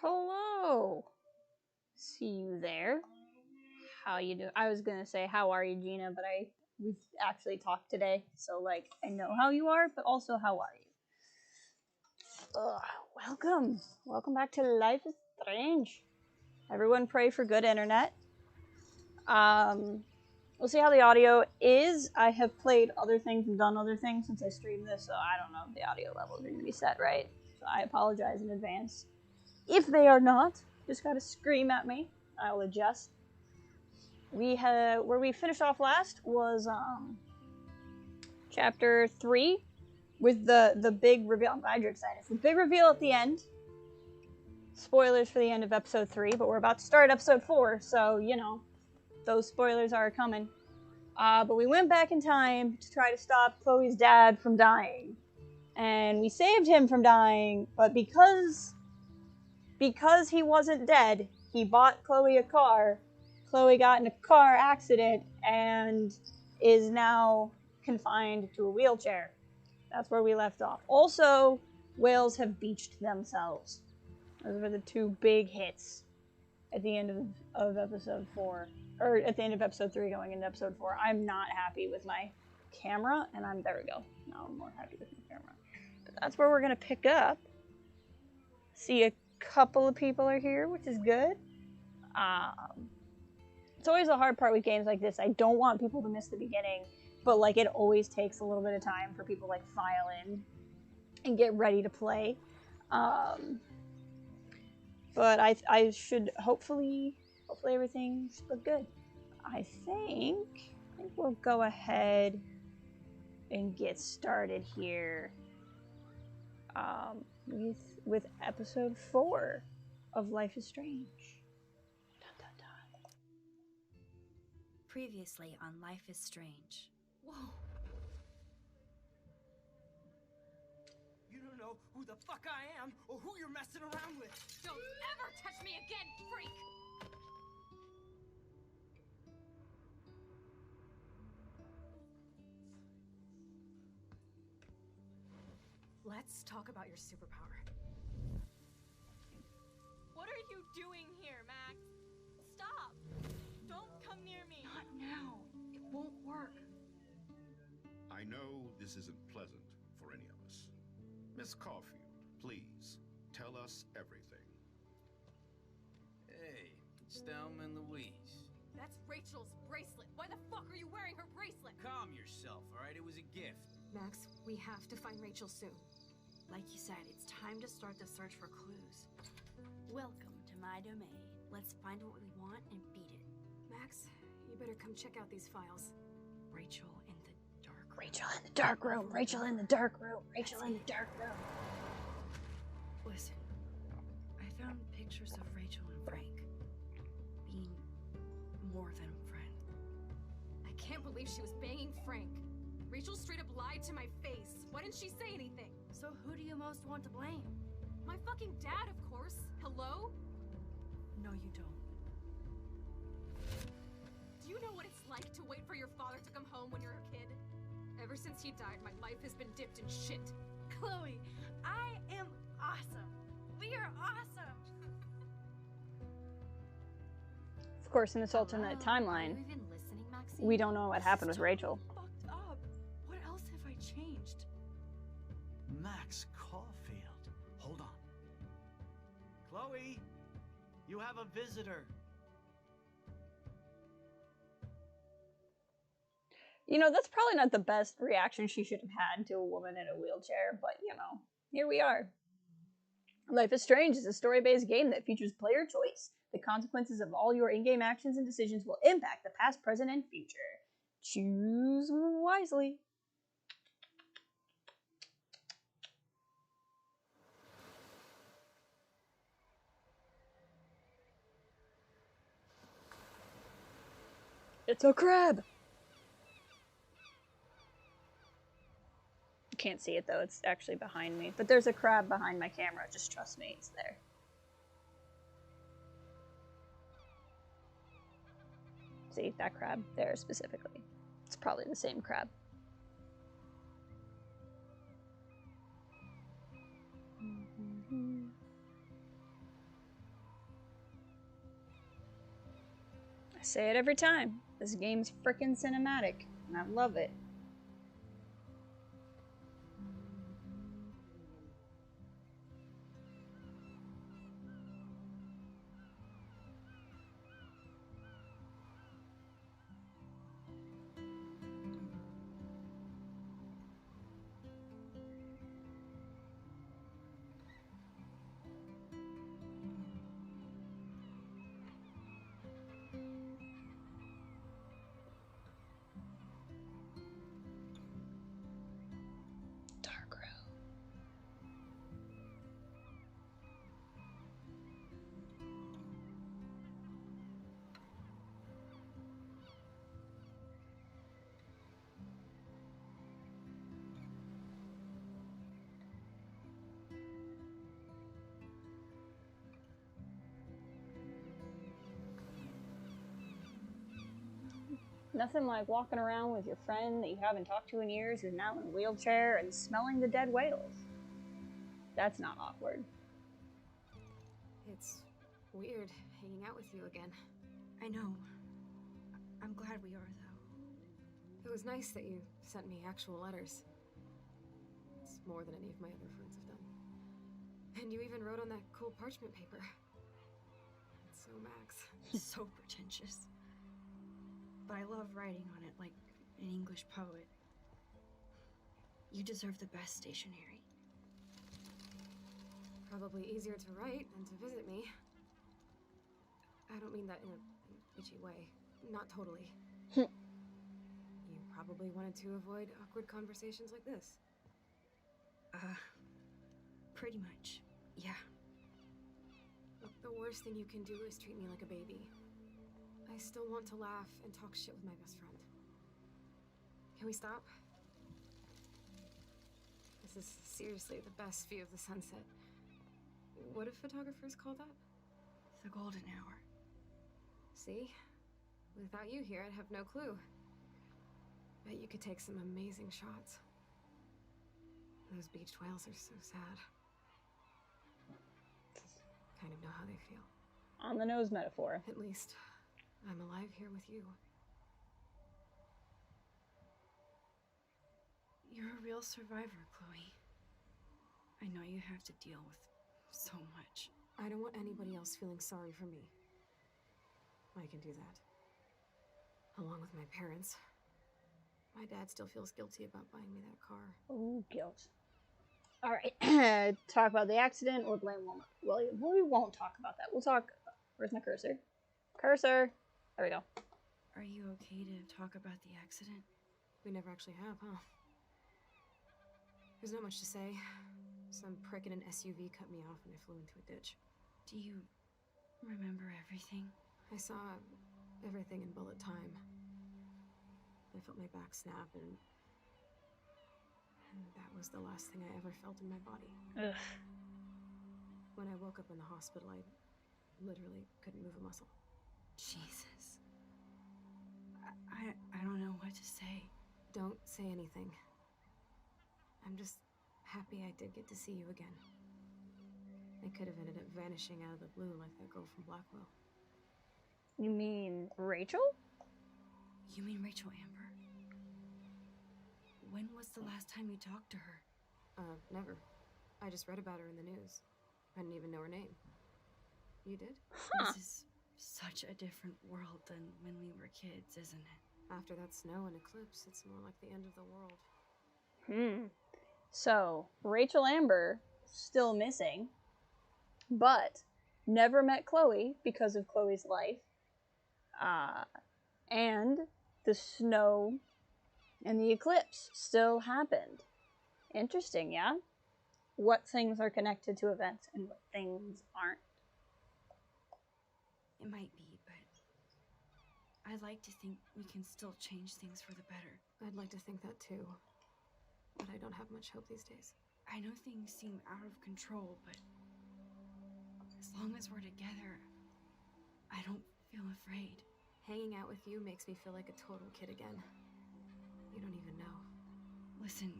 Hello. See you there. How you doing? I was gonna say how are you, Gina, but we've actually talked today, so like I know how you are, but also how are you? Welcome back to Life is Strange. Everyone, pray for good internet. We'll see how the audio is. I have played other things and done other things since I streamed this, so I don't know if the audio levels are gonna be set right. So I apologize in advance. If they are not, just gotta scream at me. I'll adjust. Where we finished off last was chapter 3 with the big reveal. I'm glad you're excited. The big reveal at the end. Spoilers for the end of episode 3, but we're about to start episode 4, so you know those spoilers are coming. But we went back in time to try to stop Chloe's dad from dying, and we saved him from dying. But because he wasn't dead, he bought Chloe a car. Chloe got in a car accident and is now confined to a wheelchair. That's where we left off. Also, whales have beached themselves. Those were the two big hits at the end of episode 4. Or at the end of episode 3 going into episode 4. I'm not happy with my camera, and there we go. Now I'm more happy with my camera. But that's where we're going to pick up. See, a couple of people are here, which is good. It's always the hard part with games like this. I don't want people to miss the beginning, but like it always takes a little bit of time for people like file in and get ready to play. But I should hopefully everything should look good. I think we'll go ahead and get started here with episode 4 of Life is Strange. Previously on Life is Strange. Whoa. You don't know who the fuck I am or who you're messing around with. Don't ever touch me again, freak! Let's talk about your superpower. What are you doing here, Max? Stop! Don't come near me! Not now. It won't work. I know this isn't pleasant for any of us. Miss Caulfield, please, tell us everything. Hey, it's Thelma and Louise. That's Rachel's bracelet. Why the fuck are you wearing her bracelet? Calm yourself, alright? It was a gift. Max, we have to find Rachel soon. Like you said, it's time to start the search for clues. Welcome to my domain. Let's find what we want and beat it. Max, you better come check out these files. Rachel in the dark room. Rachel in the dark room. Rachel in the dark room. Rachel in the dark room. Listen, I found pictures of Rachel and Frank being more than a friend. I can't believe she was banging Frank. Rachel straight up lied to my face. Why didn't she say anything? So who do you most want to blame? My fucking dad, of course. Hello? No, you don't. Do you know what it's like to wait for your father to come home when you're a kid? Ever since he died, my life has been dipped in shit. Chloe, I am awesome. We are awesome. Of course, in this alternate timeline, Are you even listening, Maxine? we don't know what happened with Rachel. Fucked up. What else have I changed? Max Caulfield. Hold on. Chloe, you have a visitor. You know, that's probably not the best reaction she should have had to a woman in a wheelchair, but you know, here we are. Life is Strange is a story-based game that features player choice. The consequences of all your in-game actions and decisions will impact the past, present, and future. Choose wisely. It's a crab! You can't see it though, it's actually behind me. But there's a crab behind my camera, just trust me, it's there. See, that crab there specifically. It's probably the same crab. say it every time. This game's frickin' cinematic, and I love it. Nothing like walking around with your friend that you haven't talked to in years who's now in a wheelchair and smelling the dead whales. That's not awkward. It's weird hanging out with you again. I know. I'm glad we are, though. It was nice that you sent me actual letters. It's more than any of my other friends have done. And you even wrote on that cool parchment paper. It's so Max. So pretentious. But I love writing on it like an English poet. You deserve the best stationery. Probably easier to write than to visit me. I don't mean that in a bitchy way. Not totally. You probably wanted to avoid awkward conversations like this. Pretty much, yeah. Look, the worst thing you can do is treat me like a baby. I still want to laugh and talk shit with my best friend. Can we stop? This is seriously the best view of the sunset. What do photographers call that? The golden hour. See? Without you here, I'd have no clue. Bet you could take some amazing shots. Those beached whales are so sad. Kind of know how they feel. On the nose metaphor. At least, I'm alive here with you. You're a real survivor, Chloe. I know you have to deal with so much. I don't want anybody else feeling sorry for me. I can do that. Along with my parents. My dad still feels guilty about buying me that car. Oh, guilt. Alright, talk about the accident or blame William. Well, we won't talk about that. We'll talk... Where's my cursor? Cursor! There we go. Are you okay to talk about the accident? We never actually have, huh? There's not much to say. Some prick in an SUV cut me off and I flew into a ditch. Do you remember everything? I saw everything in bullet time. I felt my back snap and that was the last thing I ever felt in my body. Ugh. When I woke up in the hospital, I literally couldn't move a muscle. Jesus. I don't know what to say. Don't say anything. I'm just happy I did get to see you again. I could have ended up vanishing out of the blue like that girl from Blackwell. You mean Rachel? You mean Rachel Amber? When was the last time you talked to her? Never. I just read about her in the news. I didn't even know her name. You did? Huh. This is such a different world than when we were kids, isn't it? After that snow and eclipse, it's more like the end of the world. So, Rachel Amber, still missing, but never met Chloe because of Chloe's life. And the snow and the eclipse still happened. Interesting, yeah? What things are connected to events and what things aren't. It might be, but I'd like to think we can still change things for the better. I'd like to think that too. But I don't have much hope these days. I know things seem out of control, but as long as we're together, I don't feel afraid. Hanging out with you makes me feel like a total kid again. You don't even know. Listen,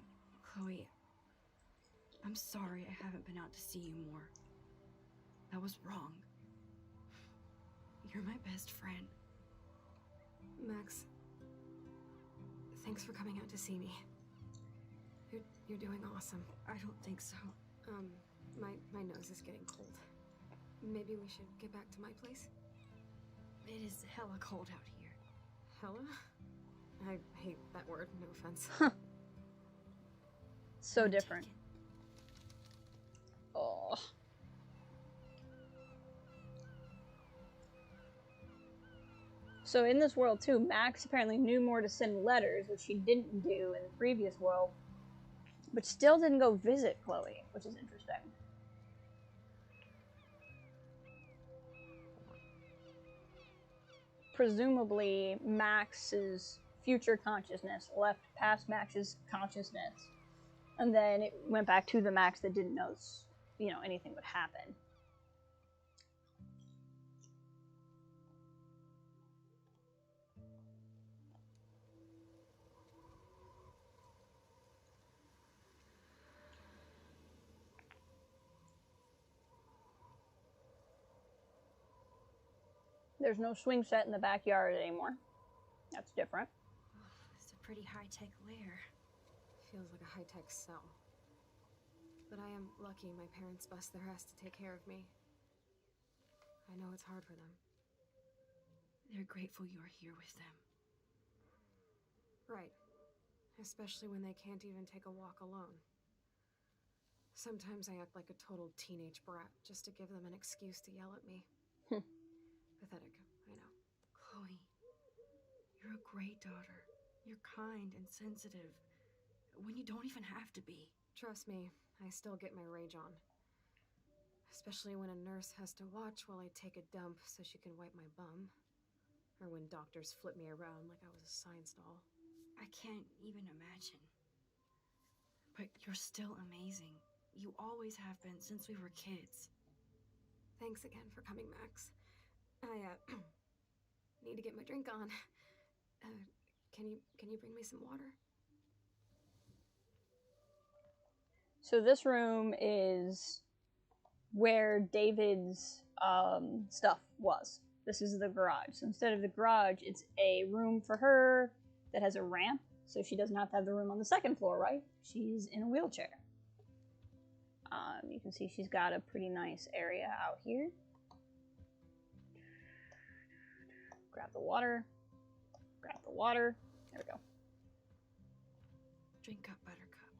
Chloe, I'm sorry I haven't been out to see you more. That was wrong. You're my best friend. Max, thanks for coming out to see me. You're doing awesome. I don't think so. My nose is getting cold. Maybe we should get back to my place? It is hella cold out here. Hella? I hate that word, no offense. So None different. taken. Oh. So in this world too, Max apparently knew more to send letters, which she didn't do in the previous world, but still didn't go visit Chloe, which is interesting. Presumably, Max's future consciousness left past Max's consciousness, and then it went back to the Max that didn't know, anything would happen. There's no swing set in the backyard anymore. That's different. It's a pretty high-tech lair. Feels like a high-tech cell. But I am lucky my parents bust their ass to take care of me. I know it's hard for them. They're grateful you're here with them. Right. Especially when they can't even take a walk alone. Sometimes I act like a total teenage brat just to give them an excuse to yell at me. Pathetic, I know. Chloe, you're a great daughter. You're kind and sensitive when you don't even have to be. Trust me, I still get my rage on. Especially when a nurse has to watch while I take a dump so she can wipe my bum. Or when doctors flip me around like I was a science doll. I can't even imagine. But you're still amazing. You always have been since we were kids. Thanks again for coming, Max. I, need to get my drink on. Can you bring me some water? So this room is where David's stuff was. This is the garage. So instead of the garage, it's a room for her that has a ramp, so she doesn't have to have the room on the second floor, right? She's in a wheelchair. You can see she's got a pretty nice area out here. Grab the water. Grab the water. There we go. Drink up, Buttercup.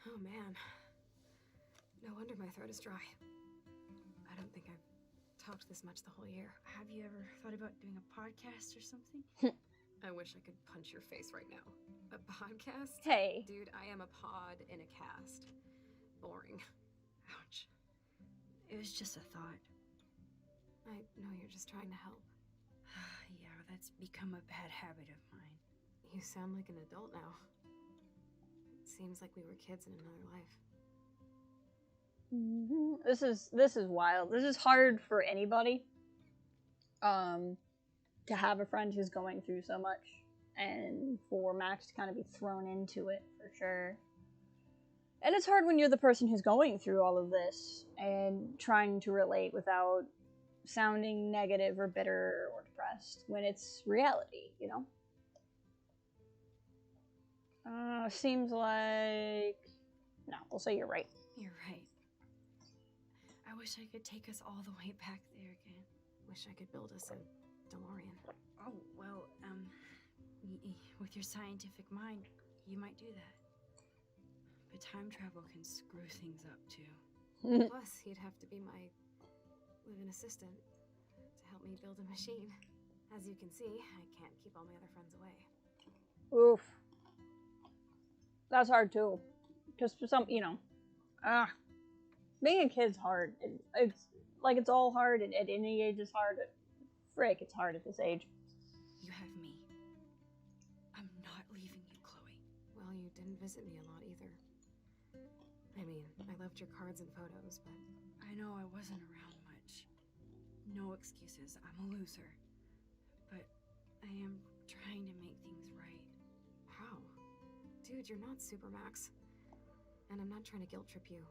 Oh man. No wonder my throat is dry. I don't think I've talked this much the whole year. Have you ever thought about doing a podcast or something? I wish I could punch your face right now. A podcast? Hey. Dude, I am a pod in a cast. Boring. Ouch. It was just a thought. I know you're just trying to help. Yeah, that's become a bad habit of mine. You sound like an adult now. It seems like we were kids in another life. This is wild. This is hard for anybody. To have a friend who's going through so much, and for Max to kind of be thrown into it for sure. And it's hard when you're the person who's going through all of this and trying to relate without sounding negative or bitter or depressed when it's reality, you know? Seems like... No, we'll say you're right. You're right. I wish I could take us all the way back there again. Wish I could build us a DeLorean. Oh, well, with your scientific mind, you might do that. But time travel can screw things up, too. Plus, he'd have to be my live-in assistant to help me build a machine. As you can see, I can't keep all my other friends away. Oof. That's hard, too. Because for some, being a kid's hard. It's all hard, and at any age it's hard. Frick, it's hard at this age. You have me. I'm not leaving you, Chloe. Well, you didn't visit me a lot either. I mean, I loved your cards and photos, but... I know I wasn't around much. No excuses, I'm a loser. But I am trying to make things right. How? Dude, you're not Supermax. And I'm not trying to guilt trip you.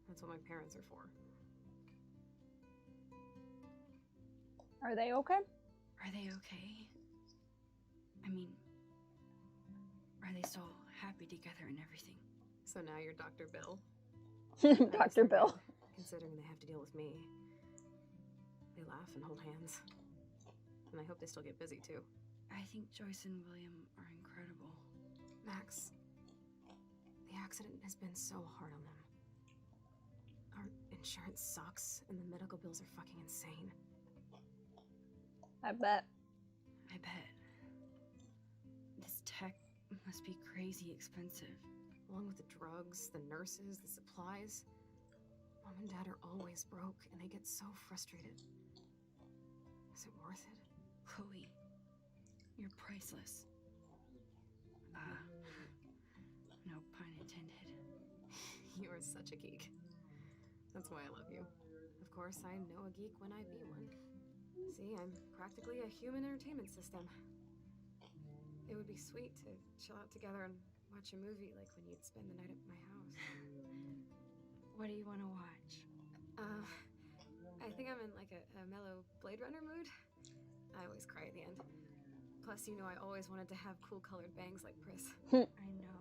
That's what my parents are for. Are they okay? Are they okay? I mean, are they still happy together and everything? So now you're Dr. Bill? Dr. Bill. Considering they have to deal with me. They laugh and hold hands. And I hope they still get busy too. I think Joyce and William are incredible. Max, the accident has been so hard on them. Our insurance sucks, and the medical bills are fucking insane. I bet. I bet. This tech must be crazy expensive. Along with the drugs, the nurses, the supplies. Mom and Dad are always broke, and they get so frustrated. Is it worth it? Chloe, you're priceless. No pun intended. You are such a geek. That's why I love you. Of course, I know a geek when I be one. See, I'm practically a human entertainment system. It would be sweet to chill out together and watch a movie like when you'd spend the night at my house. What do you want to watch? I think I'm in like a mellow Blade Runner mood. I always cry at the end. Plus, you know I always wanted to have cool colored bangs like Pris. I know.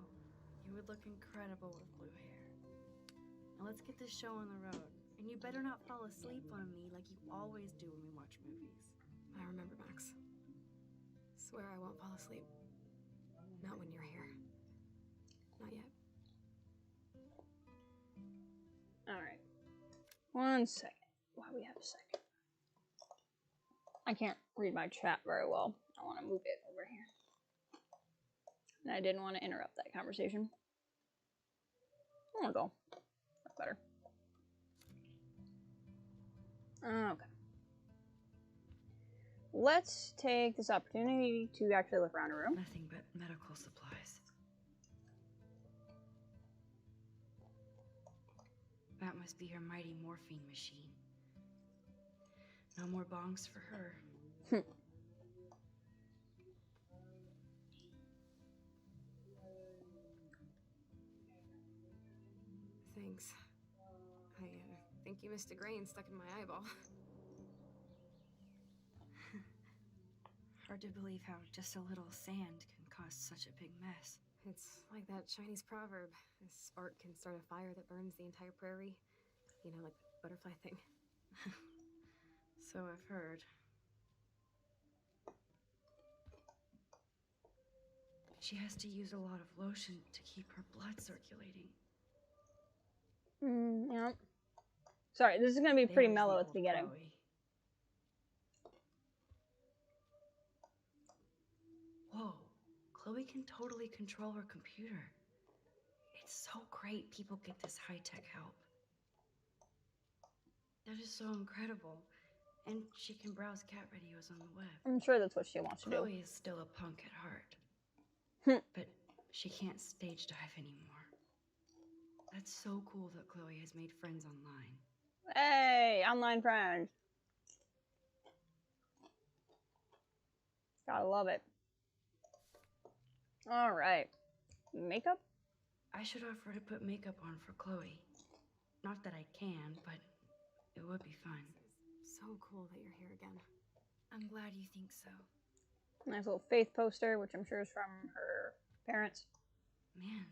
You would look incredible with blue hair. Now let's get this show on the road. And you better not fall asleep on me like you always do when we watch movies. I remember, Max. Swear I won't fall asleep. Not when you're here. Not yet. Alright. 1 second. Why we have a second? I can't read my chat very well. I want to move it over here. And I didn't want to interrupt that conversation. There we go. That's better. Okay. Let's take this opportunity to actually look around the room. Nothing but medical supplies. That must be her mighty morphine machine. No more bongs for her. Thanks. I think you missed a grain stuck in my eyeball. Hard to believe how just a little sand can cause such a big mess. It's like that Chinese proverb. A spark can start a fire that burns the entire prairie. You know, like the butterfly thing. So I've heard. She has to use a lot of lotion to keep her blood circulating. Yeah. Sorry, this is going to be pretty There's mellow the at the old beginning. Chloe. Whoa, Chloe can totally control her computer. It's so great people get this high-tech help. That is so incredible. And she can browse cat videos on the web. I'm sure that's what she wants to do. Chloe is still a punk at heart. But she can't stage dive anymore. That's so cool that Chloe has made friends online. Hey, online friend. Gotta love it. Alright. Makeup? I should offer to put makeup on for Chloe. Not that I can, but it would be fun. It's so cool that you're here again. I'm glad you think so. Nice little Faith poster, which I'm sure is from her parents. Man,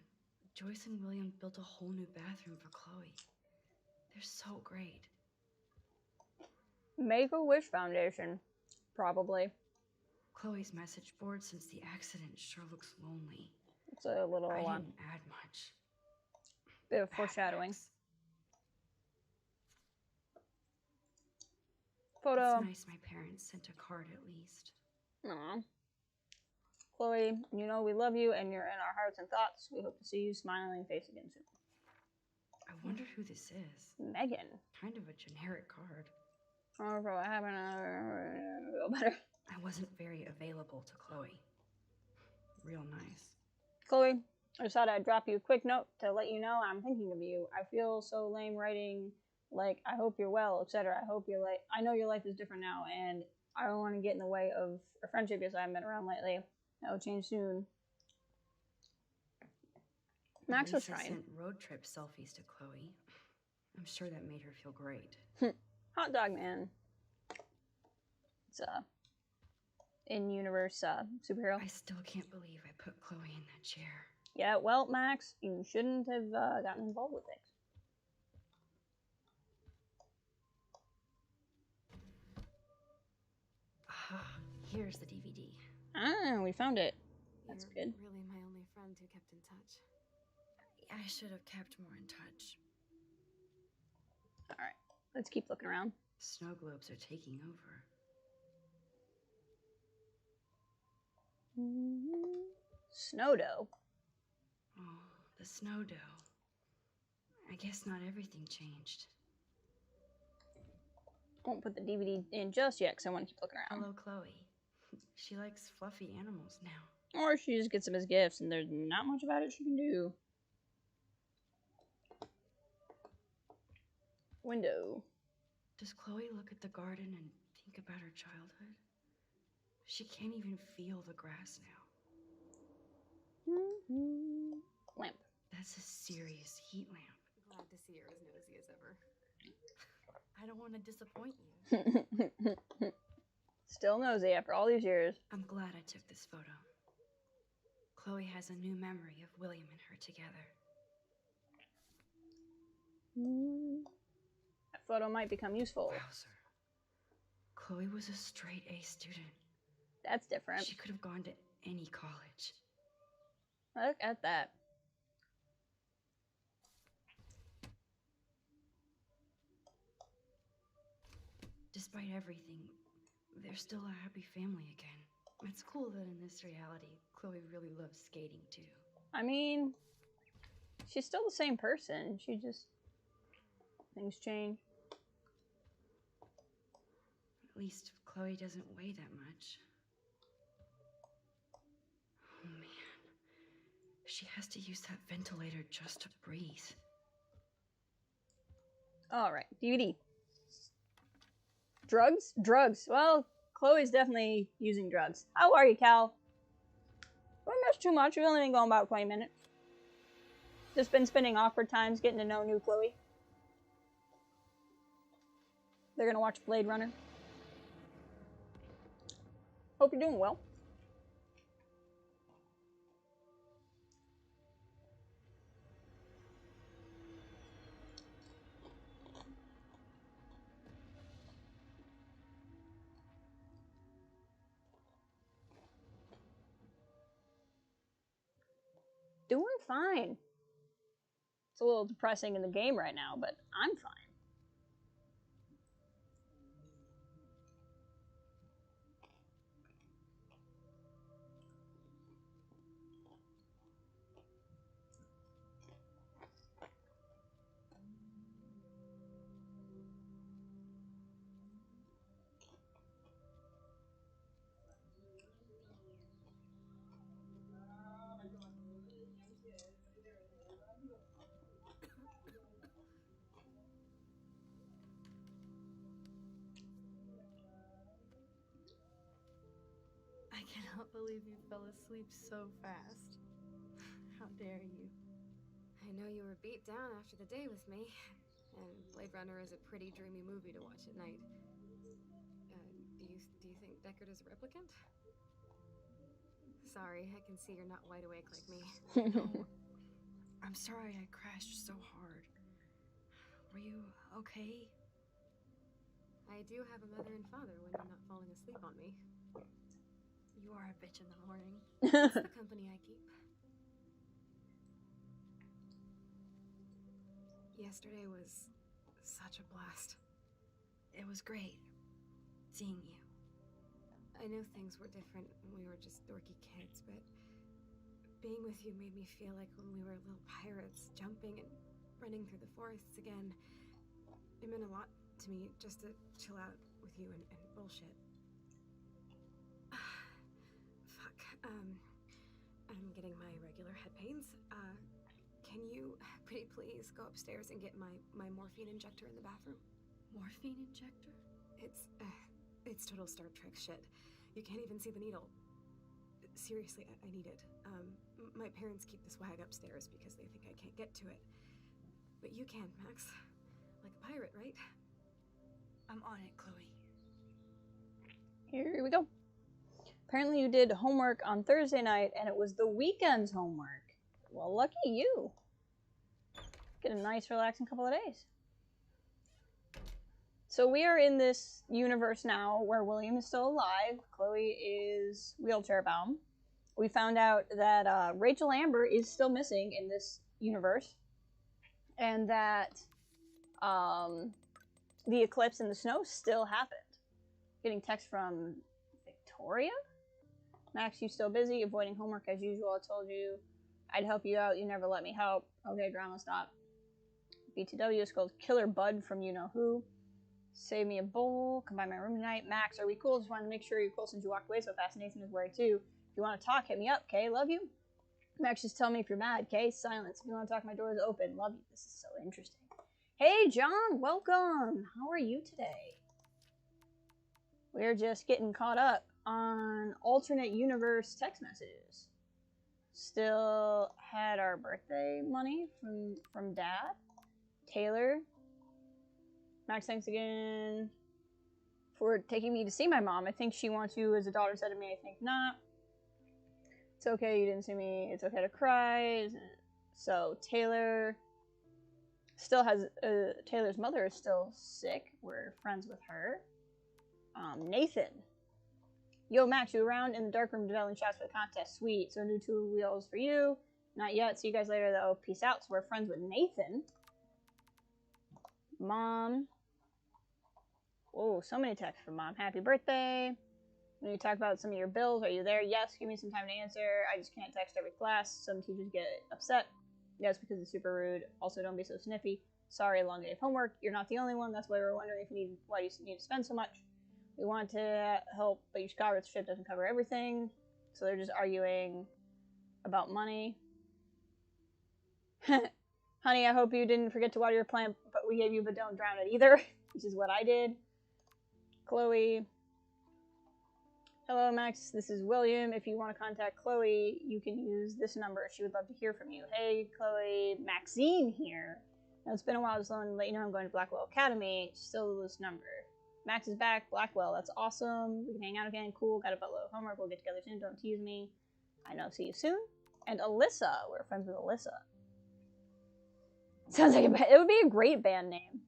Joyce and William built a whole new bathroom for Chloe. They're so great. Make-A-Wish Foundation. Probably. Chloe's message board since the accident sure looks lonely. It's a little I didn't add much. bit of foreshadowing. Photo. It's nice my parents sent a card at least. Aww. Chloe, you know we love you and you're in our hearts and thoughts. We hope to see you smiling face again soon. I wonder who this is. Megan. Kind of a generic card. Oh, bro, I haven't feel better. I wasn't very available to Chloe. Real nice. Chloe, I just thought I'd drop you a quick note to let you know I'm thinking of you. I feel so lame writing, like, I hope you're well, etc. I know your life is different now, and I don't want to get in the way of our friendship because I haven't been around lately. That'll change soon. Max was Lisa trying. sent road trip selfies to Chloe. I'm sure that made her feel great. Hot dog man. It's in-universe superhero. I still can't believe I put Chloe in that chair. Yeah, well, Max, you shouldn't have gotten involved with things. Ah, here's the DVD. Ah, we found it. That's You're good. really my only friend who kept in touch. I should have kept more in touch. Alright, let's keep looking around. Snow globes are taking over. Snow dough. Oh, the snow dough. I guess not everything changed. Won't put the DVD in just yet because I want to keep looking around. Hello, Chloe. She likes fluffy animals now. Or she just gets them as gifts and there's not much about it she can do. Window. Does Chloe look at the garden and think about her childhood? She can't even feel the grass now. Lamp. That's a serious heat lamp. Glad to see you're as nosy as ever. I don't want to disappoint you. Still nosy after all these years. I'm glad I took this photo. Chloe has a new memory of William and her together. That photo might become useful. Wowzer. Chloe was a straight A student. That's different. She could have gone to any college. Look at that. Despite everything, they're still a happy family again. It's cool that in this reality, Chloe really loves skating too. I mean, she's still the same person. She just... things change. At least Chloe doesn't weigh that much. Oh man. She has to use that ventilator just to breathe. Alright, DVD. Drugs? Drugs. Well, Chloe's definitely using drugs. How are you, Cal? Don't miss too much. We've only been going about 20 minutes. Just been spending awkward times getting to know new Chloe. They're gonna watch Blade Runner. Hope you're doing well. Doing fine. It's a little depressing in the game right now, but I'm fine. I cannot believe you fell asleep so fast. How dare you? I know you were beat down after the day with me, and Blade Runner is a pretty dreamy movie to watch at night. Do you think Deckard is a replicant? Sorry, I can see you're not wide awake like me. No. I'm sorry I crashed so hard. Were you okay? I do have a mother and father when you're not falling asleep on me. You are a bitch in the morning. It's the company I keep. Yesterday was such a blast. It was great seeing you. I know things were different when we were just dorky kids, but being with you made me feel like when we were little pirates, jumping and running through the forests again. It meant a lot to me just to chill out with you and bullshit. Fuck. I'm getting my regular head pains. Can you pretty please go upstairs and get my morphine injector in the bathroom? Morphine injector? It's total Star Trek shit. You can't even see the needle. Seriously, I need it. My parents keep the swag upstairs because they think I can't get to it. But you can, Max. Like a pirate, right? I'm on it, Chloe. Here we go. Apparently you did homework on Thursday night, and it was the weekend's homework. Well, lucky you. Get a nice, relaxing couple of days. So we are in this universe now where William is still alive. Chloe is wheelchair bound. We found out that Rachel Amber is still missing in this universe, and that the eclipse and the snow still happened. Getting text from Victoria? Max, you still busy? Avoiding homework as usual. I told you I'd help you out. You never let me help. Okay, drama, stop. BTW is called Killer Bud from You Know Who. Save me a bowl. Come by my room tonight. Max, are we cool? Just wanted to make sure you're cool since you walked away so fast. Nathan is worried too. If you want to talk, hit me up, okay? Love you. Max, just tell me if you're mad, okay? Silence. If you want to talk, my door is open. Love you. This is so interesting. Hey, John, welcome. How are you today? We're just getting caught up on alternate universe text messages. Still had our birthday money from Dad. Taylor. Max, thanks again for taking me to see my mom. I think she wants you as a daughter said to me. I think not. It's okay, you didn't see me. It's okay to cry. So Taylor still has Taylor's mother is still sick. We're friends with her. Nathan. Yo, Max, you around in the dark room developing shots for the contest? Sweet. So new 2 wheels for you. Not yet. See you guys later, though. Peace out. So we're friends with Nathan. Mom. Oh, so many texts from Mom. Happy birthday. When you talk about some of your bills, are you there? Yes. Give me some time to answer. I just can't text every class. Some teachers get upset. Yes, because it's super rude. Also, don't be so sniffy. Sorry, long day of homework. You're not the only one. That's why we're wondering why you need to spend so much. We want to help, but your scholarship doesn't cover everything. So they're just arguing about money. Honey, I hope you didn't forget to water your plant, but we gave you but don't drown it either, which is what I did. Chloe. Hello, Max. This is William. If you want to contact Chloe, you can use this number. She would love to hear from you. Hey, Chloe. Maxine here. Now, it's been a while. Just want to let you know I'm going to Blackwell Academy. Still this number. Max is back. Blackwell. That's awesome. We can hang out again. Cool. Got a buttload of homework. We'll get together soon. Don't tease me. I know. See you soon. And Alyssa. We're friends with Alyssa. Sounds like it would be a great band name.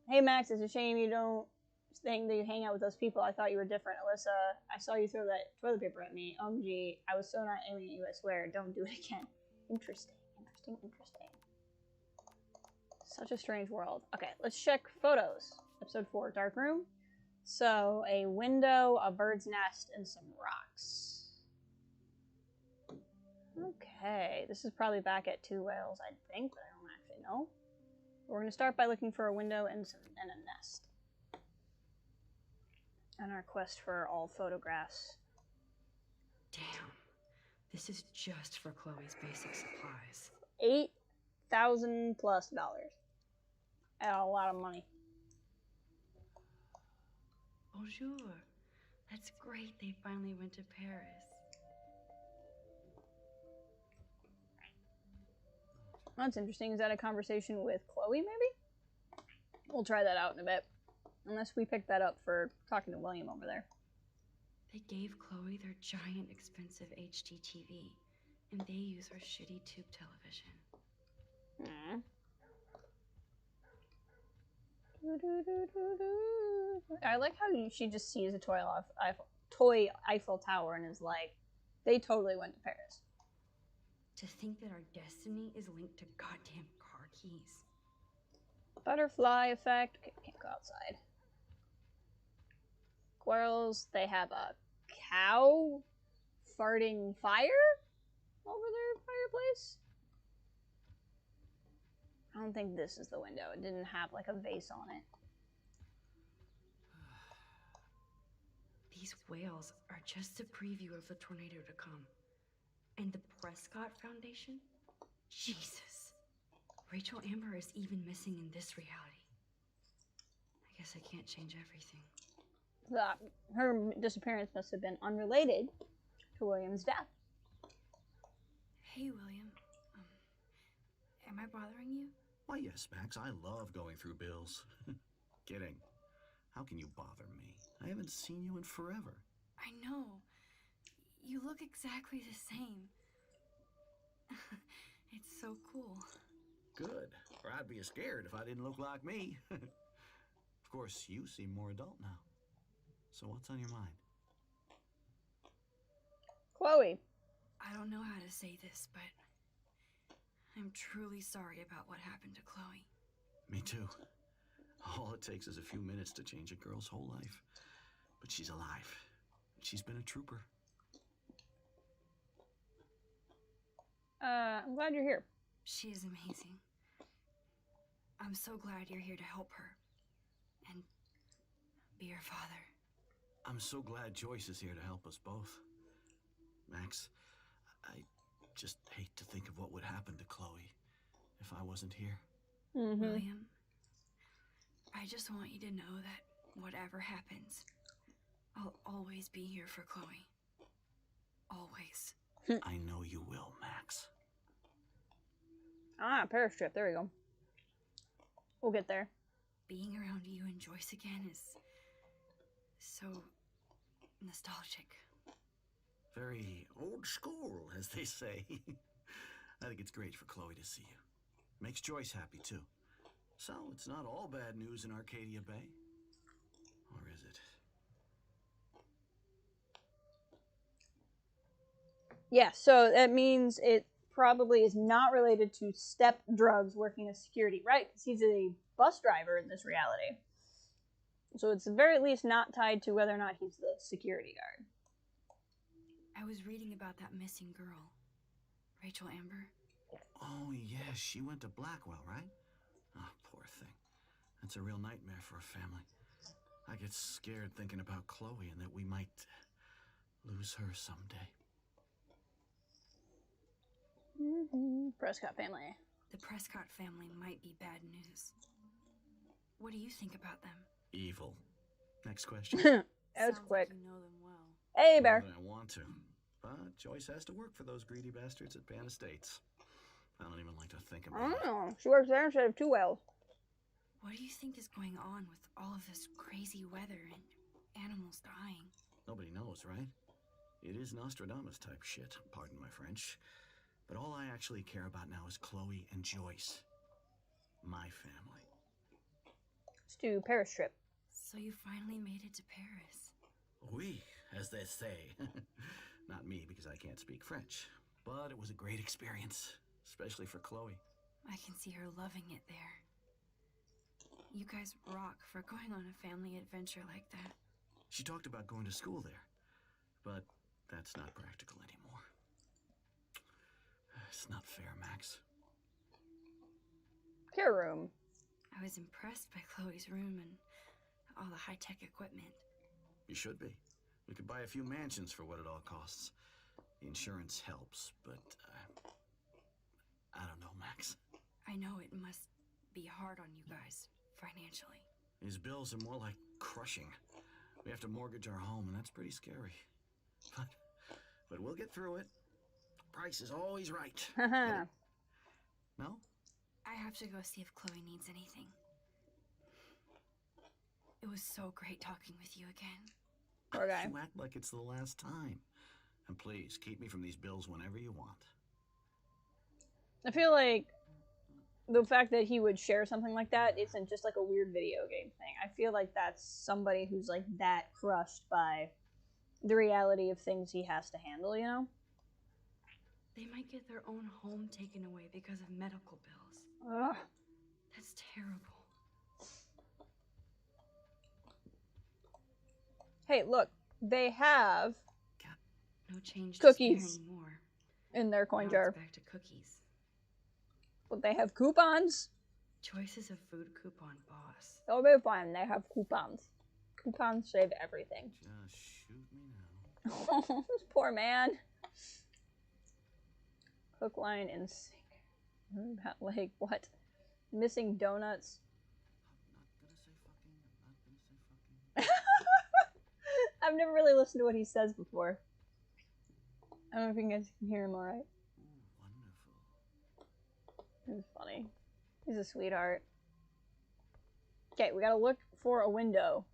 Hey, Max. It's a shame you don't think that you hang out with those people. I thought you were different. Alyssa, I saw you throw that toilet paper at me. OMG. I was so not aiming at you, I swear. Don't do it again. Interesting. Such a strange world. Okay, let's check photos. Episode 4, Dark Room. So, a window, a bird's nest, and some rocks. Okay, this is probably back at 2 whales, I think, but I don't actually know. We're going to start by looking for a window and a nest. On our quest for all photographs. Damn. This is just for Chloe's basic supplies. $8,000 plus. A lot of money. Bonjour. That's great. They finally went to Paris. That's interesting. Is that a conversation with Chloe, maybe? We'll try that out in a bit. Unless we picked that up for talking to William over there. They gave Chloe their giant, expensive HD TV, and they use our shitty tube television. Aww. I like how she just sees a toy Eiffel Tower and is like, they totally went to Paris. To think that our destiny is linked to goddamn car keys. Butterfly effect. Okay, can't go outside. Squirrels, they have a cow farting fire over their fireplace. I don't think this is the window. It didn't have like a vase on it. These whales are just a preview of the tornado to come. And the Prescott Foundation? Jesus. Rachel Amber is even missing in this reality. I guess I can't change everything. Her disappearance must have been unrelated to William's death. Hey, William. Am I bothering you? Why, yes, Max. I love going through bills. Kidding. How can you bother me? I haven't seen you in forever. I know. You look exactly the same. It's so cool. Good. Or I'd be scared if I didn't look like me. Of course, you seem more adult now. So what's on your mind? Chloe. I don't know how to say this, but I'm truly sorry about what happened to Chloe. Me too. All it takes is a few minutes to change a girl's whole life. But she's alive. She's been a trooper. I'm glad you're here. She is amazing. I'm so glad you're here to help her. And be her father. I'm so glad Joyce is here to help us both. Max, I just hate to think of what would happen to Chloe if I wasn't here. Mm-hmm. William, I just want you to know that whatever happens, I'll always be here for Chloe. Always. I know you will, Max. Ah, Paris trip. There we go. We'll get there. Being around you and Joyce again is so nostalgic. Very old school, as they say. I think it's great for Chloe to see you. Makes Joyce happy, too. So, it's not all bad news in Arcadia Bay. Or is it? Yeah, so that means it probably is not related to step drugs working as security, right? Because he's a bus driver in this reality. So it's at the very least not tied to whether or not he's the security guard. I was reading about that missing girl, Rachel Amber. Oh, yeah, she went to Blackwell, right? Oh, poor thing. That's a real nightmare for a family. I get scared thinking about Chloe and that we might lose her someday. Mm-hmm. Prescott family. The Prescott family might be bad news. What do you think about them? Evil. Next question. That was Sounds quick. like you know them well. Hey, More Bear. than I want to. But Joyce has to work for those greedy bastards at Pan Estates. I don't even like to think I about it. don't know. She works there instead of two wells. What do you think is going on with all of this crazy weather and animals dying? Nobody knows, right? It is Nostradamus type shit, pardon my French. But all I actually care about now is Chloe and Joyce. My family. Let's do Paris trip. So you finally made it to Paris. Oui, as they say. Not me, because I can't speak French. But it was a great experience, especially for Chloe. I can see her loving it there. You guys rock for going on a family adventure like that. She talked about going to school there, but that's not practical anymore. It's not fair, Max. Care room. I was impressed by Chloe's room and all the high-tech equipment. You should be. We could buy a few mansions for what it all costs. The insurance helps, but I don't know, Max. I know it must be hard on you guys, financially. These bills are more like crushing. We have to mortgage our home, and that's pretty scary. But we'll get through it. Price is always right. Haha. No? I have to go see if Chloe needs anything. It was so great talking with you again. Poor guy. You act like it's the last time. And please, keep me from these bills whenever you want. I feel like the fact that he would share something like that isn't just like a weird video game thing. I feel like that's somebody who's like that crushed by the reality of things he has to handle, you know? They might get their own home taken away because of medical bills. Ugh. That's terrible. Hey, look, they have No change Cookies. to spare anymore. in their coin Now jar, it's back to cookies. but they have coupons. Choices of food coupon boss. They'll be fine. They have coupons. Coupons save everything. Just shoot me now. This poor man. Hook, line, and sink. Like, what? Missing donuts. I'm not gonna say fucking. I've never really listened to what he says before. I don't know if you guys can hear him alright. Ooh, wonderful. He's funny. He's a sweetheart. Okay, we gotta look for a window.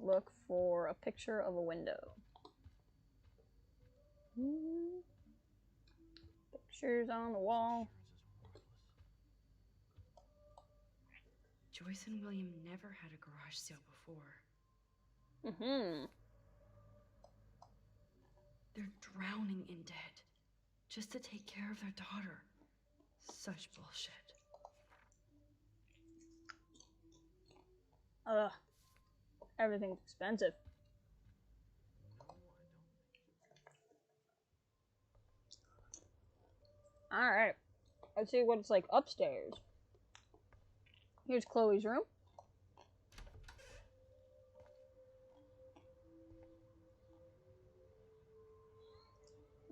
look for a picture of a window. Pictures on the wall. Joyce and William never had a garage sale before. Mm-hmm. They're drowning in debt just to take care of their daughter. Such bullshit. Ugh. Everything's expensive. Alright. Let's see what it's like upstairs. Here's Chloe's room.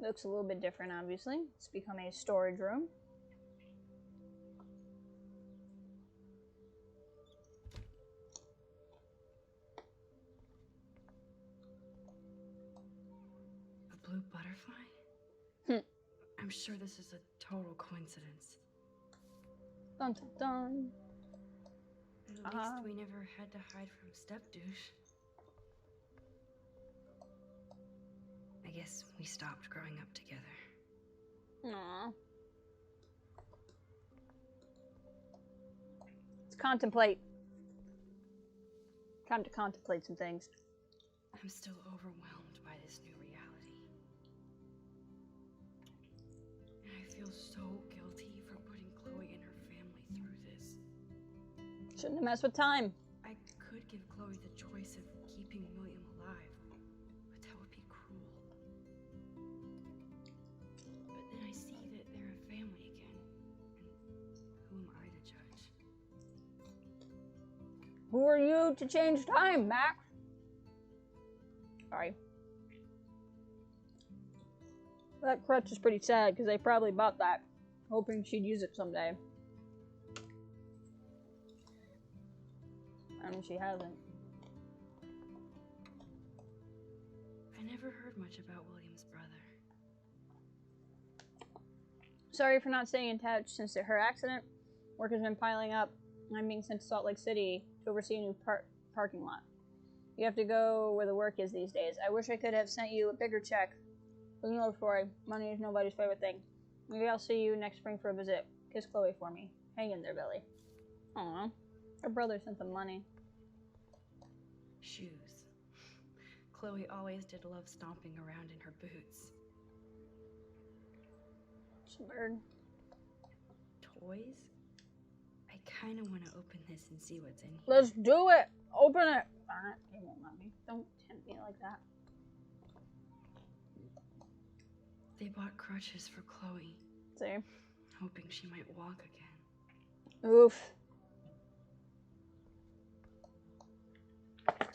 Looks a little bit different, obviously. It's become a storage room. A blue butterfly? I'm sure this is a total coincidence. Dun dun dun. At least we never had to hide from Step Douche. I guess we stopped growing up together. Aww. Let's contemplate. Time to contemplate some things. I'm still overwhelmed by this new reality. And I feel so guilty for putting Chloe and her family through this. Shouldn't have messed with time. I could give Chloe the choice of keeping William alive, but that would be cruel. But then I see that they're a family again, and who am I to judge? Who are you to change time, Max? Sorry. That crutch is pretty sad because they probably bought that hoping she'd use it someday. And she hasn't. I never heard much about William's brother. Sorry for not staying in touch since her accident. Work has been piling up. I'm being sent to Salt Lake City to oversee a new parking lot. You have to go where the work is these days. I wish I could have sent you a bigger check. Looking low for it. Money is nobody's favorite thing. Maybe I'll see you next spring for a visit. Kiss Chloe for me. Hang in there, Billy. Aw. Her brother sent them money. Shoes. Chloe always did love stomping around in her boots. It's a bird. Toys? I kind of want to open this and see what's in here. Let's do it! Open it! Darn it. He won't let me. Don't tempt me like that. They bought crutches for Chloe, See? hoping she might walk again. Oof.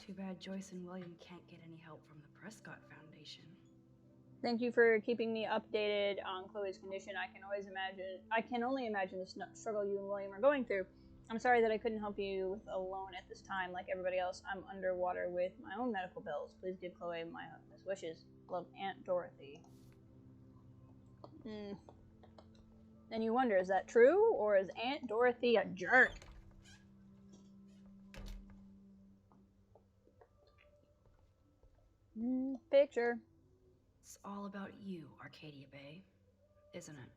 Too bad Joyce and William can't get any help from the Prescott Foundation. Thank you for keeping me updated on Chloe's condition. I can only imagine the struggle you and William are going through. I'm sorry that I couldn't help you with alone at this time. Like everybody else, I'm underwater with my own medical bills. Please give Chloe my best wishes. Love, Aunt Dorothy. And you wonder, is that true? Or is Aunt Dorothy a jerk? Picture. It's all about you, Arcadia Bay, isn't it?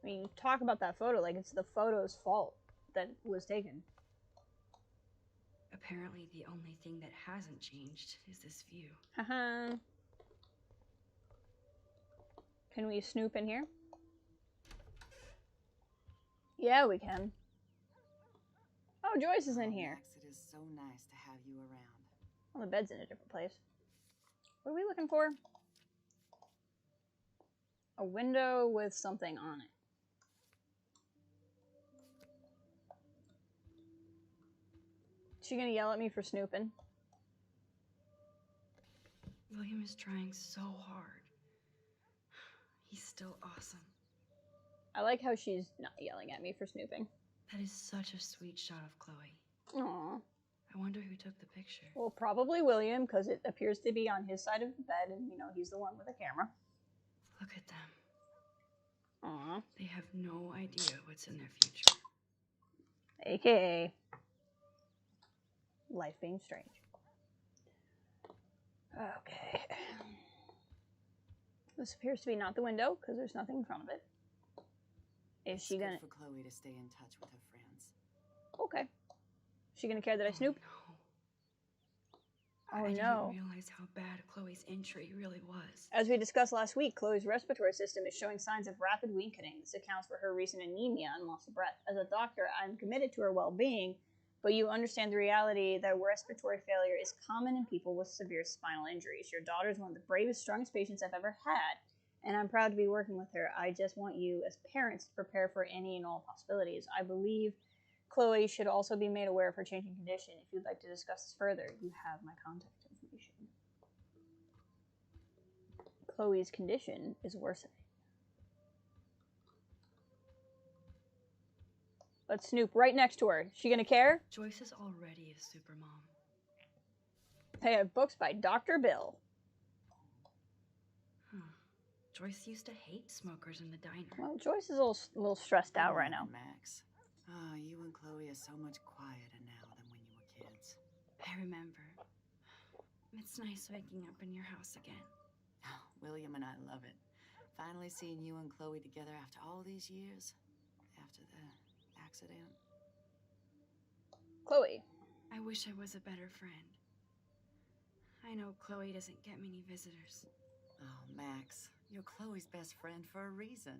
I mean, you talk about that photo like it's the photo's fault that was taken. Apparently, the only thing that hasn't changed is this view. Haha. Can we snoop in here? Yeah, we can. Oh, Joyce is in here. Max, it is so nice to have you around. Well, the bed's in a different place. What are we looking for? A window with something on it. Is she gonna yell at me for snooping? William is trying so hard. He's still awesome. I like how she's not yelling at me for snooping. That is such a sweet shot of Chloe. Aww. I wonder who took the picture. Well, probably William, because it appears to be on his side of the bed, and, you know, he's the one with the camera. Look at them. Aww. They have no idea what's in their future. AKA life being strange. This appears to be not the window, because there's nothing in front of it. Is she gonna... It's good for Chloe to stay in touch with her friends. Okay. Is she gonna care that I snoop? No. Oh, I no. didn't realize how bad Chloe's injury really was. As we discussed last week, Chloe's respiratory system is showing signs of rapid weakening. This accounts for her recent anemia and loss of breath. As a doctor, I'm committed to her well-being, but you understand the reality that respiratory failure is common in people with severe spinal injuries. Your daughter is one of the bravest, strongest patients I've ever had, and I'm proud to be working with her. I just want you, as parents, to prepare for any and all possibilities. I believe Chloe should also be made aware of her changing condition. If you'd like to discuss this further, you have my contact information. Chloe's condition is worsening. Let's snoop right next to her. She gonna care? Joyce is already a supermom. They have books by Dr. Bill. Joyce used to hate smokers in the diner. Well, Joyce is a little stressed out right now. Max. Oh, you and Chloe are so much quieter now than when you were kids. I remember. It's nice waking up in your house again. Oh, William and I love it. Finally seeing you and Chloe together after all these years. After the accident. Chloe. I wish I was a better friend. I know Chloe doesn't get many visitors. Oh, Max, you're Chloe's best friend for a reason.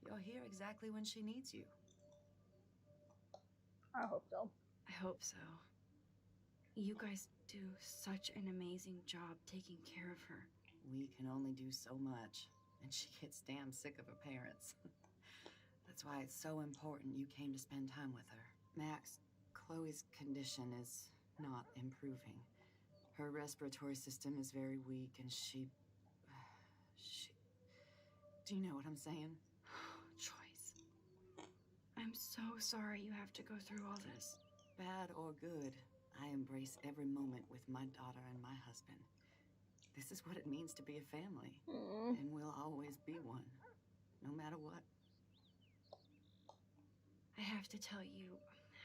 You're here exactly when she needs you. I hope so. I hope so. You guys do such an amazing job taking care of her. We can only do so much, and she gets damn sick of her parents. That's why it's so important you came to spend time with her. Max, Chloe's condition is not improving. Her respiratory system is very weak, and she... Do you know what I'm saying? Joyce. I'm so sorry you have to go through all this. Bad or good, I embrace every moment with my daughter and my husband. This is what it means to be a family. And we'll always be one, no matter what. I have to tell you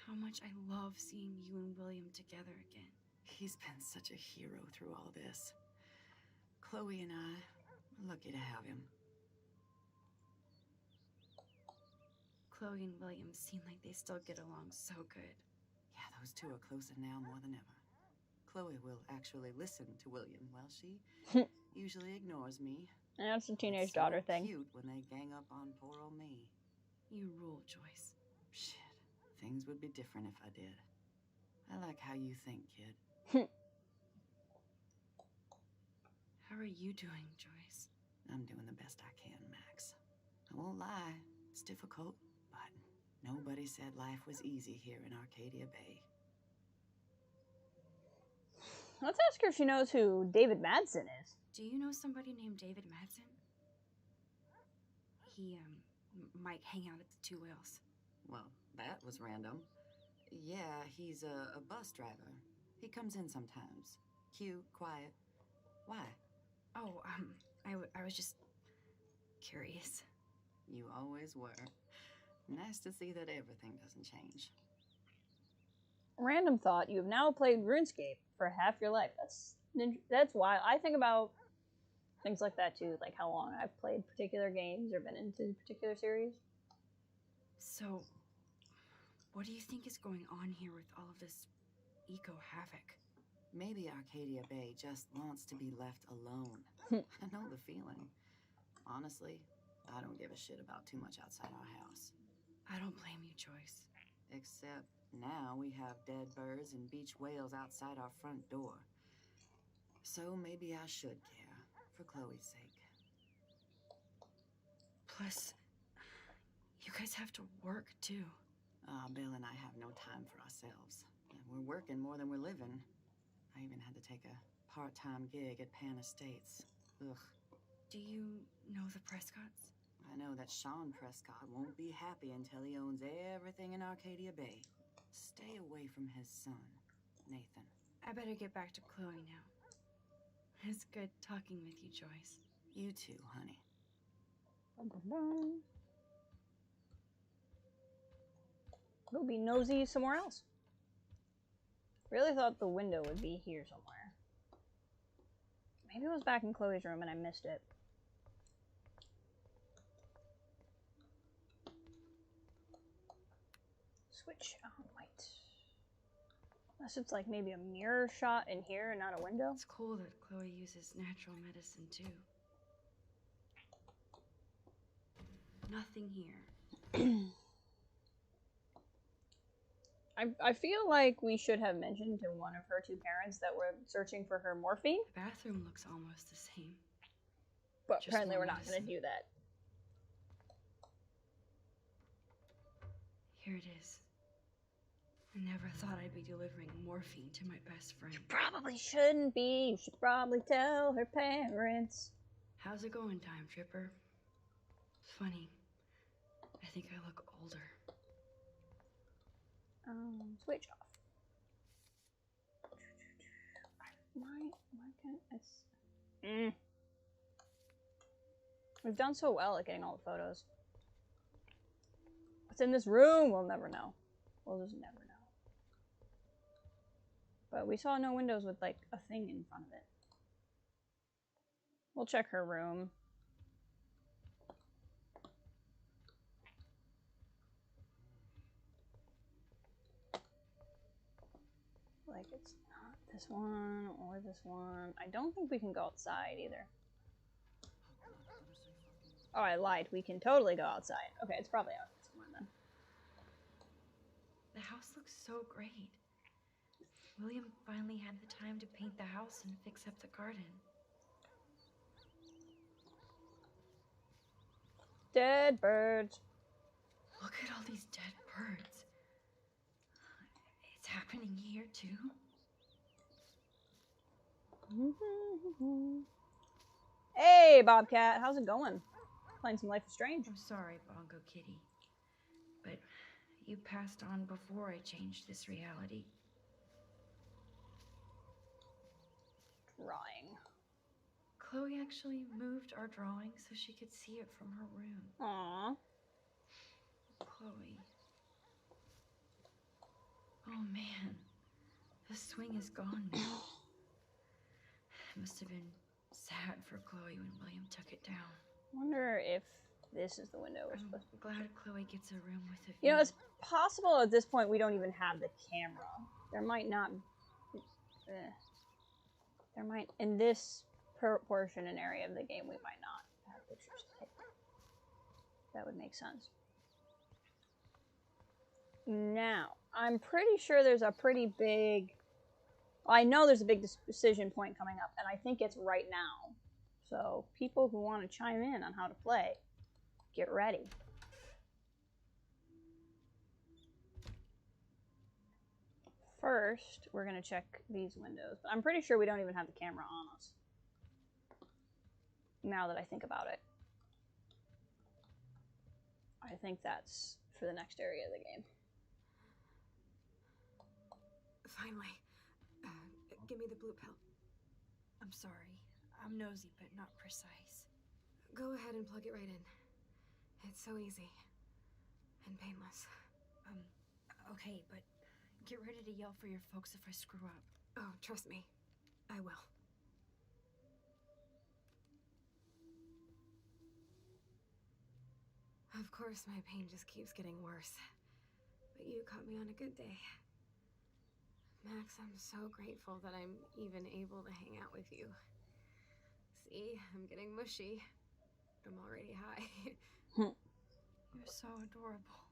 how much I love seeing you and William together again. He's been such a hero through all this. Chloe and I are lucky to have him. Chloe and William seem like they still get along so good. Yeah, those two are closer now more than ever. Chloe will actually listen to William while she usually ignores me. And that's a teenage It's so daughter thing. Cute when they gang up on poor old me. You rule, Joyce. Shit, things would be different if I did. I like how you think, kid. How are you doing, Joyce? I'm doing the best I can, Max. I won't lie, it's difficult, but nobody said life was easy here in Arcadia Bay. Let's ask her if she knows who David Madsen is. Do you know somebody named David Madsen? He, might hang out at the Two Whales. Well, that was random. Yeah, he's a bus driver. He comes in sometimes. Cute, quiet. Why? Oh, I was just curious. You always were. Nice to see that everything doesn't change. Random thought, you have now played RuneScape for half your life. That's why I think about things like that too, like how long I've played particular games or been into particular series. So, what do you think is going on here with all of this eco-havoc? Maybe Arcadia Bay just wants to be left alone. I know the feeling. Honestly, I don't give a shit about too much outside our house. I don't blame you, Joyce. Except now we have dead birds and beach whales outside our front door. So maybe I should care, for Chloe's sake. Plus, you guys have to work, too. Bill and I have no time for ourselves. And we're working more than we're living. I even had to take a part-time gig at Pan Estates. Ugh. Do you know the Prescotts? I know that Sean Prescott won't be happy until he owns everything in Arcadia Bay. Stay away from his son, Nathan. I better get back to Chloe now. It's good talking with you, Joyce. You too, honey. Go be nosy somewhere else. Really thought the window would be here somewhere. Maybe it was back in Chloe's room and I missed it. switch. Oh, wait. Unless it's like maybe a mirror shot in here and not a window. It's cool that Chloe uses natural medicine too. Nothing here. I feel like we should have mentioned to one of her two parents that we're searching for her morphine. The bathroom looks almost the same. But Just apparently more we're not going to medicine. do that. Here it is. I never thought I'd be delivering morphine to my best friend. You probably shouldn't be. You should probably tell her parents. How's it going, Time Tripper? Funny. I think I look older. Switch off. Why can't I? We've done so well at getting all the photos. What's in this room? We'll never know. We'll just never know. But we saw no windows with like a thing in front of it. We'll check her room. Like it's not this one or this one. I don't think we can go outside either. Oh, I lied. We can totally go outside. Okay, it's probably out here somewhere then. The house looks so great. William finally had the time to paint the house and fix up the garden. Dead birds. Look at all these dead birds. It's happening here too. Hey, Bobcat. How's it going? Playing some Life is Strange. I'm sorry, Bongo Kitty, but you passed on before I changed this reality. Drawing. Chloe actually moved our drawing so she could see it from her room. Aww. Chloe. Oh man, the swing is gone now. It must have been sad for Chloe when William took it down. Wonder if this is the window we're I'm supposed to be. glad Chloe gets a room with a view. You know, it's possible at this point we don't even have the camera. There might not. There might, in this portion and area of the game, we might not have pictures to take. That would make sense. Now, I'm pretty sure there's a pretty big. Well, I know there's a big decision point coming up, and I think it's right now. So, people who want to chime in on how to play, get ready. First, we're going to check these windows. But I'm pretty sure we don't even have the camera on us. Now that I think about it. I think that's for the next area of the game. Finally. Give me the blue pill. I'm sorry. I'm nosy, but not precise. Go ahead and plug it right in. It's so easy. And painless. Okay, but get ready to yell for your folks if I screw up. Oh, trust me. I will. Of course, my pain just keeps getting worse. But you caught me on a good day. Max, I'm so grateful that I'm even able to hang out with you. See, I'm getting mushy. I'm already high. You're so adorable.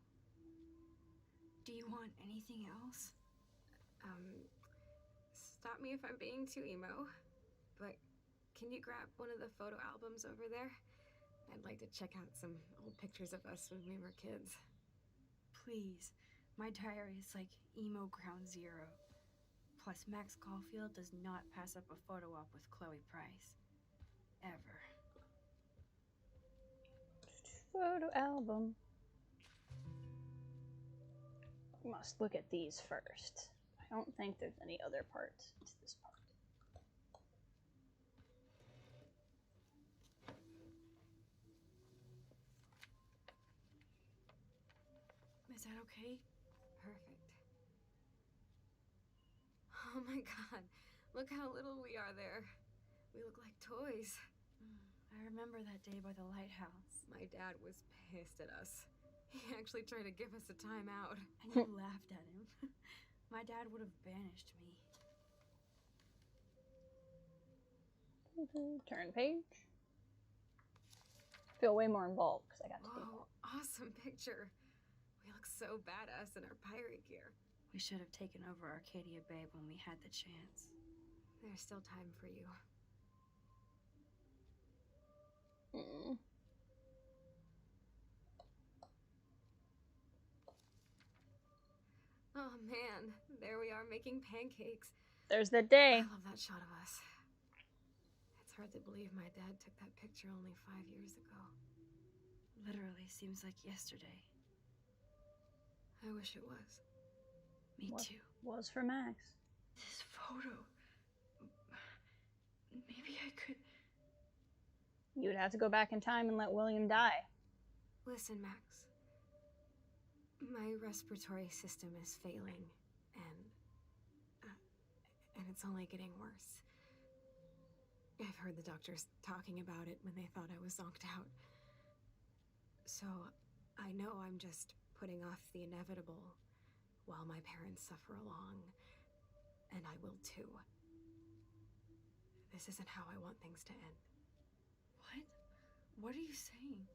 Do you want anything else? Stop me if I'm being too emo, but can you grab one of the photo albums over there? I'd like to check out some old pictures of us when we were kids. Please. My diary is like emo ground zero. Plus, Max Caulfield does not pass up a photo op with Chloe Price. Ever. Photo album. We must look at these first. I don't think there's any other part to this part. Is that okay? Perfect. Oh my god, look how little we are there. We look like toys. I remember that day by the lighthouse. My dad was pissed at us. He actually tried to give us a timeout. And you laughed at him. My dad would have banished me. Turn page. Feel way more involved because I got to do that. Whoa, awesome picture. We look so badass in our pirate gear. We should have taken over Arcadia Bay when we had the chance. There's still time for you. Oh man, there we are making pancakes. There's the day. I love that shot of us. It's hard to believe my dad took that picture only 5 years ago. Literally seems like yesterday. I wish it was. Me What too. was for Max? This photo. Maybe I could. You would have to go back in time and let William die. Listen, Max. My respiratory system is failing, and it's only getting worse. I've heard the doctors talking about it when they thought I was zonked out. So, I know I'm just putting off the inevitable while my parents suffer along, and I will too. This isn't how I want things to end. What? What are you saying?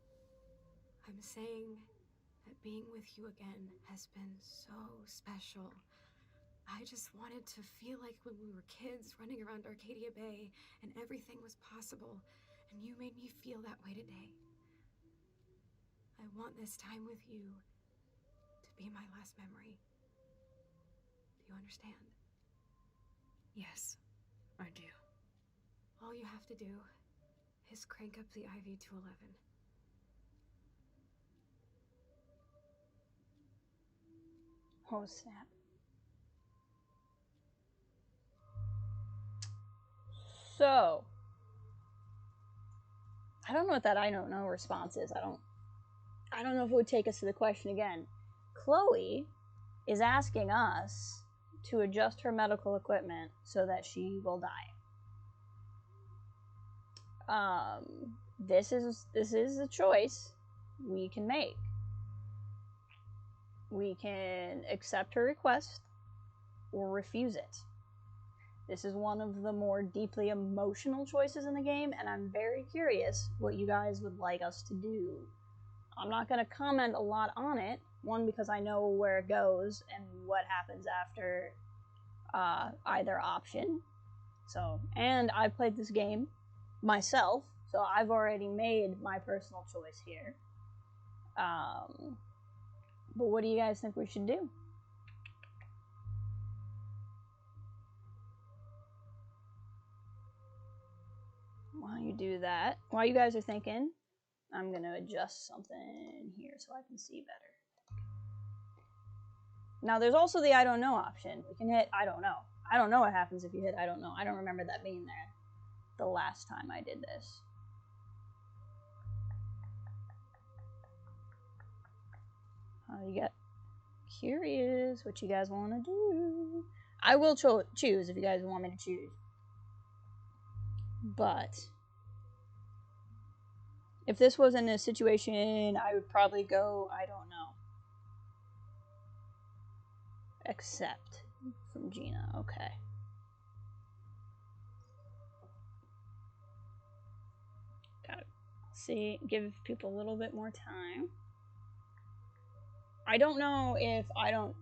I'm saying that being with you again has been so special. I just wanted to feel like when we were kids running around Arcadia Bay and everything was possible, and you made me feel that way today. I want this time with you to be my last memory. Do you understand? Yes, I do. All you have to do is crank up the IV to 11. Oh, snap. So, I don't know what that I don't know response is. I don't know if it would take us to the question again. Chloe is asking us to adjust her medical equipment so that she will die. This is a choice we can make. We can accept her request or refuse it. This is one of the more deeply emotional choices in the game, and I'm very curious what you guys would like us to do. I'm not going to comment a lot on it, one, because I know where it goes and what happens after either option. So, and I've played this game myself, so I've already made my personal choice here. But what do you guys think we should do? While you do that, while you guys are thinking, I'm going to adjust something here so I can see better. Now, there's also the I don't know option. We can hit I don't know. I don't know what happens if you hit I don't know. I don't remember that being there the last time I did this. You get curious what you guys want to do. I will choose if you guys want me to choose. But if this was in a situation, I would probably go, I don't know. Accept from Gina. Okay. Gotta see, give people a little bit more time. I don't know if I don't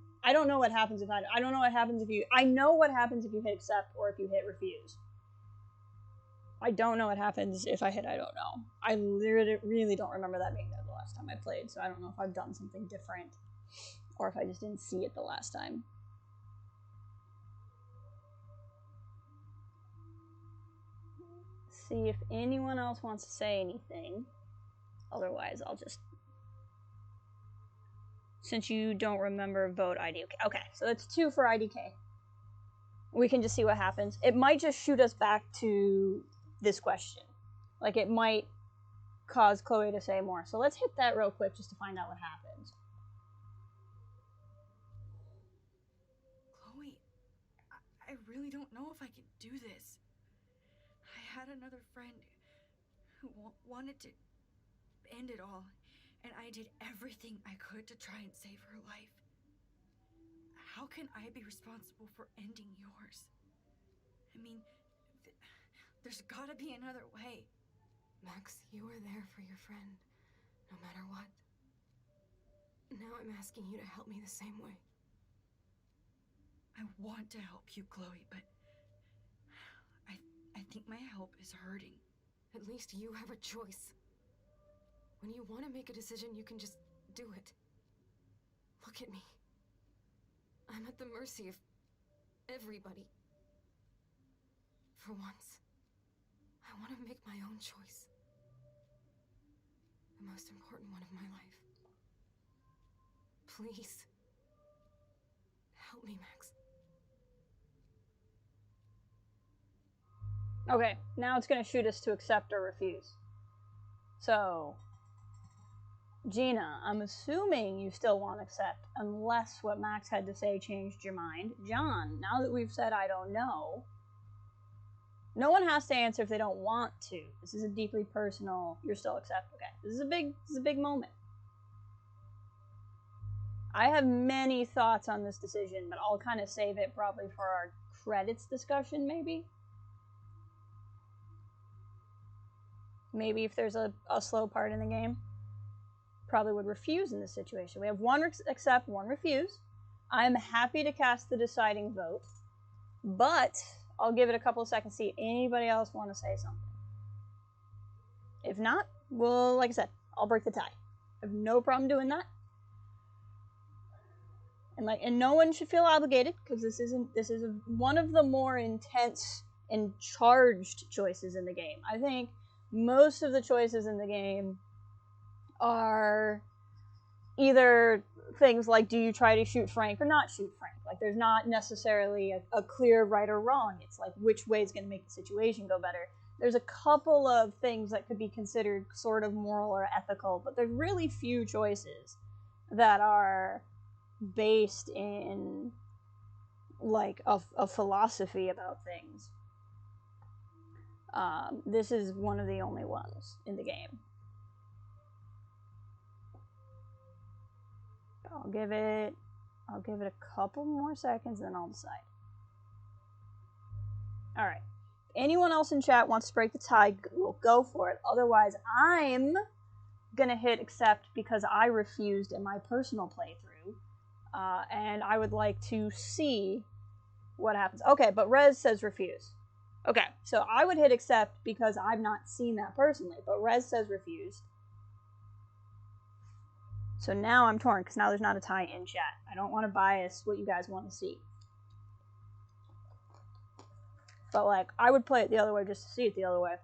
know what happens if I don't know what happens if you, I know what happens if you hit accept or if you hit refuse. I don't know what happens if I hit I don't know. I really don't remember that being there the last time I played, so I don't know if I've done something different or if I just didn't see it the last time. See if anyone else wants to say anything. Otherwise, I'll just... Since you don't remember, vote IDK. Okay, so that's 2 for IDK. We can just see what happens. It might just shoot us back to this question. Like, it might cause Chloe to say more. So let's hit that real quick just to find out what happens. Chloe, I really don't know if I can do this. I had another friend who wanted to end it all. and I did everything I could to try and save her life. How can I be responsible for ending yours? I mean, there's gotta be another way. Max, you were there for your friend, no matter what. Now I'm asking you to help me the same way. I want to help you, Chloe, but I think my help is hurting. At least you have a choice. When you want to make a decision, you can just do it. Look at me. I'm at the mercy of everybody. For once, I want to make my own choice. The most important one of my life. Please. Help me, Max. Okay, now it's going to shoot us to accept or refuse. So, Gina, I'm assuming you still want to accept, unless what Max had to say changed your mind. John, now that we've said I don't know, no one has to answer if they don't want to. This is a deeply personal, you're still accept. Okay, this is a big moment. I have many thoughts on this decision, but I'll kind of save it probably for our credits discussion, maybe. Maybe if there's a slow part in the game. Probably would refuse in this situation. We have one accept, one refuse. I'm happy to cast the deciding vote, but I'll give it a couple of seconds to see if anybody else want to say something. If not, well, like I said, I'll break the tie. I have no problem doing that. And no one should feel obligated, because this is one of the more intense and charged choices in the game. I think most of the choices in the game are either things like, do you try to shoot Frank or not shoot Frank? Like, there's not necessarily a clear right or wrong. It's like, which way is going to make the situation go better? There's a couple of things that could be considered sort of moral or ethical, but there's really few choices that are based in, like, a philosophy about things. This is one of the only ones in the game. I'll give it a couple more seconds, and then I'll decide. Alright. Anyone else in chat wants to break the tie, we'll go for it. Otherwise, I'm gonna hit accept because I refused in my personal playthrough. And I would like to see what happens. Okay, but Rez says refuse. Okay, so I would hit accept because I've not seen that personally, but Rez says refuse. So now I'm torn, because now there's not a tie in chat. I don't want to bias what you guys want to see. But, like, I would play it the other way just to see it the other way.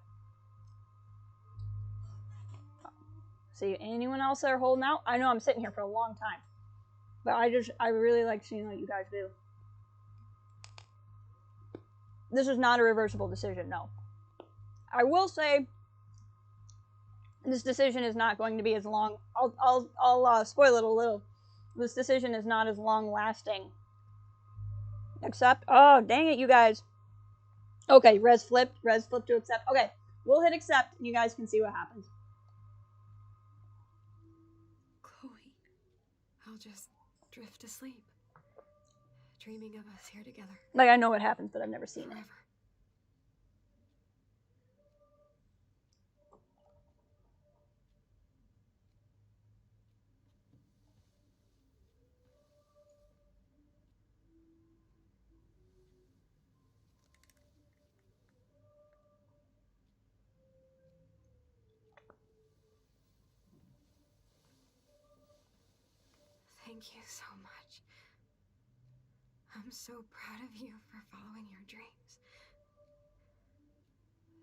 See, anyone else there holding out? I know I'm sitting here for a long time. But I really like seeing what you guys do. This is not a reversible decision, no. I will say, this decision is not going to be as long. I'll spoil it a little. This decision is not as long lasting. Accept. Oh, dang it, you guys. Okay, Rez flipped to accept. Okay, we'll hit accept, and you guys can see what happens. Chloe, I'll just drift to sleep, dreaming of us here together. Like, I know what happens, but I've never seen Forever. it. Thank you so much. I'm so proud of you for following your dreams.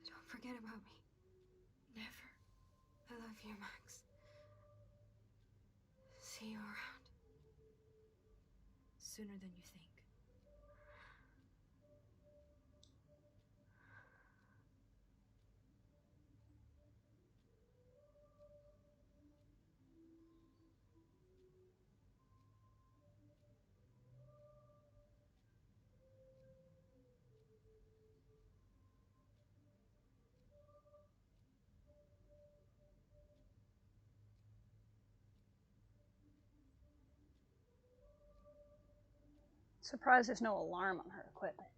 Don't forget about me. Never. I love you, Max. See you around. Sooner than you think. Surprised there's no alarm on her equipment.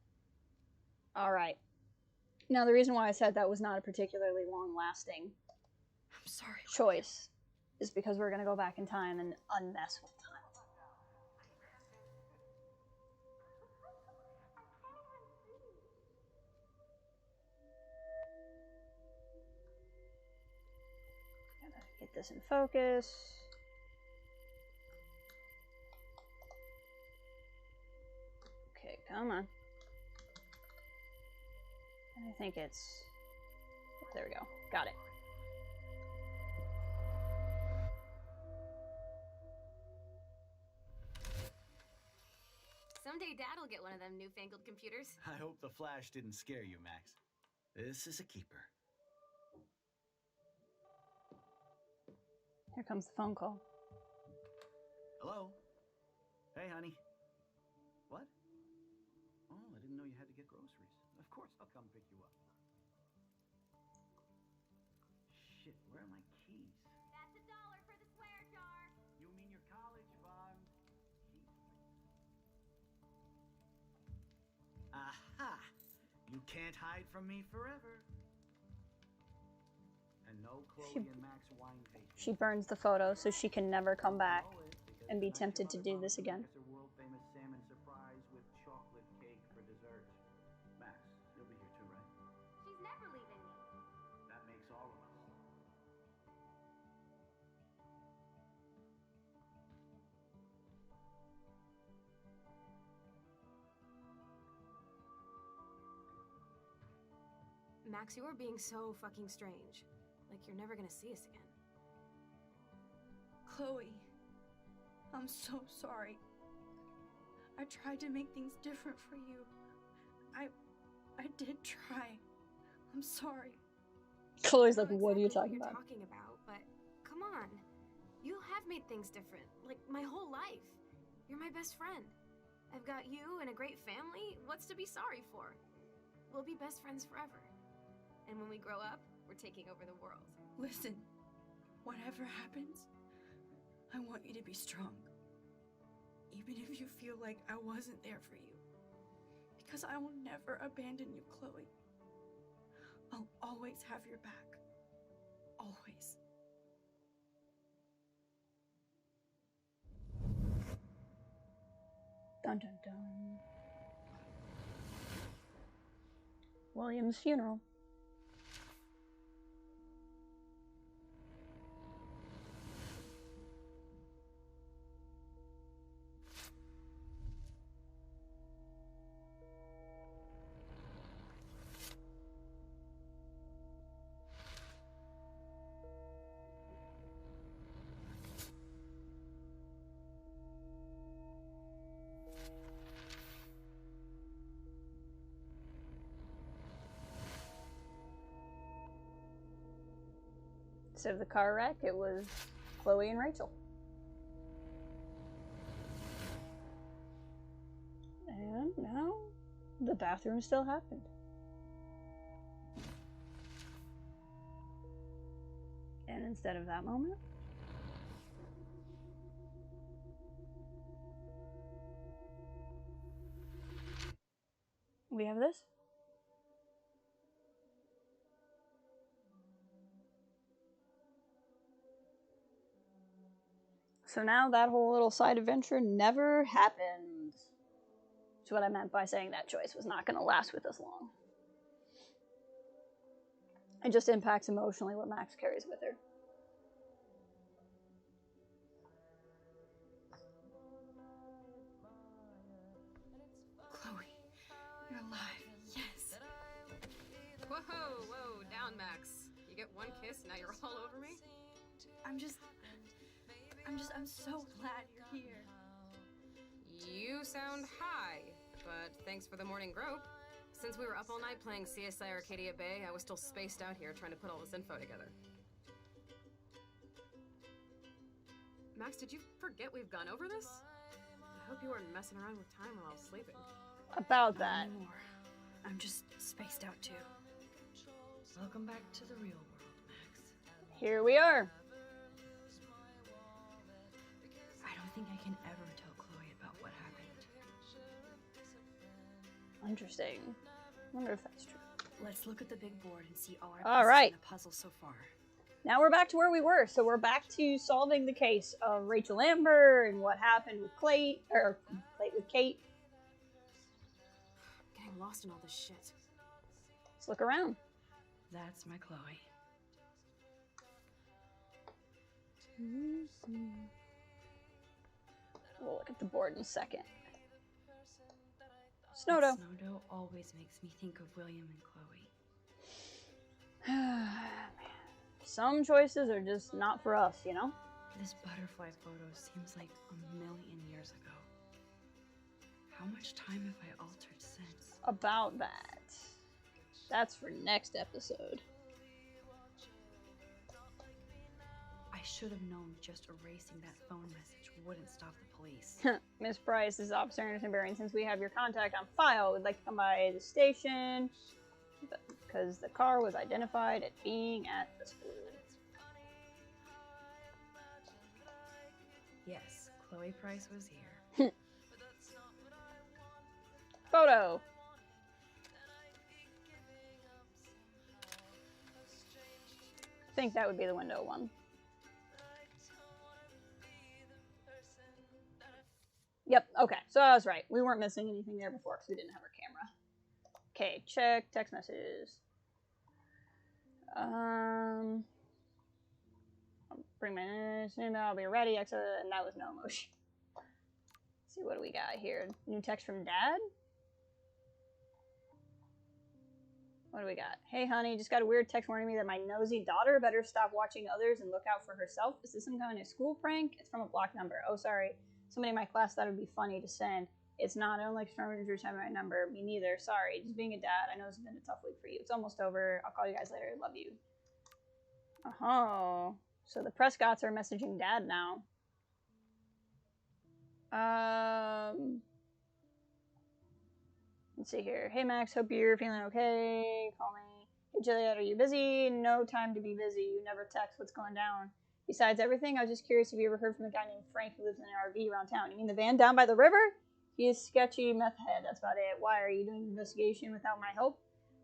Alright. Now, the reason why I said that was not a particularly long-lasting I'm sorry. choice is because we're going to go back in time and unmess with time. Gotta get this in focus. Okay, come on. And I think it's... There we go. Got it. Someday Dad'll get one of them newfangled computers. I hope the flash didn't scare you, Max. This is a keeper. Here comes the phone call. Hello? Hey, honey. What? Oh, I didn't know you had to get groceries. Of course I'll come pick you up. Shit, where are my keys? That's $1 for the swear jar. You mean your college fund? Aha! You can't hide from me forever. And no Chloe and Max wine tasting. She burns the photo so she can never come back and be tempted to do this again. It's a world-famous salmon surprise with chocolate cake for dessert. Max, you'll be here too, right? She's never leaving me. That makes all of us. Max, you are being so fucking strange. Like you're never gonna see us again. Chloe, I'm so sorry. I tried to make things different for you. I did try. I'm sorry. Chloe's I like, know what are you exactly talking about? Talking about, but come on. You have made things different, like my whole life. You're my best friend. I've got you and a great family. What's to be sorry for? We'll be best friends forever. And when we grow up, we're taking over the world. Listen, whatever happens, I want you to be strong. Even if you feel like I wasn't there for you. Because I will never abandon you, Chloe. I'll always have your back. Always. Dun dun dun. William's funeral. Instead of the car wreck, it was Chloe and Rachel. And now, the bathroom still happened. And instead of that moment, we have this. So now that whole little side adventure never happened. That's what I meant by saying that choice was not going to last with us long. It just impacts emotionally what Max carries with her. Chloe, you're alive. Yes. Whoa, whoa, down, Max. You get one kiss, now you're all over me? I'm so glad you're here. You sound high, but thanks for the morning grope. Since we were up all night playing CSI Arcadia Bay, I was still spaced out here trying to put all this info together. Max, did you forget we've gone over this? I hope you weren't messing around with time while I was sleeping. About that. Not anymore. I'm just spaced out too. Welcome back to the real world, Max. Here we are. I don't think I can ever tell Chloe about what happened. Interesting. Wonder if that's true. Let's look at the big board and see all our All pieces right. in the puzzle so far. Now we're back to where we were. So we're back to solving the case of Rachel Amber and what happened with Kate. I'm getting lost in all this shit. Let's look around. That's my Chloe. We'll look at the board in a second. Snowdo. Snowdo always makes me think of William and Chloe. Man. Some choices are just not for us, you know? This butterfly photo seems like a million years ago. How much time have I altered since? About that. That's for next episode. I should have known just erasing that phone message wouldn't stop the police. Miss Price, this is Officer Anderson Berry. Since we have your contact on file, we'd like to come by the station because the car was identified as being at the school. Yes, Chloe Price was here. Photo. I think that would be the window one. Yep, okay, so I was right. We weren't missing anything there before because we didn't have our camera. Okay, check text messages. Bring my soon, I'll be ready. Exit, and that was no emotion. Let's see, what do we got here? New text from Dad? What do we got? Hey, honey, just got a weird text warning me that my nosy daughter better stop watching others and look out for herself. Is this some kind of school prank? It's from a blocked number. Oh, sorry. Somebody in my class thought it would be funny to send. It's not. I don't like strangers having my number. Me neither. Sorry. Just being a dad. I know it's been a tough week for you. It's almost over. I'll call you guys later. Love you. Oh. So the Prescotts are messaging Dad now. Let's see here. Hey, Max. Hope you're feeling okay. Call me. Hey, Juliet. Are you busy? No time to be busy. You never text. What's going down? Besides everything, I was just curious if you ever heard from a guy named Frank who lives in an RV around town. You mean the van down by the river? He is sketchy meth head. That's about it. Why? Are you doing an investigation without my help?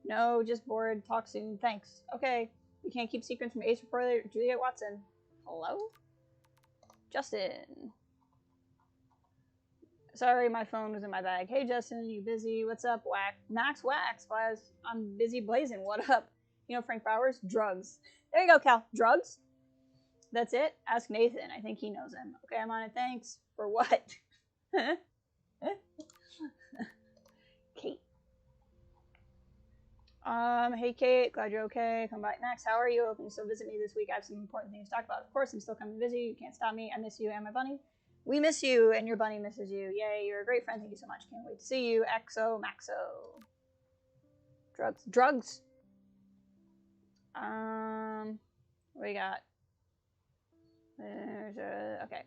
No, just bored. Talk soon. Thanks. Okay. We can't keep secrets from Ace reporter Juliet Watson. Hello? Justin. Sorry, my phone was in my bag. Hey, Justin, you busy? What's up, Max Wax? I'm busy blazing. What up? You know Frank Bowers? Drugs. There you go, Cal. Drugs? That's it? Ask Nathan. I think he knows him. Okay, I'm on it. Thanks. For what? Kate. Hey, Kate. Glad you're okay. Come by. Max, how are you? Can you still visit me this week? I have some important things to talk about. Of course, I'm still coming to visit you. You can't stop me. I miss you and my bunny. We miss you, and your bunny misses you. Yay, you're a great friend. Thank you so much. Can't wait to see you. XO Maxo. Drugs. What we got? Okay.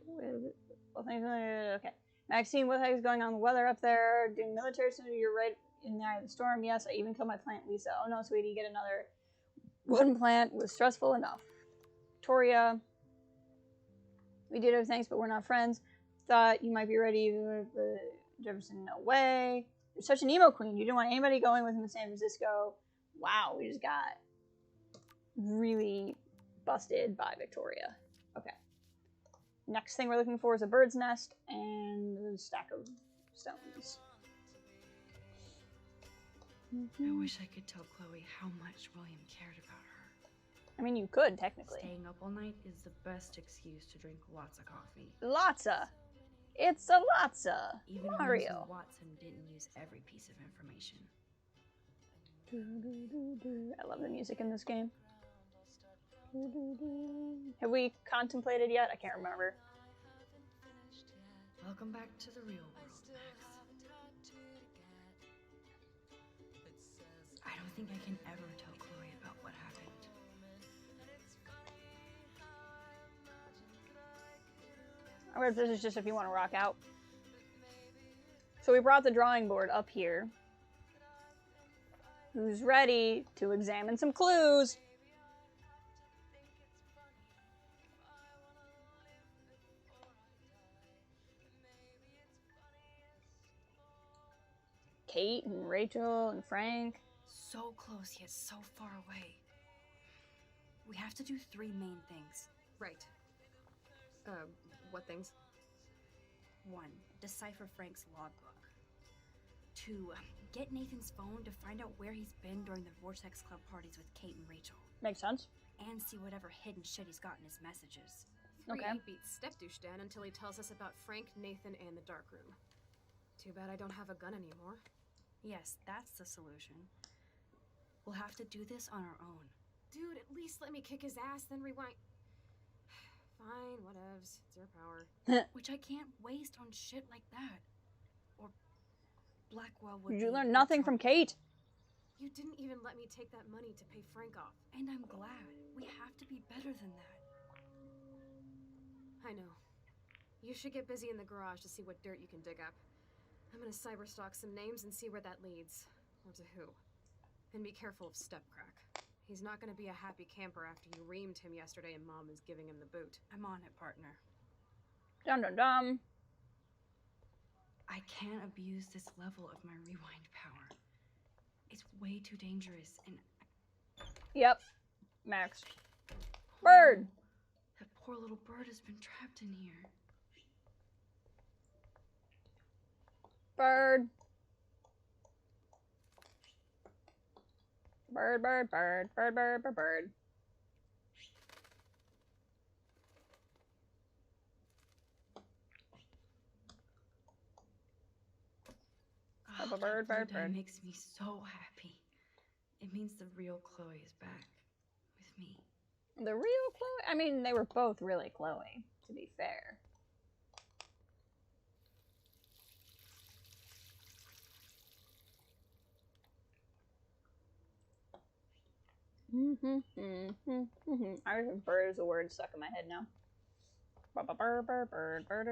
Well, things okay. Maxine, what the heck is going on with the weather up there? Doing military study? You're right in the eye of the storm. Yes, I even killed my plant, Lisa. Oh no, sweetie, get another. One plant was stressful enough. Victoria. We did have thanks, but we're not friends. Thought you might be ready with Jefferson. No way. You're such an emo queen. You didn't want anybody going with him to San Francisco. Wow, we just got really busted by Victoria. Okay. Next thing we're looking for is a bird's nest and a stack of stones. I wish I could tell Chloe how much William cared about her. I mean, you could, technically. Staying up all night is the best excuse to drink lots of coffee. Lotsa. It's a Lotsa. Even Mario. Watson didn't use every piece of information. I love the music in this game. Have we contemplated yet? I can't remember. Welcome back to the real world, Max. I don't think I can ever tell Chloe about what happened. I wonder if this is just if you want to rock out. So we brought the drawing board up here. Who's ready to examine some clues? Kate and Rachel and Frank. So close yet so far away. We have to do 3 main things. Right. What things? 1. Decipher Frank's logbook. 2. Get Nathan's phone to find out where he's been during the Vortex Club parties with Kate and Rachel. Makes sense. And see whatever hidden shit he's got in his messages. 3 Okay. beats Step-douche Dan until he tells us about Frank, Nathan, and the dark room. Too bad I don't have a gun anymore. Yes, that's the solution. We'll have to do this on our own. Dude, at least let me kick his ass, then rewind. Fine, whatevs. It's your power. Which I can't waste on shit like that. Or Blackwell would You be learn in nothing from trouble. Kate. You didn't even let me take that money to pay Frank off. And I'm glad. We have to be better than that. I know. You should get busy in the garage to see what dirt you can dig up. I'm gonna cyberstalk some names and see where that leads. Or to who. And be careful of Stepcrack. He's not gonna be a happy camper after you reamed him yesterday and Mom is giving him the boot. I'm on it, partner. Dum dum dum. I can't abuse this level of my rewind power. It's way too dangerous and... Yep. Max. Bird. That poor little bird has been trapped in here. Bird. Bird, bird, bird, bird, bird, bird, bird. Oh, Bird, that bird, blue dye bird. makes me so happy. It means the real Chloe is back with me. The real Chloe? I mean, they were both really Chloe, to be fair. I heard bird is a word stuck in my head now. Bird, bird, bird, bird, bird.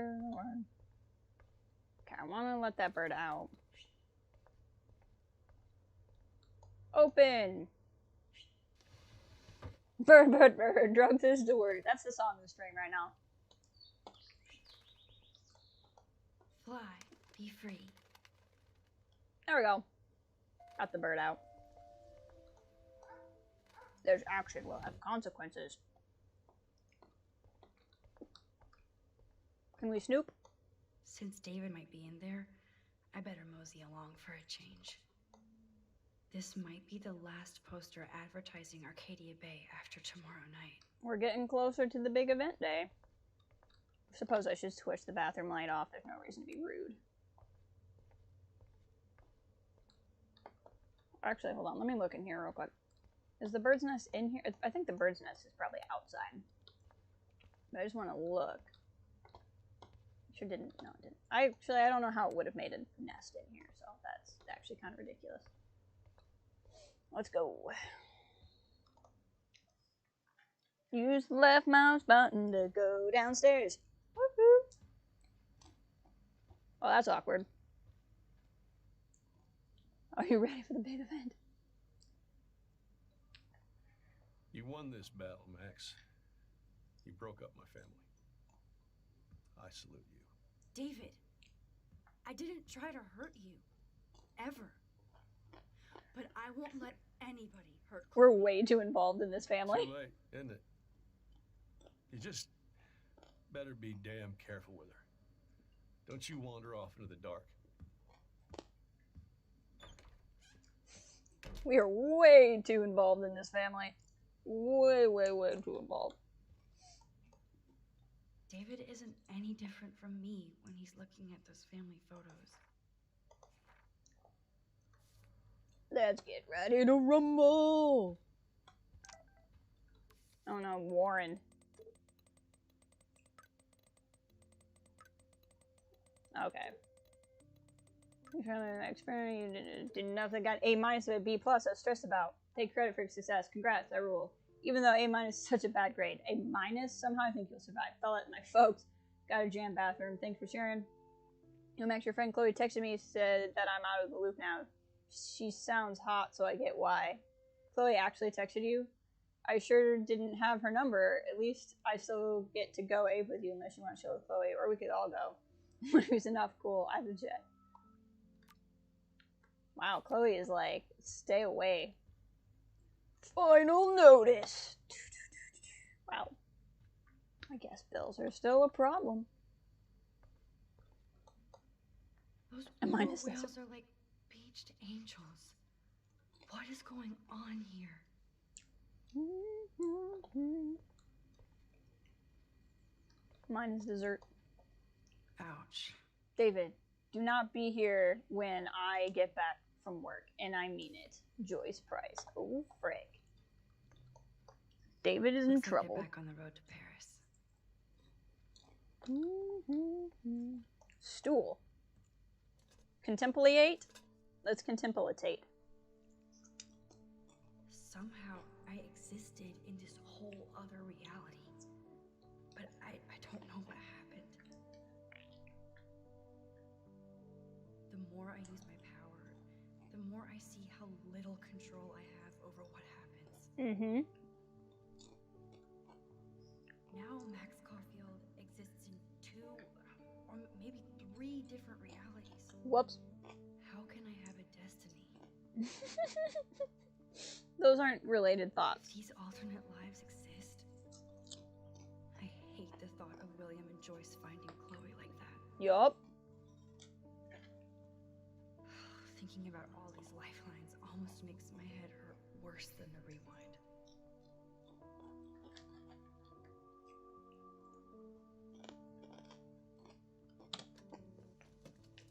Okay, I want to let that bird out. Open! Bird, bird, bird. Drugs is the word. That's the song of the stream right now. Fly, be free. There we go. Got the bird out. There's action will have consequences. Can we snoop? Since David might be in there, I better mosey along for a change. This might be the last poster advertising Arcadia Bay after tomorrow night. We're getting closer to the big event day. Suppose I should switch the bathroom light off. There's no reason to be rude. Actually, hold on. Let me look in here real quick. Is the bird's nest in here? I think the bird's nest is probably outside. But I just want to look. Sure didn't. No, it didn't. I don't know how it would have made a nest in here, so that's actually kind of ridiculous. Let's go. Use the left mouse button to go downstairs. Woohoo! Oh, that's awkward. Are you ready for the big event? You won this battle, Max. You broke up my family. I salute you. David, I didn't try to hurt you. Ever. But I won't let anybody hurt Chloe. We're way too involved in this family. Too late, isn't it? You just better be damn careful with her. Don't you wander off into the dark. We are way too involved in this family. Way, way, way too involved. David isn't any different from me when he's looking at those family photos. Let's get ready to rumble. Oh no, Warren. Okay. You found an experiment, you did nothing, got A- with a B+, I was stressed about. Take credit for your success. Congrats, I rule. Even though A- is such a bad grade. A-, somehow I think you'll survive. Fell at my folks. Got a jam bathroom. Thanks for sharing. Max, your friend Chloe texted me, said that I'm out of the loop now. She sounds hot, so I get why. Chloe actually texted you? I sure didn't have her number. At least I still get to go Abe with you unless you want to chill with Chloe, or we could all go. When it was enough, cool. I have a jet. Wow, Chloe is like, stay away. Final notice. Wow. I guess bills are still a problem. Those And poor mine is whales are like beached angels. What is going on here? Mine is dessert. Ouch. David, do not be here when I get back from work, and I mean it. Joyce Price. Oh, frick. David is in Looks like trouble. they're back on the road to Paris. Stool. Contemplate? Let's contemplate. Somehow I existed in this whole other reality. But I don't know what happened. The more I use my power, the more I see how little control I have over what happens. Mm-hmm. Now Max Caulfield exists in 2 or maybe 3 different realities. Whoops. How can I have a destiny? Those aren't related thoughts. If these alternate lives exist, I hate the thought of William and Joyce finding Chloe like that. Yup. Thinking about all these lifelines almost makes my head hurt worse than the rewind.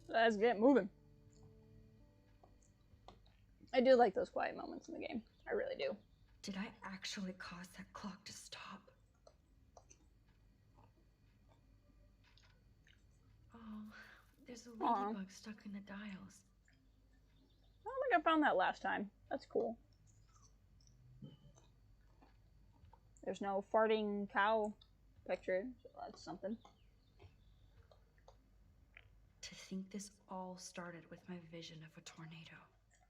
Let's get moving. I do like those quiet moments in the game. I really do. Did I actually cause that clock to stop? Oh, there's a ladybug stuck in the dials. I don't think I found that last time. That's cool. There's no farting cow picture, so that's something. To think this all started with my vision of a tornado.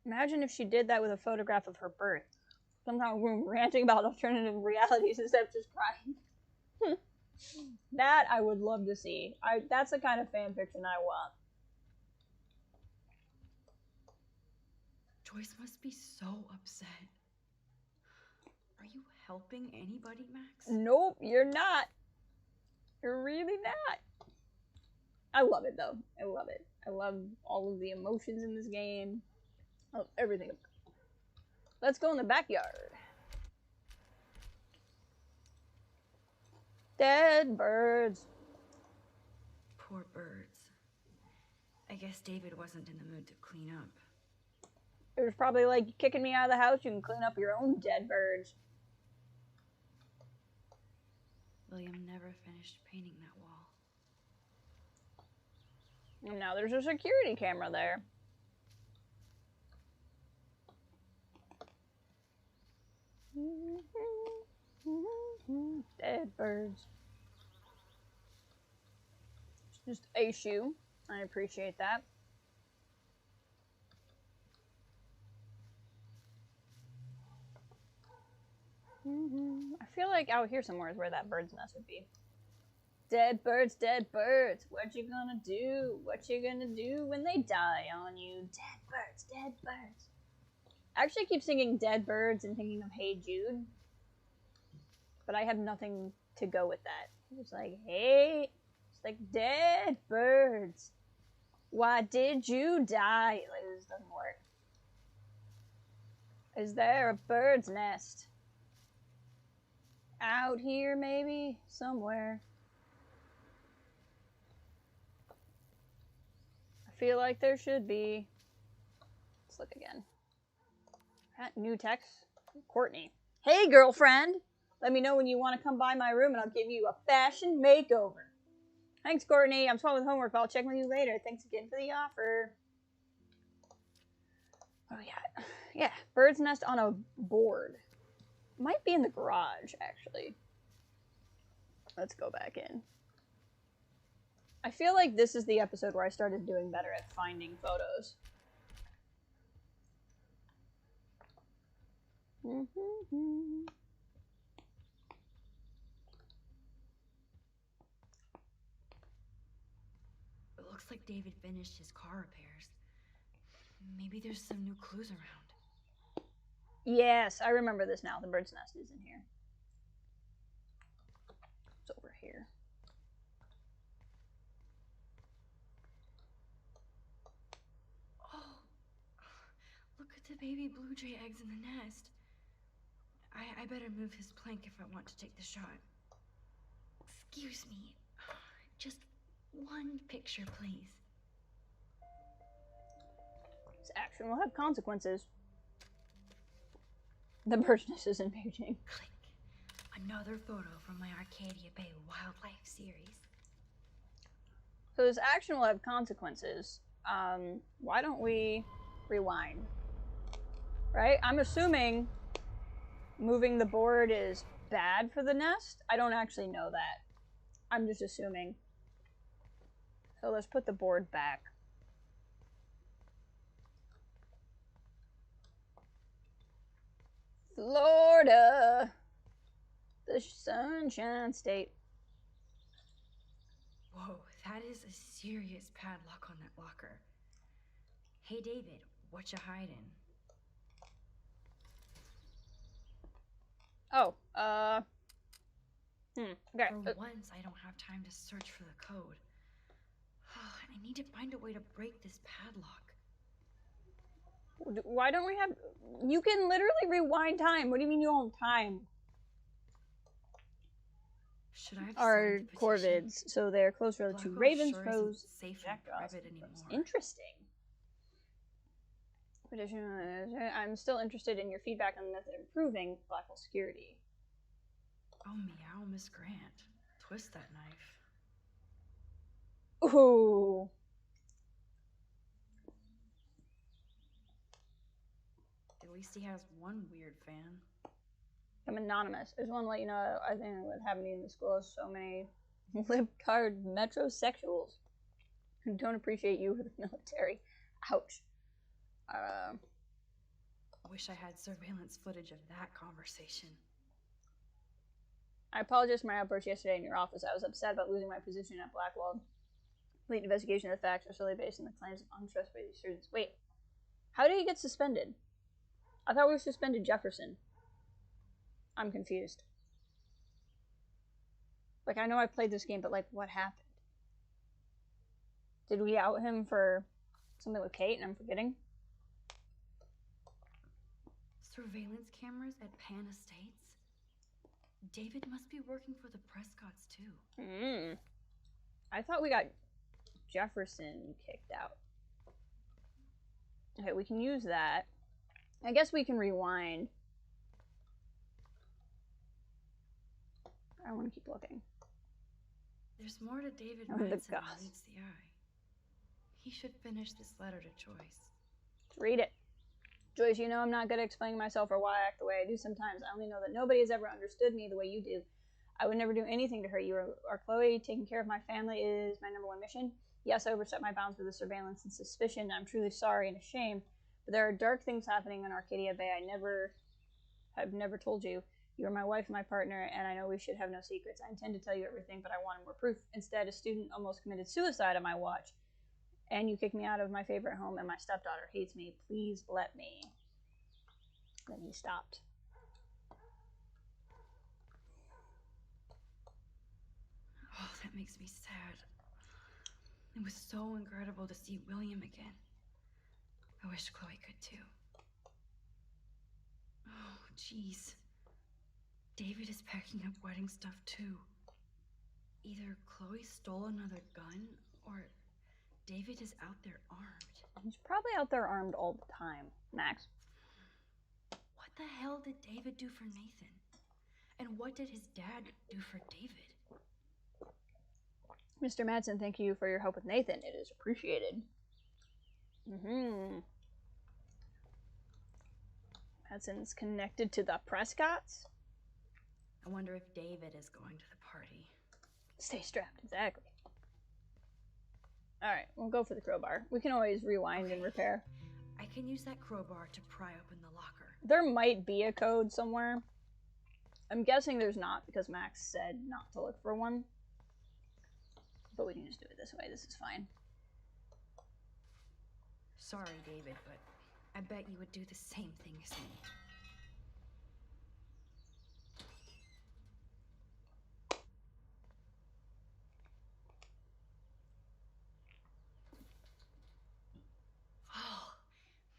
Imagine if she did that with a photograph of her birth. Somehow we're ranting about alternative realities instead of just crying. That I would love to see. That's the kind of fan fiction I want. Joyce must be so upset. Are you helping anybody, Max? Nope, you're not. You're really not. I love it though. I love it. I love all of the emotions in this game. I love everything. Let's go in the backyard. Dead birds. Poor birds. I guess David wasn't in the mood to clean up. It was probably like kicking me out of the house. You can clean up your own dead birds. William never finished painting that wall. And now there's a security camera there. Dead birds. Just a shoe. I appreciate that. I feel like out here somewhere is where that bird's nest would be. Dead birds, what you gonna do? What you gonna do when they die on you? Dead birds, dead birds. I actually keep singing Dead Birds and thinking of Hey Jude. But I have nothing to go with that. It's like, hey, it's like dead birds. Why did you die? Like, this doesn't work. Is there a bird's nest? Out here, maybe? Somewhere. I feel like there should be. Let's look again. New text. Courtney. Hey, girlfriend! Let me know when you want to come by my room and I'll give you a fashion makeover. Thanks, Courtney. I'm swamped with homework, but I'll check with you later. Thanks again for the offer. Oh, yeah. Yeah, bird's nest on a board. Might be in the garage, actually. Let's go back in. I feel like this is the episode where I started doing better at finding photos. It looks like David finished his car repairs. Maybe there's some new clues around. Yes, I remember this now. The bird's nest is in here. It's over here. Oh, look at the baby blue jay eggs in the nest. I better move his plank if I want to take the shot. Excuse me. Just one picture, please. This action will have consequences. The bird's nest is in Beijing. Click. Another photo from my Arcadia Bay wildlife series. So this action will have consequences. Why don't we rewind? Right? I'm assuming moving the board is bad for the nest. I don't actually know that. I'm just assuming. So let's put the board back. Florida, the Sunshine State. Whoa, that is a serious padlock on that locker. Hey, David, what you hiding? Oh, okay. For once, I don't have time to search for the code. I need to find a way to break this padlock. Why don't we have... You can literally rewind time. What do you mean you don't have time? Should I have Are signed the corvids, so they're close petition? relative to Blackwell ravens, sure crows, isn't safe and jackdaws, private and crows. anymore. Interesting. Petition. I'm still interested in your feedback on the method of improving Blackwell security. Oh, meow, Miss Grant. Twist that knife. Ooh. At least he has one weird fan. I'm anonymous. I just want to let you know, I think what's happening in the school is so many lip-card metrosexuals who don't appreciate you or the military. Ouch. Wish I had surveillance footage of that conversation. I apologize for my outburst yesterday in your office. I was upset about losing my position at Blackwell. Complete investigation of the facts are solely based on the claims of untrustworthy students. Wait, how did he get suspended? I thought we suspended Jefferson. I'm confused. Like, I know I played this game, but, like, what happened? Did we out him for something with Kate and I'm forgetting? Surveillance cameras at Pan Estates? David must be working for the Prescotts, too. I thought we got Jefferson kicked out. Okay, we can use that. I guess we can rewind. I want to keep looking. There's more to David Oh, the Madsen than goth. meets the eye. He should finish this letter to Joyce. Let's read it. Joyce, you know I'm not good at explaining myself or why I act the way I do sometimes. I only know that nobody has ever understood me the way you do. I would never do anything to hurt you or Chloe. Taking care of my family is my number one mission. Yes, I overstepped my bounds with the surveillance and suspicion. I'm truly sorry and ashamed. But there are dark things happening in Arcadia Bay I've never told you. You are my wife and my partner, and I know we should have no secrets. I intend to tell you everything, but I wanted more proof. Instead, a student almost committed suicide on my watch. And you kicked me out of my favorite home, and my stepdaughter hates me. Please let me. Then he stopped. Oh, that makes me sad. It was so incredible to see William again. I wish Chloe could too. Oh, jeez. David is packing up wedding stuff too. Either Chloe stole another gun, or David is out there armed. He's probably out there armed all the time, Max. What the hell did David do for Nathan? And what did his dad do for David? Mr. Madsen, thank you for your help with Nathan. It is appreciated. Madsen's connected to the Prescotts? I wonder if David is going to the party. Stay strapped, exactly. Alright, we'll go for the crowbar. We can always rewind and repair. I can use that crowbar to pry open the locker. There might be a code somewhere. I'm guessing there's not because Max said not to look for one. But we can just do it this way. This is fine. Sorry, David, but I bet you would do the same thing as me. Oh,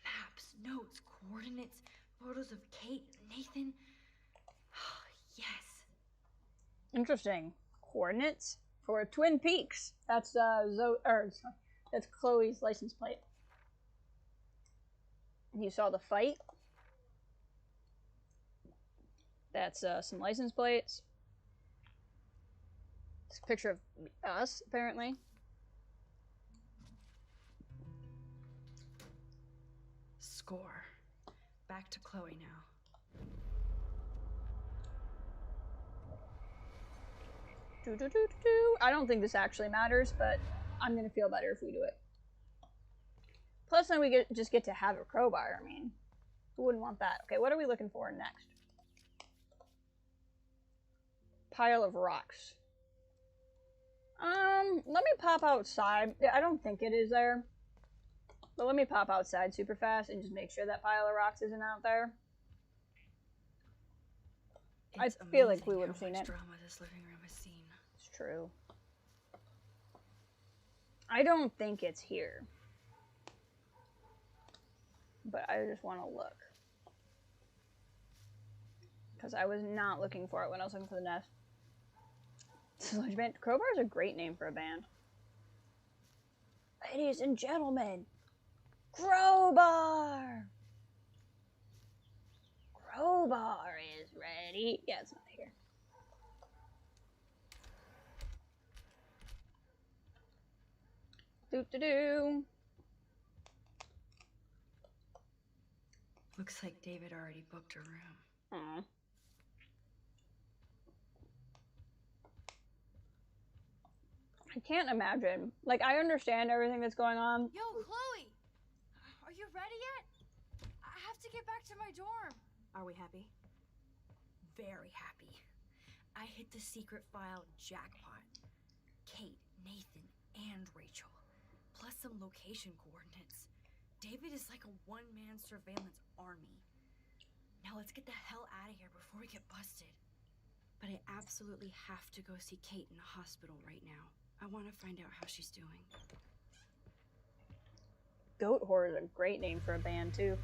maps, notes, coordinates, photos of Kate, Nathan. Oh, yes. Interesting. Coordinates for Twin Peaks. That's that's Chloe's license plate. You saw the fight. That's some license plates. It's a picture of us, apparently. Score. Back to Chloe now. I don't think this actually matters, but I'm gonna feel better if we do it. Plus, then we just get to have a crowbar. I mean, who wouldn't want that? Okay, what are we looking for next? Pile of rocks. Let me pop outside. I don't think it is there. But let me pop outside super fast and just make sure that pile of rocks isn't out there. I feel like we would have seen it. Drama this living room has seen. It's true. I don't think it's here. But I just want to look. Because I was not looking for it when I was looking for the nest. Sludge Band. Crowbar is a great name for a band. Ladies and gentlemen, Crowbar! Crowbar is ready. Yeah, it's not here. Doo-doo-doo. Looks like David already booked a room. Aww. I can't imagine. Like, I understand everything that's going on. Yo, Chloe! Are you ready yet? I have to get back to my dorm. Are we happy? Very happy. I hit the secret file jackpot. Kate, Nathan, and Rachel. Plus some location coordinates. David is like a one-man surveillance army. Now let's get the hell out of here before we get busted. But I absolutely have to go see Kate in the hospital right now. I want to find out how she's doing. Goat Whore is a great name for a band, too.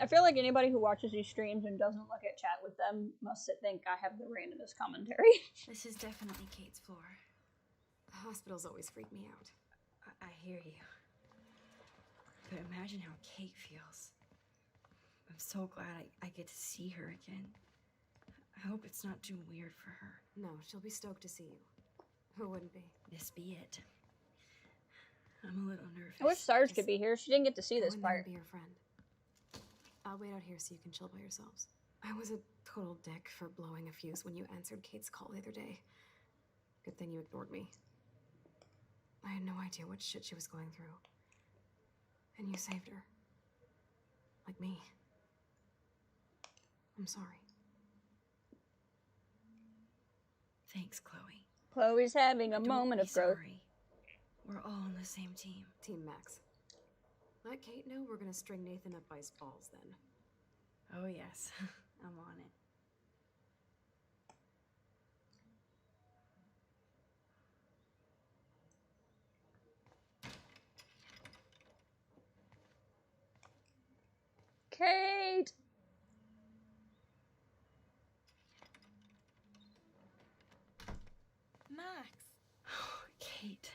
I feel like anybody who watches these streams and doesn't look at chat with them must think I have the randomest commentary. This is definitely Kate's floor. Hospitals always freak me out. I hear you. But imagine how Kate feels. I'm so glad I get to see her again. I hope it's not too weird for her. No, she'll be stoked to see you. Who wouldn't be? This be it. I'm a little nervous. I wish Sarge could be here. She didn't get to see this part. Be your friend. I'll wait out here so you can chill by yourselves. I was a total dick for blowing a fuse when you answered Kate's call the other day. Good thing you ignored me. I had no idea what shit she was going through. And you saved her. Like me. I'm sorry. Thanks, Chloe. Chloe's having a moment of growth. Sorry. We're all on the same team. Team Max. Let Kate know we're gonna string Nathan up by his balls then. Oh yes, I'm on it. Kate! Max, Oh, Kate.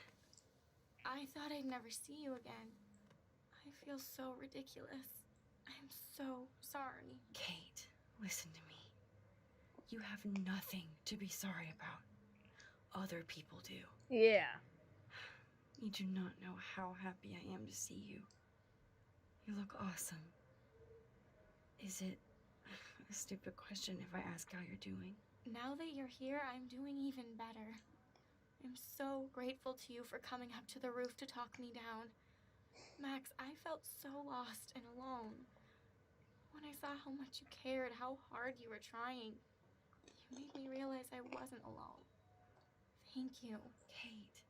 I thought I'd never see you again. I feel so ridiculous. I'm so sorry. Kate, listen to me. You have nothing to be sorry about. Other people do. Yeah. You do not know how happy I am to see you. You look awesome. Is it a stupid question if I ask how you're doing? Now that you're here, I'm doing even better. I'm so grateful to you for coming up to the roof to talk me down. Max, I felt so lost and alone. When I saw how much you cared, how hard you were trying, you made me realize I wasn't alone. Thank you. Kate,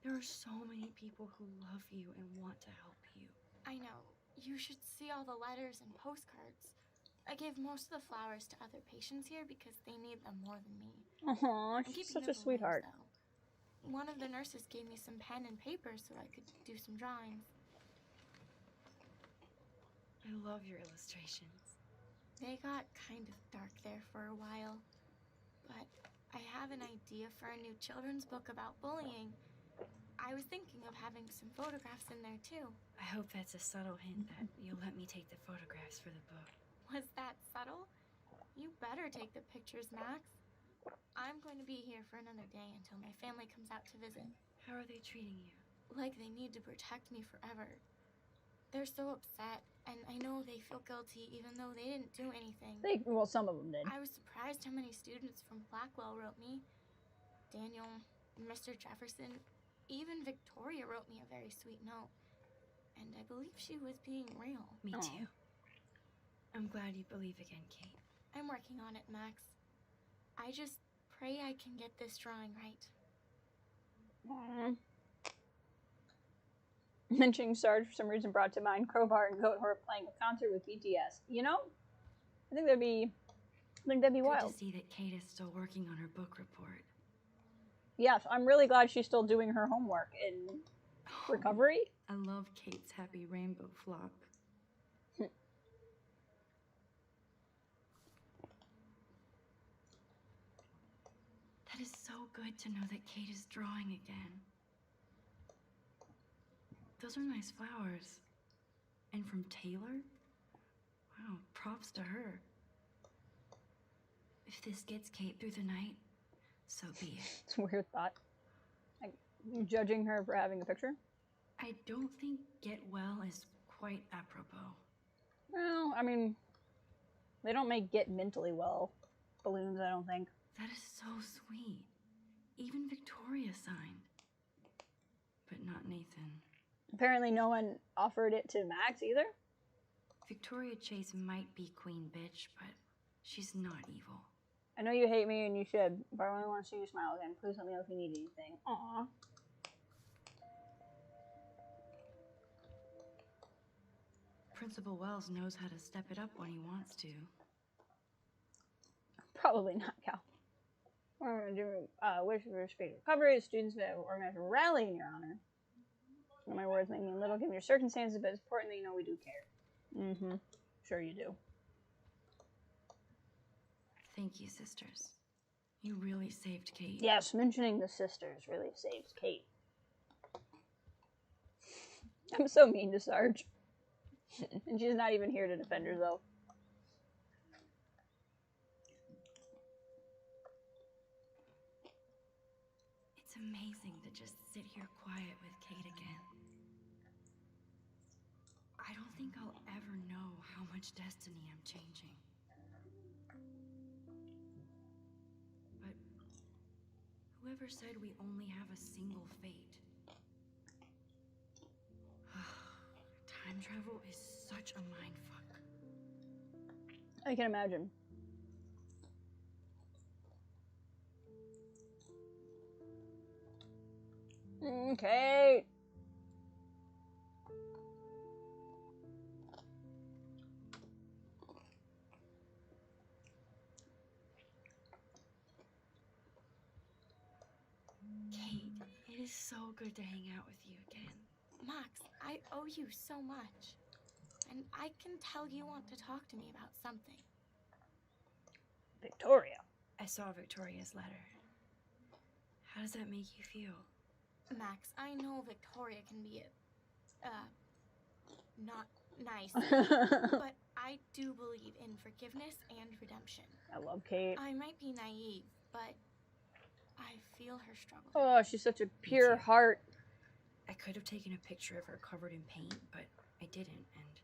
there are so many people who love you and want to help you. I know. You should see all the letters and postcards. I gave most of the flowers to other patients here because they need them more than me. Aw, I'm she's keeping such a the balloons, sweetheart. though. One of the nurses gave me some pen and paper so I could do some drawings. I love your illustrations. They got kind of dark there for a while, but I have an idea for a new children's book about bullying. I was thinking of having some photographs in there, too. I hope that's a subtle hint that you'll let me take the photographs for the book. Was that subtle? You better take the pictures, Max. I'm going to be here for another day until my family comes out to visit. How are they treating you? Like they need to protect me forever. They're so upset, and I know they feel guilty even though they didn't do anything. Well, some of them did. I was surprised how many students from Blackwell wrote me. Daniel, Mr. Jefferson, even Victoria wrote me a very sweet note. And I believe she was being real. Me Aw. too. I'm glad you believe again, Kate. I'm working on it, Max. I just pray I can get this drawing right. Aw. Mentioning Sarge for some reason brought to mind Crowbar and Goathorn playing a concert with BTS. You know, I think that'd be Good wild. to see that Kate is still working on her book report. Yes, I'm really glad she's still doing her homework in recovery. I love Kate's happy rainbow flock. That is so good to know that Kate is drawing again. Those are nice flowers. And from Taylor? Wow, props to her. If this gets Kate through the night, so be it. It's a weird thought. Like, judging her for having a picture? I don't think get well is quite apropos. Well, I mean, they don't make get mentally well balloons, I don't think. That is so sweet. Even Victoria signed. But not Nathan. Apparently no one offered it to Max either. Victoria Chase might be queen bitch, but she's not evil. I know you hate me and you should, but I really want to see you smile again. Please let me know if you need anything. Aww. Principal Wells knows how to step it up when he wants to. Probably not, Cal. We're going to do wish for speedy recovery. The students that organize a rally in your honor. Some of my words may mean little given your circumstances, but it's important that you know we do care. Mm-hmm. Sure you do. Thank you, sisters. You really saved Kate. Yes, mentioning the sisters really saves Kate. I'm so mean to Sarge. And she's not even here to defend herself. It's amazing to just sit here quiet with Kate again. I don't think I'll ever know how much destiny I'm changing. But whoever said we only have a single fate? Time travel is such a mindfuck. I can imagine. Okay. Kate, it is so good to hang out with you again. Max, I owe you so much. And I can tell you want to talk to me about something. Victoria. I saw Victoria's letter. How does that make you feel? Max, I know Victoria can be not nice, but I do believe in forgiveness and redemption. I love Kate. I might be naive, but I feel her struggle. Oh, she's such a pure heart. I could have taken a picture of her covered in paint, but I didn't, and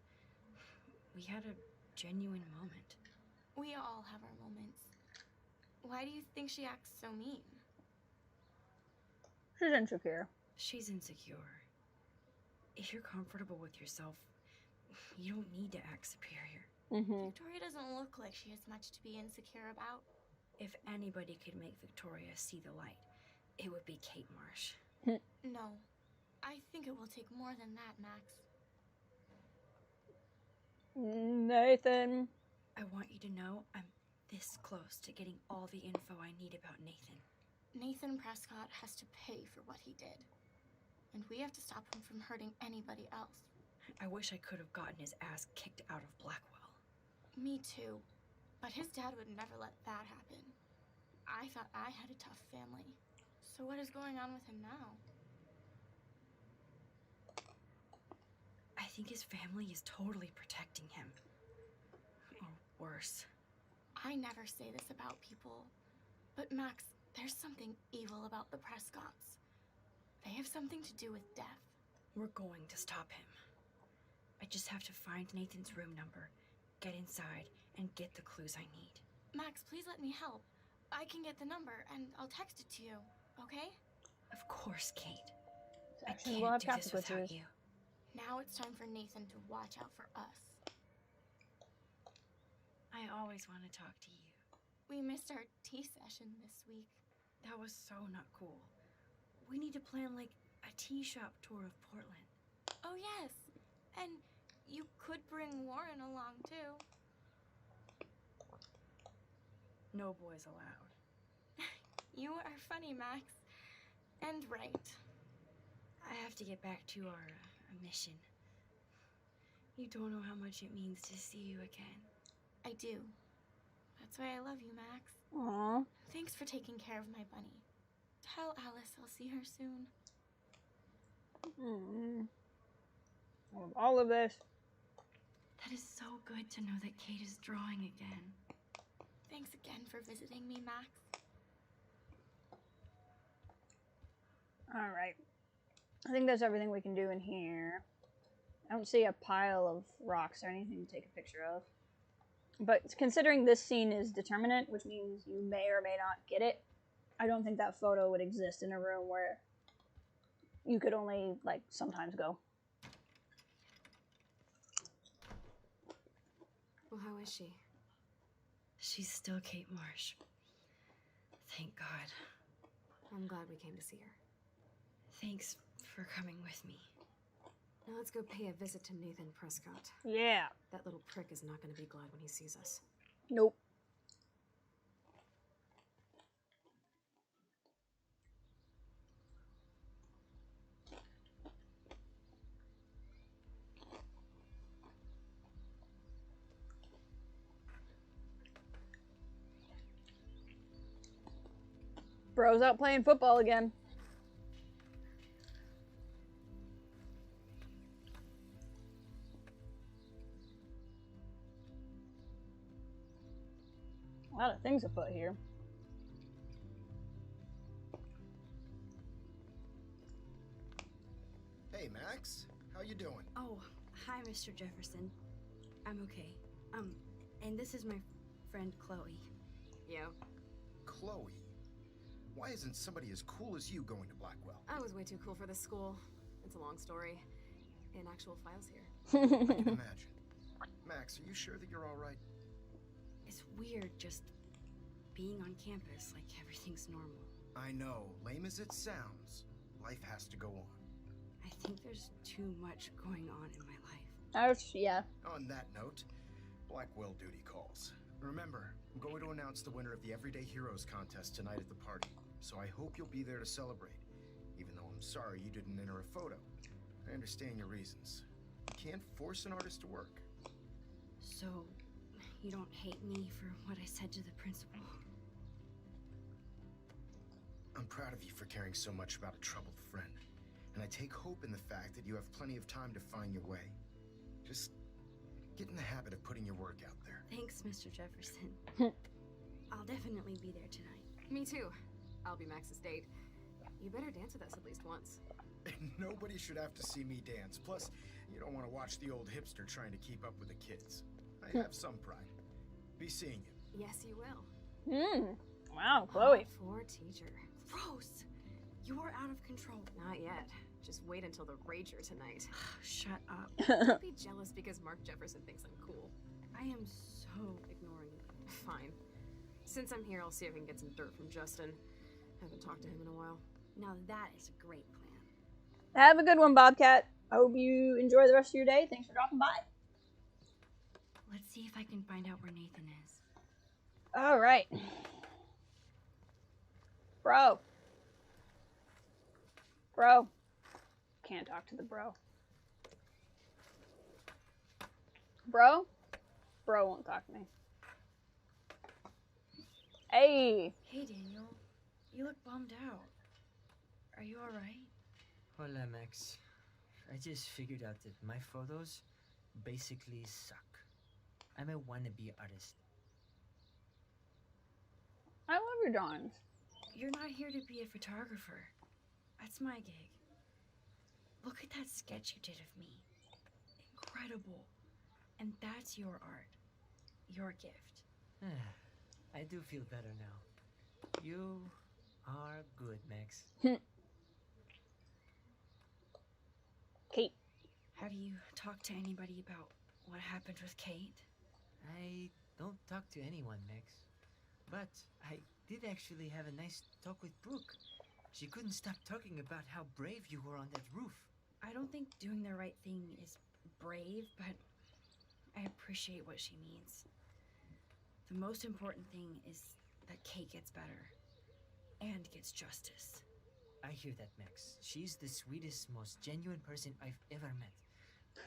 we had a genuine moment. We all have our moments. Why do you think she acts so mean? She's insecure. She's insecure. If you're comfortable with yourself, you don't need to act superior. Mm-hmm. Victoria doesn't look like she has much to be insecure about. If anybody could make Victoria see the light, it would be Kate Marsh. No. I think it will take more than that, Max. Nathan. I want you to know I'm this close to getting all the info I need about Nathan. Nathan Prescott has to pay for what he did. And we have to stop him from hurting anybody else. I wish I could have gotten his ass kicked out of Blackwell. Me too. But his dad would never let that happen. I thought I had a tough family. So what is going on with him now? I think his family is totally protecting him. Or worse. I never say this about people. But Max, there's something evil about the Prescotts. They have something to do with death. We're going to stop him. I just have to find Nathan's room number, get inside, and get the clues I need. Max, please let me help. I can get the number, and I'll text it to you, okay? Of course, Kate. Actually, I we'll have can't do this without consequences. you. Now it's time for Nathan to watch out for us. I always want to talk to you. We missed our tea session this week. That was so not cool. We need to plan, like, a tea shop tour of Portland. Oh, yes. And you could bring Warren along, too. No boys allowed. You are funny, Max. And right. I have to get back to our mission. You don't know how much it means to see you again. I do. That's why I love you, Max. Aww. Thanks for taking care of my bunny. Tell Alice I'll see her soon. All of this. That is so good to know that Kate is drawing again. Thanks again for visiting me, Max. Alright. I think that's everything we can do in here. I don't see a pile of rocks or anything to take a picture of. But considering this scene is determinate, which means you may or may not get it, I don't think that photo would exist in a room where you could only, like, sometimes go. Well, how is she? She's still Kate Marsh. Thank God. I'm glad we came to see her. Thanks for coming with me. Now let's go pay a visit to Nathan Prescott. Yeah. That little prick is not going to be glad when he sees us. Nope. Bro's out playing football again. A lot of things afoot here. Hey, Max. How you doing? Oh, hi, Mr. Jefferson. I'm okay. And this is my friend Chloe. Yo. Chloe. Why isn't somebody as cool as you going to Blackwell? I was way too cool for this school. It's a long story. In actual files here. I can imagine. Max, are you sure that you're all right? It's weird just being on campus like everything's normal. I know. Lame as it sounds, life has to go on. I think there's too much going on in my life. Yeah. On that note, Blackwell duty calls. Remember, I'm going to announce the winner of the Everyday Heroes contest tonight at the party, so I hope you'll be there to celebrate, even though I'm sorry you didn't enter a photo. I understand your reasons. You can't force an artist to work. So, you don't hate me for what I said to the principal? I'm proud of you for caring so much about a troubled friend, and I take hope in the fact that you have plenty of time to find your way. Just get in the habit of putting your work out there. Thanks, Mr. Jefferson. I'll definitely be there tonight. Me too. I'll be Max's date. You better dance with us at least once. Nobody should have to see me dance. Plus, you don't want to watch the old hipster trying to keep up with the kids. I have some pride. Be seeing you. Yes, you will. Wow, Chloe. Poor teacher. Rose, you are out of control. Not yet. Just wait until the rager tonight. Shut up. Don't be jealous because Mark Jefferson thinks I'm cool. I am so ignoring you. Fine. Since I'm here, I'll see if I can get some dirt from Justin. haven't talked to him in a while. Now that is a great plan. Have a good one, Bobcat. I hope you enjoy the rest of your day. Thanks for dropping by. Let's see if I can find out where Nathan is. All right. Bro. Bro. Can't talk to the bro. Bro? Bro won't talk to me. Hey. Hey, Daniel. You look bummed out. Are you alright? Hola, Max. I just figured out that my photos basically suck. I'm a wannabe artist. I love your drawings. You're not here to be a photographer. That's my gig. Look at that sketch you did of me. Incredible. And that's your art. Your gift. I do feel better now. You are good, Max. Kate. Have you talked to anybody about what happened with Kate? I don't talk to anyone, Max. But I did actually have a nice talk with Brooke. She couldn't stop talking about how brave you were on that roof. I don't think doing the right thing is brave, but I appreciate what she means. The most important thing is that Kate gets better and gets justice. I hear that, Max. She's the sweetest, most genuine person I've ever met.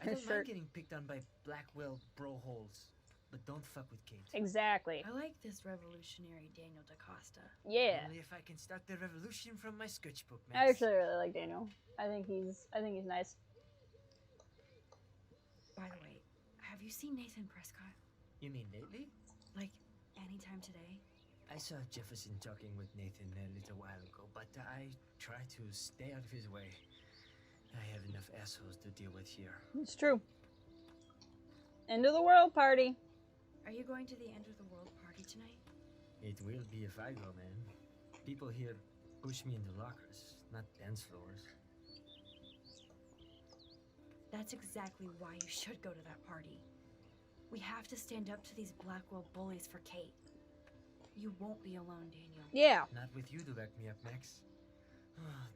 I don't mind getting picked on by Blackwell bro holes, but don't fuck with Kate. Exactly. I like this revolutionary Daniel DaCosta. Yeah. Only if I can start the revolution from my sketchbook, Max. I actually really like Daniel. I think he's nice. By the way, have you seen Nathan Prescott? You mean lately? Like, anytime today? I saw Jefferson talking with Nathan a little while ago, but I try to stay out of his way. I have enough assholes to deal with here. It's true. End of the world party. Are you going to the end of the world party tonight? It will be if I go, man. People here push me into lockers, not dance floors. That's exactly why you should go to that party. We have to stand up to these Blackwell bullies for Kate. You won't be alone, Daniel. Yeah. Not with you to back me up, Max.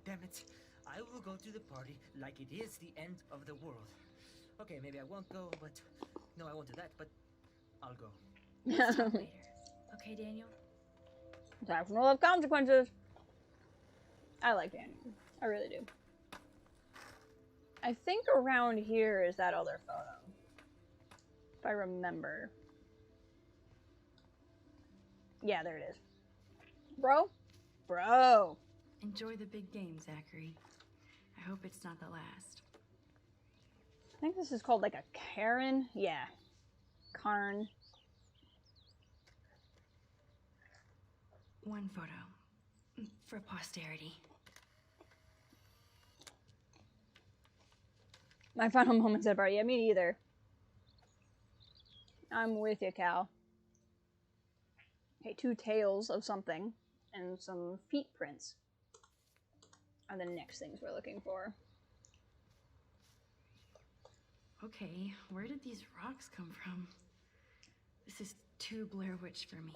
Damn it. I will go to the party like it is the end of the world. Okay, maybe I won't go, but... No, I won't do that, but I'll go. Let's talk later. Okay, Daniel? Actions will have consequences. I like Daniel. I really do. I think around here is that other photo. If I remember. Yeah, there it is. Bro? Bro! Enjoy the big game, Zachary. I hope it's not the last. I think this is called like a Karen. Yeah. Karn. One photo. For posterity. My final moments at party. Yeah, me neither. I'm with you, Cal. Okay, 2 tails of something and some feet prints are the next things we're looking for. Okay, where did these rocks come from? This is too Blair Witch for me.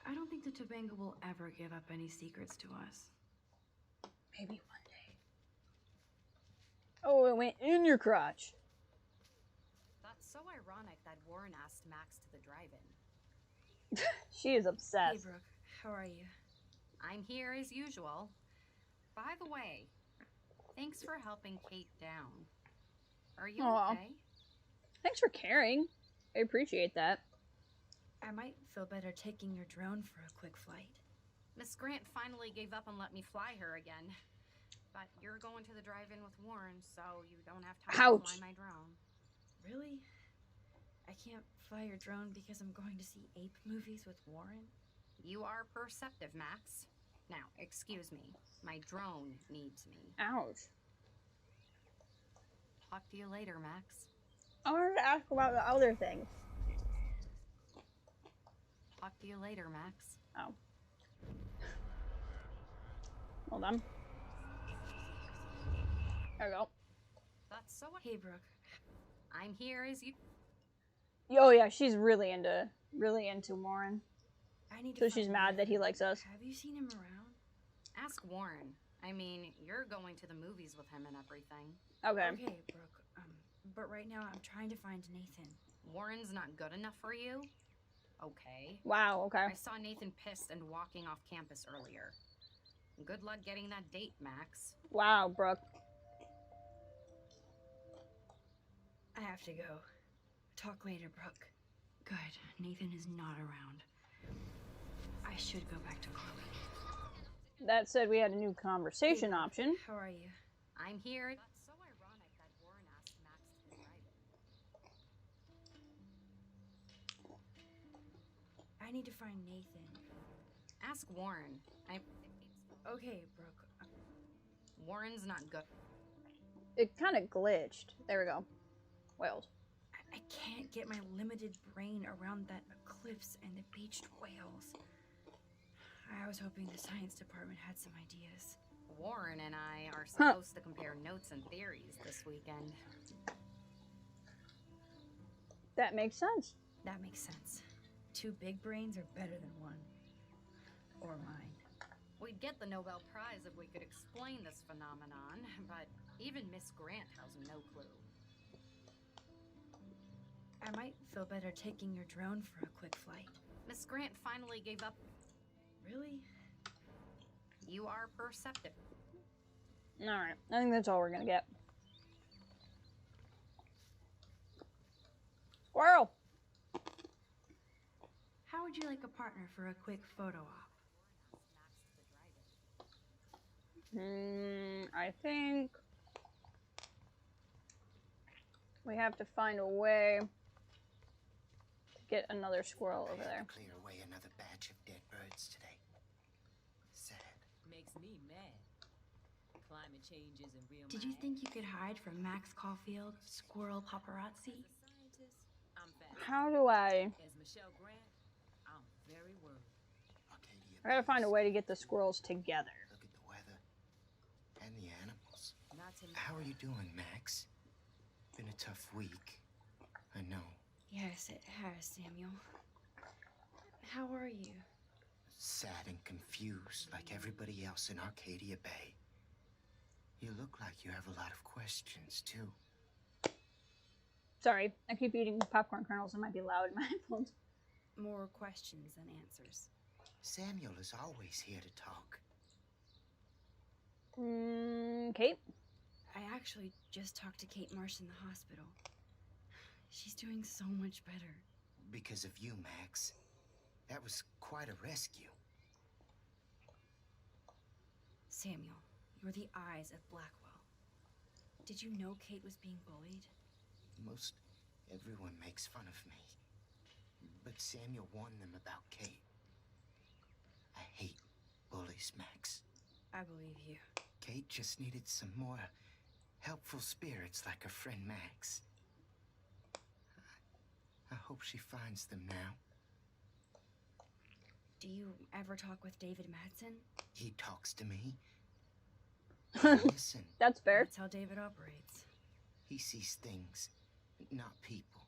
I don't think the Tobanga will ever give up any secrets to us. Maybe one day. Oh, it went in your crotch. That's so ironic that Warren asked Max to the drive-in. She is obsessed. Hey, Brooke, how are you? I'm here as usual. By the way, thanks for helping Kate down. Are you okay? Thanks for caring. I appreciate that. I might feel better taking your drone for a quick flight. Miss Grant finally gave up and let me fly her again. But you're going to the drive-in with Warren, so you don't have time to fly my drone. Really? I can't fly your drone because I'm going to see ape movies with Warren? You are perceptive, Max. Now, excuse me. My drone needs me. Ouch. Talk to you later, Max. I wanted to ask about the other things. Talk to you later, Max. Oh. Hold on. There we go. That's so... Hey, Brooke. I'm here as you... Oh yeah, she's really into Warren. I need to So she's find mad that he Nathan. likes us. Have you seen him around? Ask Warren. I mean, you're going to the movies with him and everything. Okay. Okay, Brooke. But right now I'm trying to find Nathan. Warren's not good enough for you? Okay. Wow, okay. I saw Nathan pissed and walking off campus earlier. Good luck getting that date, Max. Wow, Brooke. I have to go. Talk later, Brooke. Good. Nathan is not around. I should go back to Chloe. That said, we had a new conversation option. How are you? I'm here. That's so ironic that Warren asked Max to drive it. I need to find Nathan. Ask Warren. Okay, Brooke. Warren's not good. It kind of glitched. There we go. Whales. I can't get my limited brain around that eclipse and the beached whales. I was hoping the science department had some ideas. Warren and I are supposed to compare notes and theories this weekend. That makes sense. That makes sense. 2 big brains are better than 1. Or mine. We'd get the Nobel Prize if we could explain this phenomenon, but even Miss Grant has no clue. I might feel better taking your drone for a quick flight. Miss Grant finally gave up. Really? You are perceptive. Alright, I think that's all we're gonna get. Squirrel! How would you like a partner for a quick photo op? I think we have to find a way to get another squirrel over there. Clear away another batch of dead birds today. Sad. Makes me mad. Climate change isn't real. Did you think you could hide from Max Caulfield, squirrel paparazzi? I'm fast. How do I... As Michelle Grant, I'm very worried. Arcadia I gotta find a Base. way to get the squirrels together. Look at the weather and the animals. Not to How are you doing, Max? Been a tough week. I know. Yes, it has, Samuel. How are you? Sad and confused like everybody else in Arcadia Bay. You look like you have a lot of questions, too. Sorry, I keep eating popcorn kernels. It might be loud in my headphones. More questions than answers. Samuel is always here to talk. Kate? I actually just talked to Kate Marsh in the hospital. She's doing so much better. Because of you, Max. That was quite a rescue. Samuel, you're the eyes of Blackwell. Did you know Kate was being bullied? Most everyone makes fun of me. But Samuel warned them about Kate. I hate bullies, Max. I believe you. Kate just needed some more helpful spirits like her friend Max. I hope she finds them now. Do you ever talk with David Madsen? He talks to me. Listen, That's fair. That's how David operates. he sees things, not people.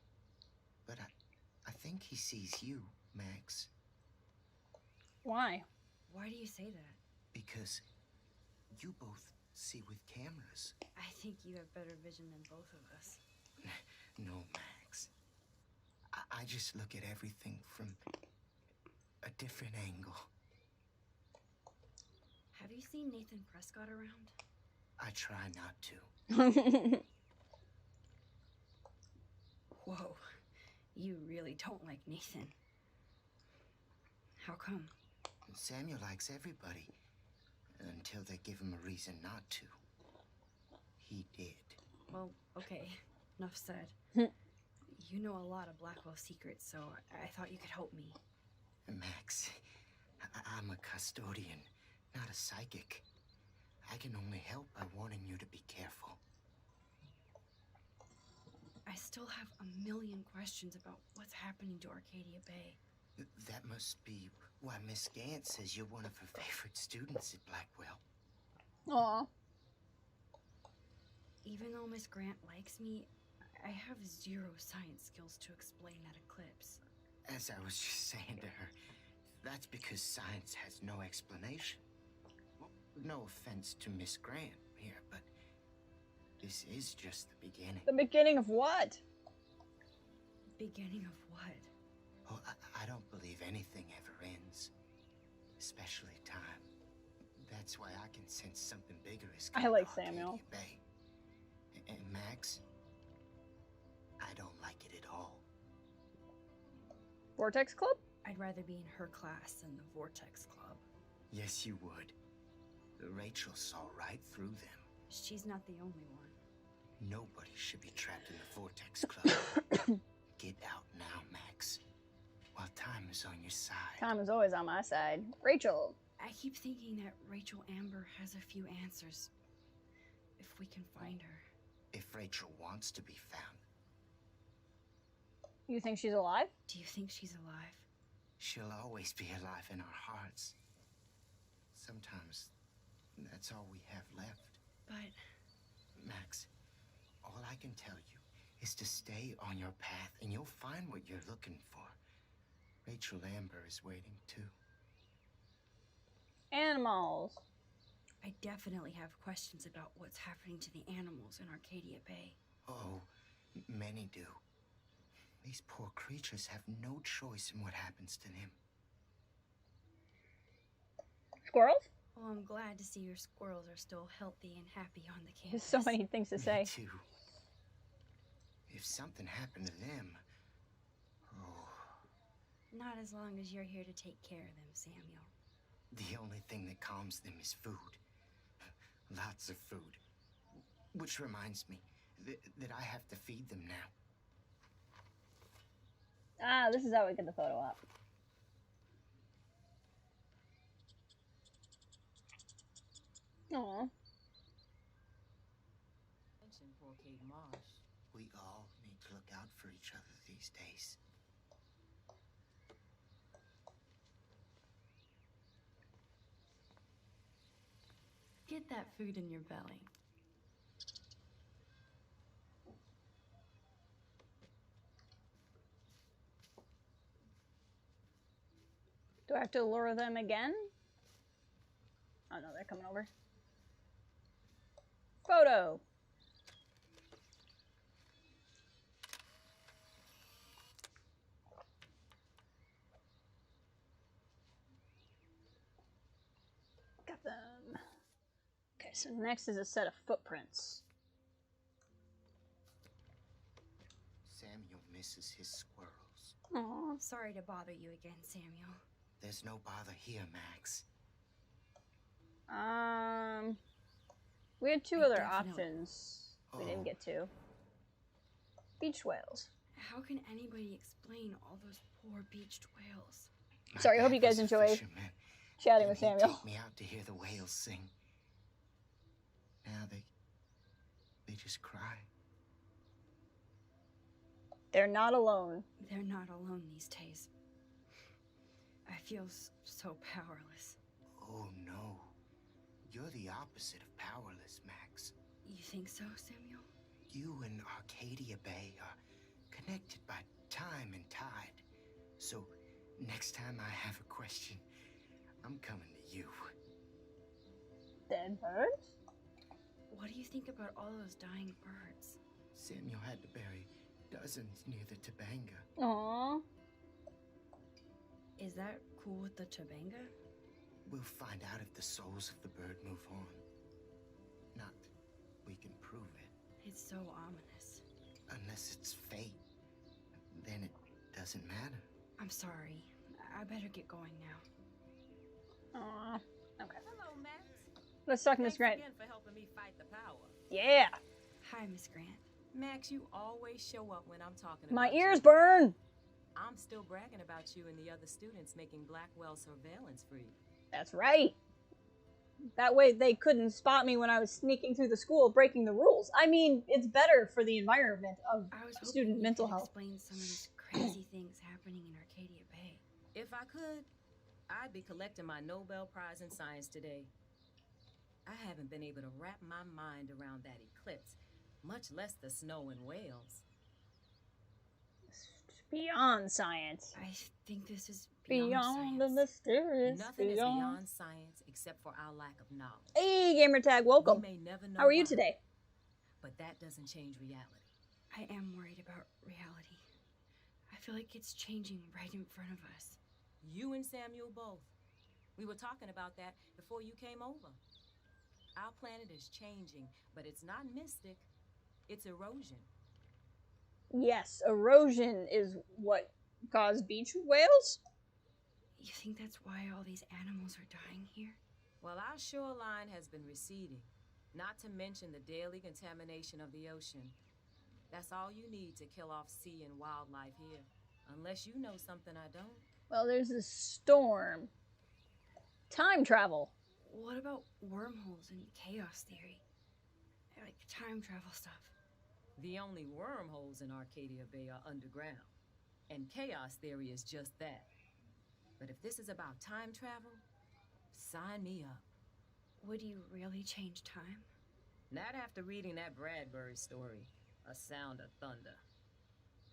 But I think he sees you, Max. Why? Why do you say that? Because you both see with cameras. I think you have better vision than both of us. No, Max. I just look at everything from a different angle. Have you seen Nathan Prescott around? I try not to. Whoa. You really don't like Nathan. How come? Samuel likes everybody. Until they give him a reason not to. He did. Well, okay. Enough said. You know a lot of Blackwell secrets, so I thought you could help me. Max, I'm a custodian, not a psychic. I can only help by warning you to be careful. I still have a million questions about what's happening to Arcadia Bay. That must be why Miss Gant says you're one of her favorite students at Blackwell. Aw. Even though Miss Grant likes me, I have 0 science skills to explain that eclipse. As I was just saying to her, That's because science has no explanation. No offense to Miss Grant here, but this is just the beginning. The beginning of what? Beginning of what? Oh, I don't believe anything ever ends, especially time. That's why I can sense something bigger is coming. I like Samuel. Bay. And Max, I don't like it at all. Vortex Club? I'd rather be in her class than the Vortex Club. Yes, you would. Rachel saw right through them. She's not the only one. Nobody should be trapped in the Vortex Club. Get out now, Max. While time is on your side. Time is always on my side. Rachel. I keep thinking that Rachel Amber has a few answers. If we can find her. If Rachel wants to be found. You think she's alive? Do you think she's alive? She'll always be alive in our hearts. Sometimes that's all we have left. But... Max, all I can tell you is to stay on your path and you'll find what you're looking for. Rachel Amber is waiting too. Animals. I definitely have questions about what's happening to the animals in Arcadia Bay. Oh, many do. These poor creatures have no choice in what happens to them. Squirrels? Well, I'm glad to see your squirrels are still healthy and happy on the There's campus. so many things to say. Me too. If something happened to them... Oh... Not as long as you're here to take care of them, Samuel. The only thing that calms them is food. Lots of food. Which reminds me that I have to feed them now. Ah, this is how we get the photo up. Aww. We all need to look out for each other these days. Get that food in your belly. Do I have to lure them again? Oh no, they're coming over. Photo. Got them. Okay, so next is a set of footprints. Samuel misses his squirrels. Aww. Sorry to bother you again, Samuel. There's no bother here, Max. We had two other options we didn't get to. Beached whales. How can anybody explain all those poor beached whales? Sorry, I hope you guys enjoy chatting with Samuel. Take me out to hear the whales sing. Now they just cry. They're not alone. They're not alone these days. I feel so powerless. Oh no. You're the opposite of powerless, Max. You think so, Samuel? You and Arcadia Bay are connected by time and tide. So, next time I have a question, I'm coming to you. Dead birds? What do you think about all those dying birds? Samuel had to bury dozens near the Tabanga. Aww. Is that cool with the Tabanga? We'll find out if the souls of the bird move on. Not that we can prove it. It's so ominous. Unless it's fate, then it doesn't matter. I'm sorry. I better get going now. Aww. Okay. Hello, Max. Let's talk to Miss Grant. Thanks again for helping me fight the power. Yeah. Hi, Miss Grant. Max, you always show up when I'm talking about My ears you. burn. I'm still bragging about you and the other students making Blackwell surveillance free. That's right. That way they couldn't spot me when I was sneaking through the school breaking the rules. I mean, it's better for the environment of student mental health. Explain some of these crazy things happening in Arcadia Bay. If I could, I'd be collecting my Nobel Prize in Science today. I haven't been able to wrap my mind around that eclipse, much less the snow and whales. Beyond science. I think this is Beyond science. the mysterious. Nothing is beyond science except for our lack of knowledge. Hey, gamertag, welcome. We may never know How are you why, today? but that doesn't change reality. I am worried about reality. I feel like it's changing right in front of us. You and Samuel both. We were talking about that before you came over. Our planet is changing, but it's not mystic. It's erosion. Yes, erosion is what caused beach whales? You think that's why all these animals are dying here? Well, our shoreline has been receding, not to mention the daily contamination of the ocean. That's all you need to kill off sea and wildlife here. Unless you know something I don't. Well, there's a storm. Time travel. What about wormholes and chaos theory? Like time travel stuff. The only wormholes in Arcadia Bay are underground. And chaos theory is just that. But if this is about time travel, sign me up. Would you really change time? Not after reading that Bradbury story, A Sound of Thunder.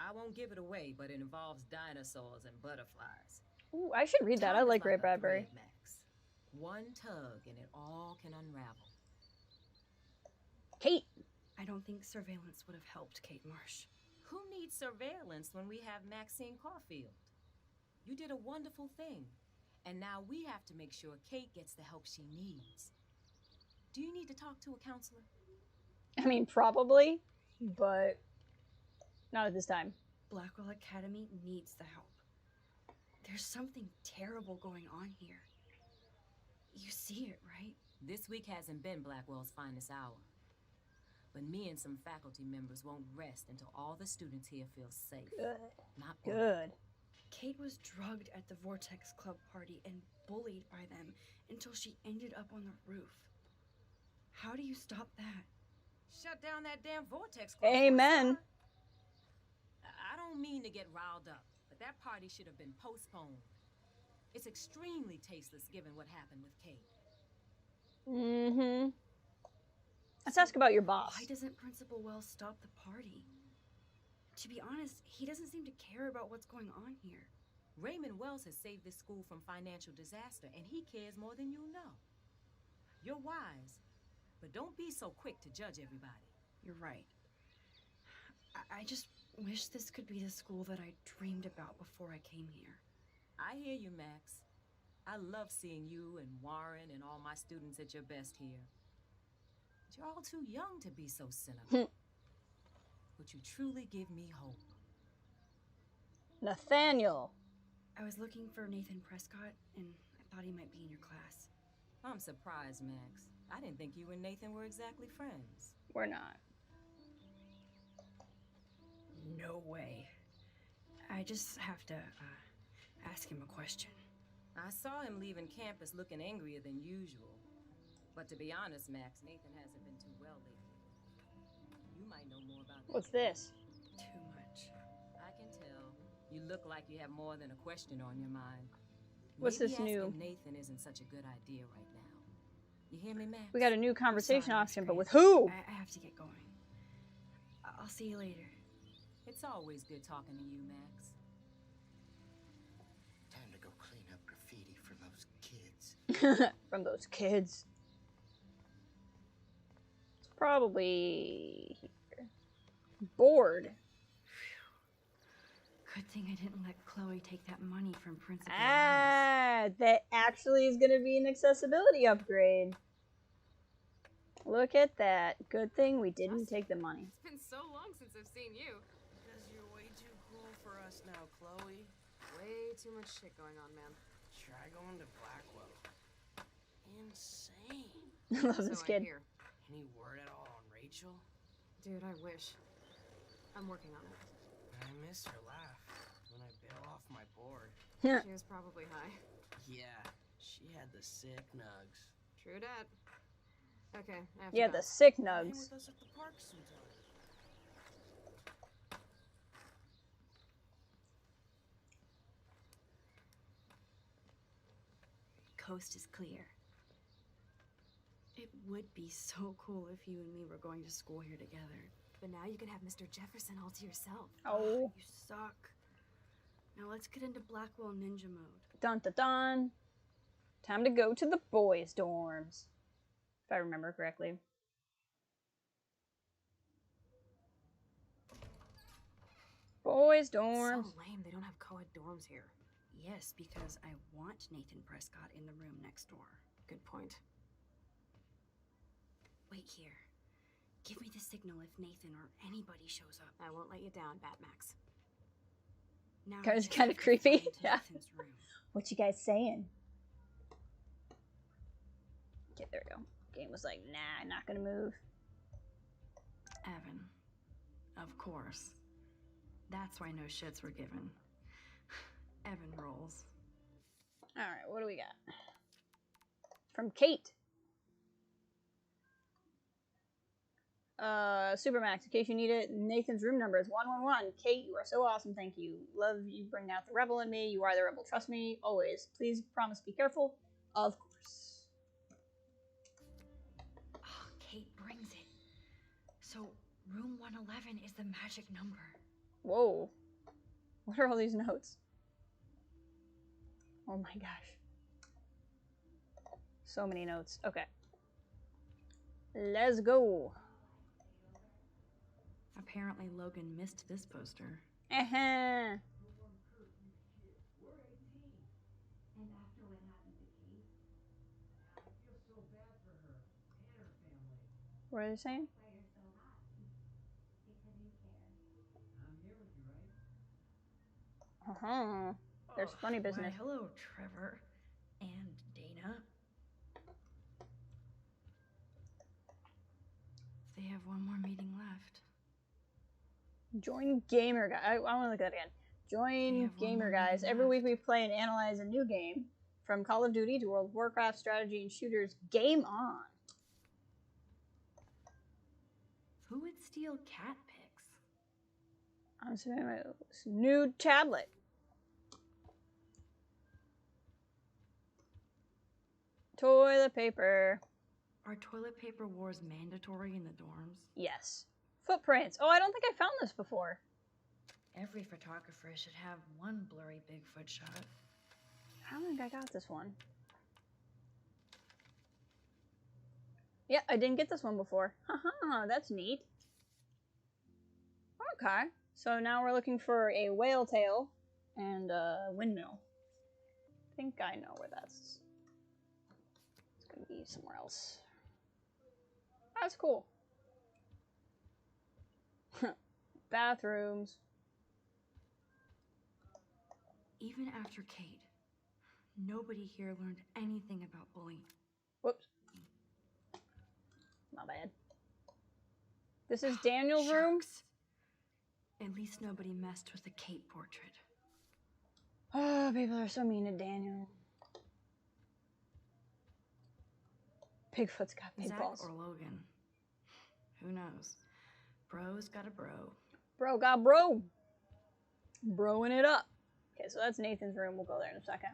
I won't give it away, but it involves dinosaurs and butterflies. Ooh, I should read that. I like Ray Bradbury. Max. One tug and it all can unravel. Kate. I don't think surveillance would have helped Kate Marsh. Who needs surveillance when we have Maxine Caulfield? You did a wonderful thing. And now we have to make sure Kate gets the help she needs. Do you need to talk to a counselor? I mean, probably, but not at this time. Blackwell Academy needs the help. There's something terrible going on here. You see it, right? This week hasn't been Blackwell's finest hour. But me and some faculty members won't rest until all the students here feel safe. Good. Not good. Kate was drugged at the Vortex Club party and bullied by them until she ended up on the roof. How do you stop that? Shut down that damn Vortex Club. Amen. I don't mean to get riled up, but that party should have been postponed. It's extremely tasteless given what happened with Kate. Mm-hmm. Let's ask about your boss. Why doesn't Principal Wells stop the party? To be honest, he doesn't seem to care about what's going on here. Raymond Wells has saved this school from financial disaster, and he cares more than you know. You're wise, but don't be so quick to judge everybody. You're right. I just wish this could be the school that I dreamed about before I came here. I hear you, Max. I love seeing you and Warren and all my students at your best here. But you're all too young to be so cynical. But you truly give me hope. Nathaniel. I was looking for Nathan Prescott, and I thought he might be in your class. I'm surprised, Max. I didn't think you and Nathan were exactly friends. We're not. No way. I just have to ask him a question. I saw him leaving campus looking angrier than usual. But to be honest, Max, Nathan hasn't been too well lately. You might know more about that. What's this? Too much. I can tell. You look like you have more than a question on your mind. What's Maybe this new? asking Nathan isn't such a good idea right now. You hear me, Max? We got a new conversation Sorry, option, Miss but Grant. with who? I have to get going. I'll see you later. It's always good talking to you, Max. Time to go clean up graffiti from those kids. From those kids. It's probably here. Bored. Good thing I didn't let Chloe take that money from Principal Wells. Ah, that actually is going to be an accessibility upgrade. Look at that. Good thing we didn't take the money. It's been so long since I've seen you. Because you're way too cool for us now, Chloe. Way too much shit going on, man. Try going to Blackwell. Insane. I love this So I kid. hear. Any word at all on Rachel? Dude, I wish. I'm working on it. I miss her laugh when I bail off my board. She was probably high. Yeah, she had the sick nugs. True dat. Okay, I have to Yeah, go. the sick Hang nugs. with us at the park sometime. Coast is clear. It would be so cool if you and me were going to school here together. But now you can have Mr. Jefferson all to yourself. Oh. You suck. Now let's get into Blackwell Ninja mode. Dun dun dun. Time to go to the boys' dorms. If I remember correctly. Boys' dorms. So lame, they don't have co-ed dorms here. Yes, because I want Nathan Prescott in the room next door. Good point. Wait here. Give me the signal if Nathan or anybody shows up. I won't let you down, Batmax. Now It's kind of creepy. Yeah. room. What you guys saying? Okay, there we go. Game was like, nah, not gonna move. Evan. Of course. That's why no shits were given. Evan rolls. Alright, what do we got? From Kate. Supermax, in case you need it, Nathan's room number is 111. Kate, you are so awesome, thank you. Love you, bring out the rebel in me. You are the rebel, trust me, always. Please promise, be careful. Of course. Oh, Kate brings it. So, room 111 is the magic number. Whoa. What are all these notes? Oh my gosh. So many notes. Okay. Let's go. Apparently Logan missed this poster. Uh-huh. And after what happened to Kate, I feel so bad for her and her family. What are they saying? why you're so happy. Because you care. I'm here with you, right? Uh-huh. There's funny business. Why, hello, Trevor. And Dana. They have one more meeting left. Join Gamer Guys. I want to look at that again. Join Gamer Guys. Every week we play and analyze a new game. From Call of Duty to World of Warcraft, strategy, and shooters. Game on. Who would steal cat pics? I'm submitting my new tablet. Toilet paper. Are toilet paper wars mandatory in the dorms? Yes. Footprints. Oh, I don't think I found this before. Every photographer should have one blurry Bigfoot shot. I don't think I got this one. Yeah, I didn't get this one before. Haha, that's neat. Okay. So now we're looking for a whale tail and a windmill. I think I know where that's. It's gonna be somewhere else. That's cool. Bathrooms. Even after Kate, nobody here learned anything about bullying. Whoops. My bad. This is Daniel's room. At least nobody messed with the Kate portrait. Oh, people are so mean to Daniel. Bigfoot's got big Zach balls. or Logan? Who knows? Bro's got a bro. Bro got bro. Broing it up. Okay, so that's Nathan's room. We'll go there in a second.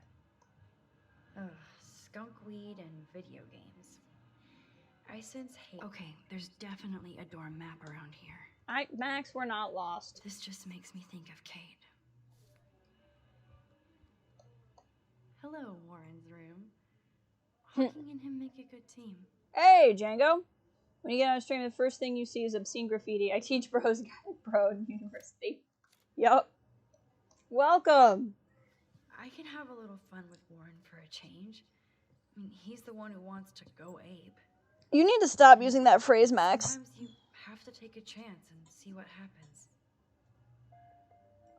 Ugh, skunk weed and video games. I sense hate. Okay, there's definitely a dorm map around here. Max, we're not lost. This just makes me think of Kate. Hello, Warren's room. Hawking and him make a good team. Hey, Django. When you get on a stream, the first thing you see is obscene graffiti. I teach Bro's Guide Bro in university. Yup. Welcome. I can have a little fun with Warren for a change. I mean, he's the one who wants to go ape. You need to stop using that phrase, Max. Sometimes you have to take a chance and see what happens.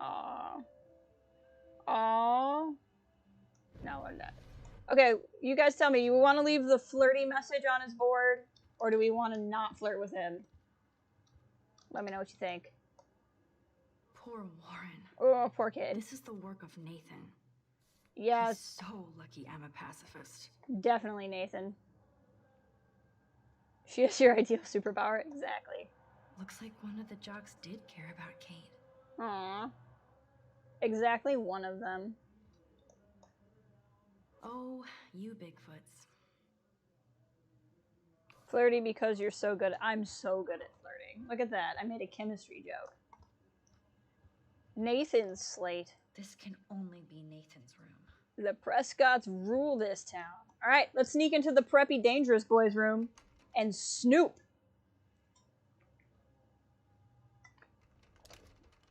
Aww. Aww. No, we're not. Okay, you guys tell me, you want to leave the flirty message on his board, or do we want to not flirt with him? Let me know what you think. Poor Warren. Oh, poor kid. This is the work of Nathan. Yes. He's so lucky I'm a pacifist. Definitely, Nathan. She is your ideal superpower. Exactly. Looks like one of the jocks did care about Kate. Aww. Exactly one of them. Oh, you Bigfoots. Flirty because you're so good. I'm so good at flirting. Look at that. I made a chemistry joke. Nathan's slate. This can only be Nathan's room. The Prescotts rule this town. Alright, let's sneak into the preppy dangerous boys room and snoop.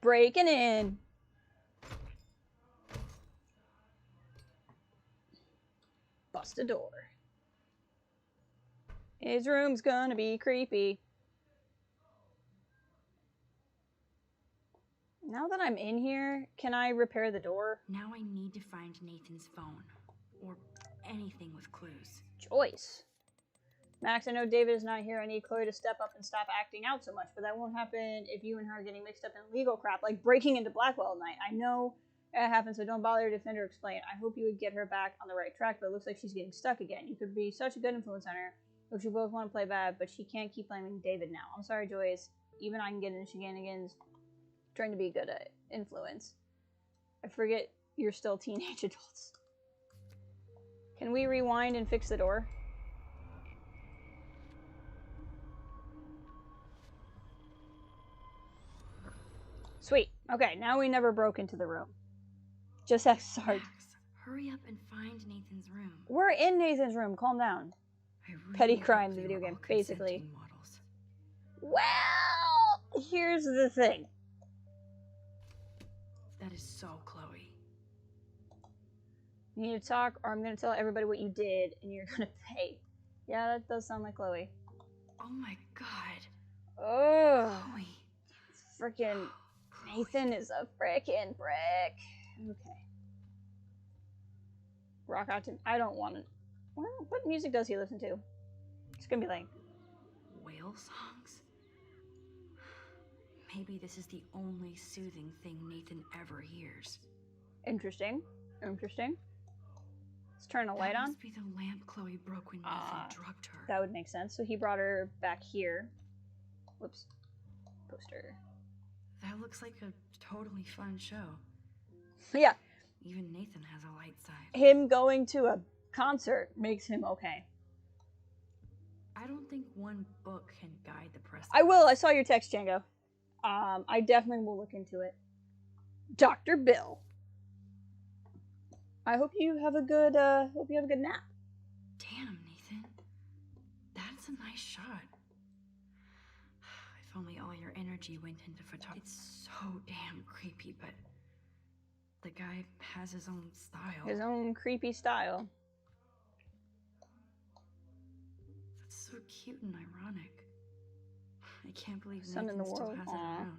Breaking in. Bust a door. His room's gonna be creepy. Now that I'm in here, can I repair the door? Now I need to find Nathan's phone. Or anything with clues. Joyce. Max, I know David is not here. I need Chloe to step up and stop acting out so much, but that won't happen if you and her are getting mixed up in legal crap, like breaking into Blackwell at night. I know it happens, so don't bother to defend or explain. I hope you would get her back on the right track, but it looks like she's getting stuck again. You could be such a good influence on her. If you both want to play bad, but she can't keep blaming David now. I'm sorry, Joyce. Even I can get into shenanigans trying to be good at influence. I forget you're still teenage adults. Can we rewind and fix the door? Sweet. Okay, now we never broke into the room. Just ask Sarge. Max, hurry up and find Nathan's room. We're in Nathan's room. Calm down. Really Petty crime in the video game, basically. Well, here's the thing. That is so Chloe. You need to talk, or I'm going to tell everybody what you did, and you're going to pay. Yeah, that does sound like Chloe. Oh my god. Oh. Chloe. Frickin' Nathan is a frickin' brick. Okay. Rock out to... I don't want it. What music does he listen to? It's gonna be like... Whale songs? Maybe this is the only soothing thing Nathan ever hears. Interesting. Interesting. Let's turn a light on. That must be the lamp Chloe broke when Nathan drugged her. That would make sense. So he brought her back here. Whoops. Poster. That looks like a totally fun show. Yeah. Even Nathan has a light side. Him going to a concert makes him okay. I don't think one book can guide the press. I will. I saw your text, Django. I definitely will look into it. Dr. Bill. I hope you have a good nap. Damn, Nathan. That's a nice shot. If only all your energy went into photography. It's so damn creepy, but the guy has his own style. His own creepy style. That's so cute and ironic. I can't believe Son Nathan in the still world. has it Aww. around.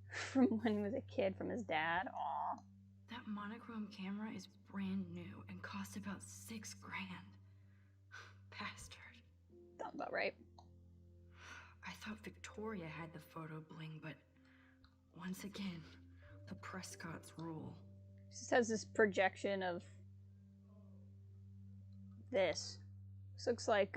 From when he was a kid, from his dad. Aww. That monochrome camera is brand new and cost about $6,000. Bastard. Sounds about right. I thought Victoria had the photo bling, but once again, the Prescotts rule. This has this projection of this. This looks like,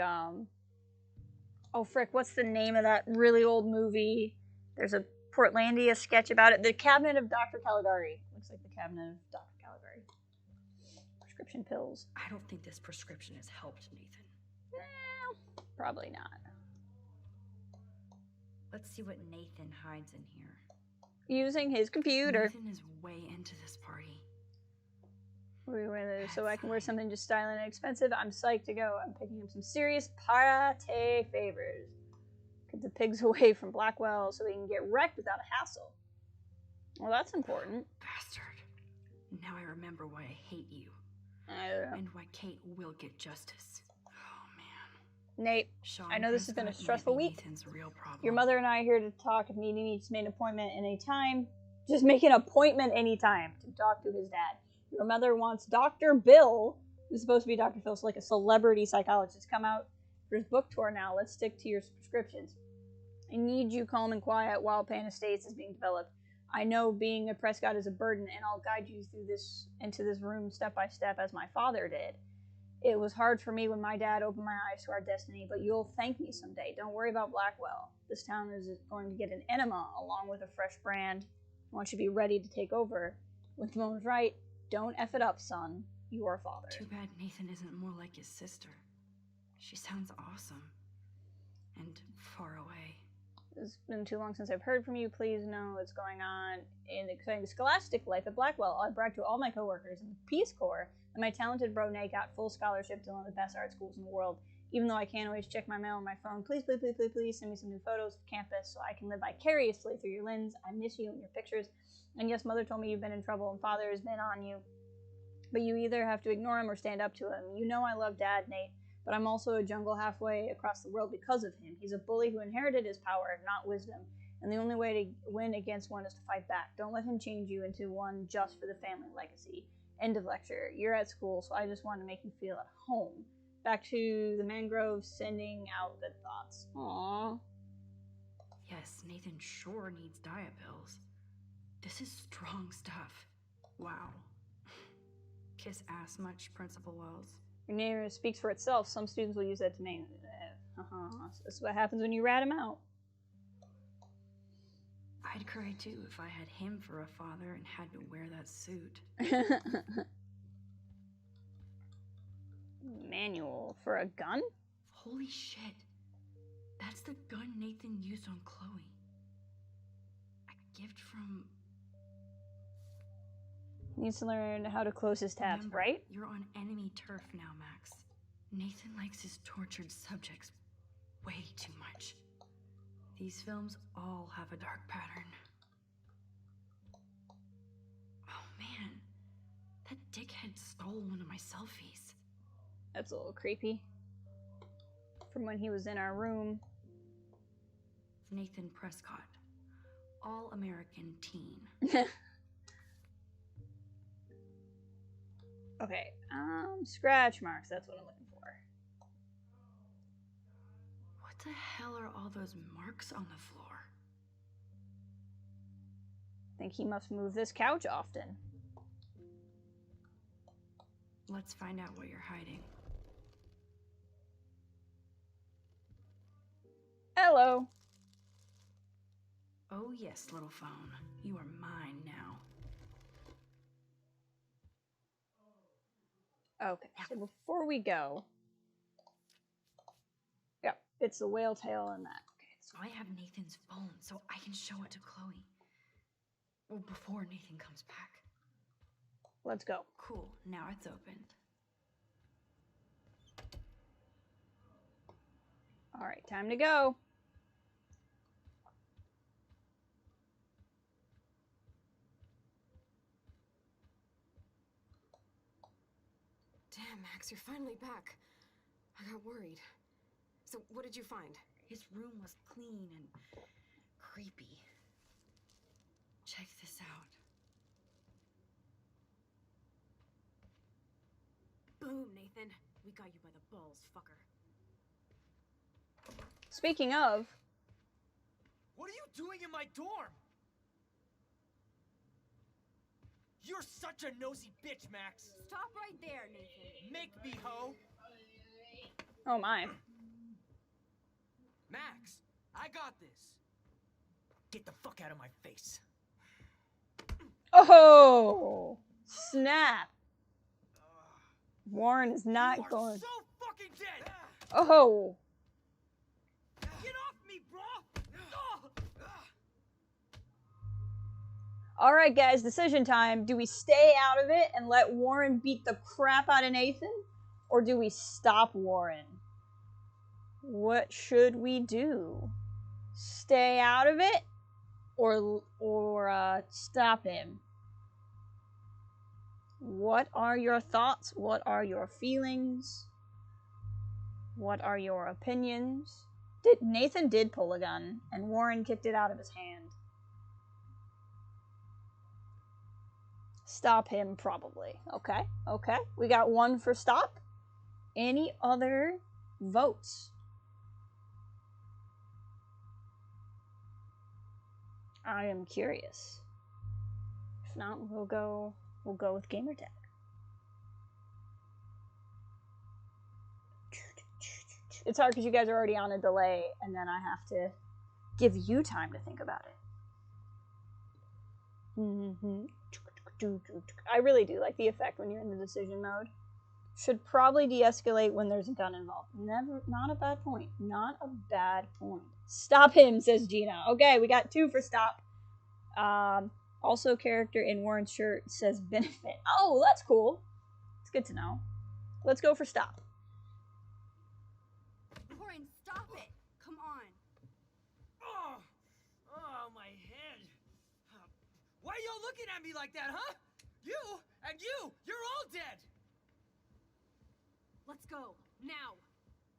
oh frick, what's the name of that really old movie? There's a Portlandia sketch about it. The Cabinet of Dr. Caligari. Looks like the Cabinet of Dr. Caligari. Prescription pills. I don't think this prescription has helped, Nathan. Probably not. Let's see what Nathan hides in here. Using his computer. Nathan is way into this party. So I can wear something just styling and expensive. I'm psyched to go. I'm picking up some serious party favors. Get the pigs away from Blackwell so they can get wrecked without a hassle. Well, that's important. Bastard. Now I remember why I hate you. I don't know. And why Kate will get justice. Nate, Sean I know this has been a Prescott stressful might be week. Nathan's real problem. Your mother and I are here to talk. If needing needs to make an appointment anytime. Just make an appointment anytime to talk to his dad. Your mother wants Dr. Bill, who's supposed to be Dr. Phil, so like a celebrity psychologist, come out for his book tour now. Let's stick to your prescriptions. I need you calm and quiet while Pan Estates is being developed. I know being a Prescott is a burden, and I'll guide you through this into this room step by step as my father did. It was hard for me when my dad opened my eyes to our destiny, but you'll thank me someday. Don't worry about Blackwell. This town is going to get an enema along with a fresh brand. I want you to be ready to take over. When the moment's right, don't F it up, son. You are father. Too bad Nathan isn't more like his sister. She sounds awesome. And far away. It's been too long since I've heard from you. Please know what's going on in the exciting scholastic life at Blackwell. I brag to all my coworkers in the Peace Corps that my talented bro Nate got full scholarship to one of the best art schools in the world. Even though I can't always check my mail on my phone, please send me some new photos of campus so I can live vicariously through your lens. I miss you and your pictures. And yes, Mother told me you've been in trouble and Father has been on you. But you either have to ignore him or stand up to him. You know I love Dad, Nate, but I'm also a jungle halfway across the world because of him. He's a bully who inherited his power, not wisdom. And the only way to win against one is to fight back. Don't let him change you into one just for the family legacy. End of lecture. You're at school, so I just want to make you feel at home. Back to the mangroves, sending out good thoughts. Aww. Yes, Nathan sure needs diet pills. This is strong stuff. Wow. Kiss ass much, Principal Wells? Your name speaks for itself. Some students will use that to name. That's what happens when you rat him out. I'd cry too if I had him for a father and had to wear that suit. Manual for a gun? Holy shit. That's the gun Nathan used on Chloe. A gift from... Needs to learn how to close his tabs, Remember, right? You're on enemy turf now, Max. Nathan likes his tortured subjects way too much. These films all have a dark pattern. Oh man, that dickhead stole one of my selfies. That's a little creepy. From when he was in our room. Nathan Prescott, all-American teen. Okay, scratch marks, that's what I'm looking for. What the hell are all those marks on the floor? I think he must move this couch often. Let's find out what you're hiding. Hello. Oh yes, little phone. You are mine now. Okay, so before we go... Yep, it's the whale tail and that. Okay, So I have Nathan's phone, so I can show it to Chloe. Well, before Nathan comes back. Let's go. Cool, now it's opened. Alright, time to go. Damn, Max, you're finally back. I got worried. So, what did you find? His room was clean and creepy. Check this out. Boom, Nathan. We got you by the balls, fucker. Speaking of... What are you doing in my dorm? You're such a nosy bitch, Max. Stop right there, Nathan. Make me, ho. Oh my. Max, I got this. Get the fuck out of my face. Oh! Snap. Warren is not going... So fucking dead. Oh! Get off me, bro. Alright guys, decision time. Do we stay out of it and let Warren beat the crap out of Nathan? Or do we stop Warren? What should we do? Stay out of it? Or stop him? What are your thoughts? What are your feelings? What are your opinions? Nathan did pull a gun, and Warren kicked it out of his hand. Stop him, probably. Okay, okay. We got one for stop. Any other votes? I am curious. If not, we'll go with Gamertag. It's hard because you guys are already on a delay, and then I have to give you time to think about it. I really do like the effect when you're in the decision mode. Should probably de-escalate when there's a gun involved. Not a bad point. Not a bad point. Stop him, says Gina. Okay, we got 2 for stop. Also character in Warren's shirt says benefit. Oh, that's cool. It's good to know. Let's go for stop. Warren, stop it! Come on. Oh, my head. Why are y'all looking at me like that, huh? You and you're all dead. Let's go, now.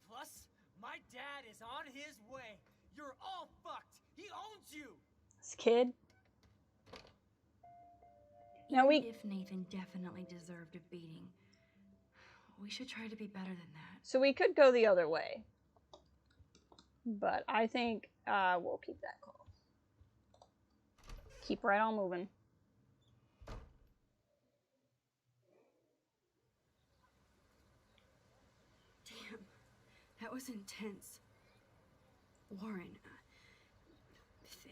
Plus, my dad is on his way. You're all fucked. He owns you. This kid. Now If Nathan definitely deserved a beating, we should try to be better than that. So we could go the other way. But I think we'll keep that call. Keep right on moving. Damn, that was intense. Warren,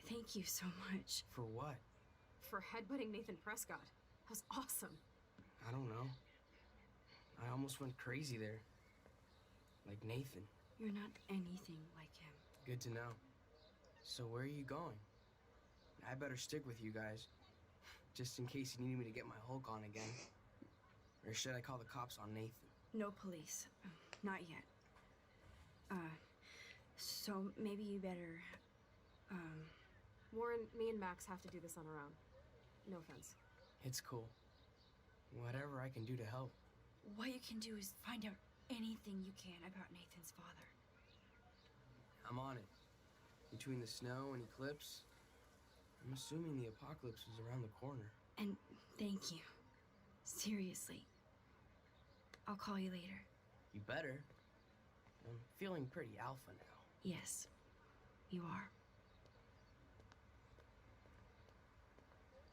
thank you so much. For what? For headbutting Nathan Prescott. That was awesome. I don't know. I almost went crazy there. Like Nathan. You're not anything like him. Good to know. So where are you going? I better stick with you guys. Just in case you need me to get my Hulk on again. Or should I call the cops on Nathan? No police. Not yet. So maybe you better, Warren, me and Max have to do this on our own. No offense. It's cool. Whatever I can do to help. What you can do is find out anything you can about Nathan's father. I'm on it. Between the snow and eclipse, I'm assuming the apocalypse is around the corner. And thank you. Seriously. I'll call you later. You better. I'm feeling pretty alpha now. Yes, you are.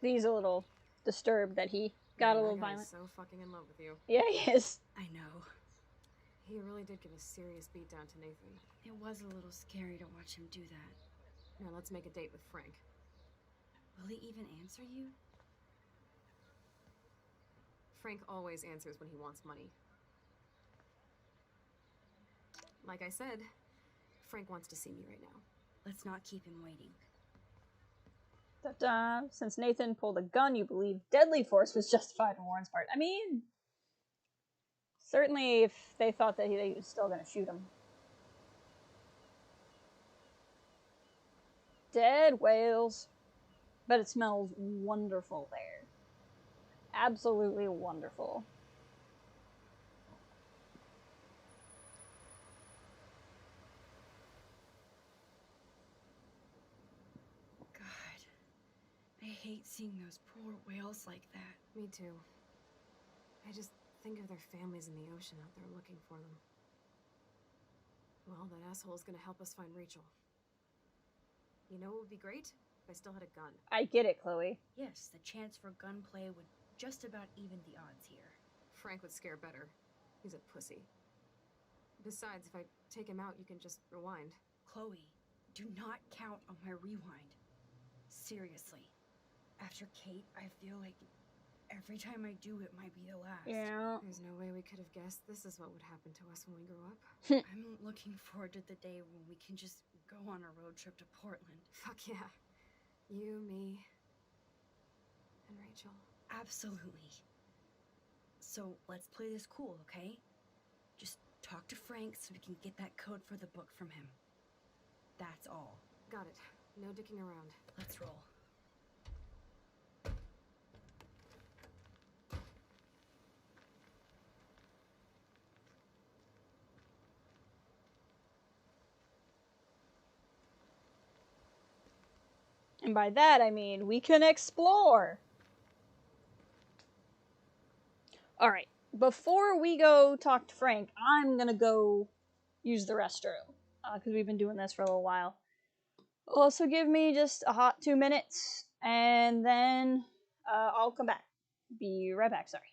He's a little disturbed that he got a little violent. So fucking in love with you. Yeah, he is. I know. He really did give a serious beat down to Nathan. It was a little scary to watch him do that. Now let's make a date with Frank. Will he even answer you? Frank always answers when he wants money. Like I said, Frank wants to see me right now. Let's not keep him waiting. Since Nathan pulled a gun, you believe deadly force was justified on Warren's part. I mean, certainly if they thought that he was still going to shoot him. Dead whales. But it smells wonderful there. Absolutely wonderful. I hate seeing those poor whales like that. Me too. I just think of their families in the ocean out there looking for them. Well, that asshole's gonna help us find Rachel. You know what would be great? If I still had a gun. I get it, Chloe. Yes, the chance for gunplay would just about even the odds here. Frank would scare better. He's a pussy. Besides, if I take him out, you can just rewind. Chloe, do not count on my rewind. Seriously. After Kate, I feel like every time I do, it might be the last. Yeah. There's no way we could have guessed this is what would happen to us when we grew up. I'm looking forward to the day when we can just go on a road trip to Portland. Fuck yeah. You, me, and Rachel. Absolutely. So let's play this cool, okay? Just talk to Frank so we can get that code for the book from him. That's all. Got it. No dicking around. Let's roll. And by that, I mean we can explore. Alright, before we go talk to Frank, I'm gonna go use the restroom. Because we've been doing this for a little while. Also give me just a hot 2 minutes, and then I'll come back. Be right back, sorry.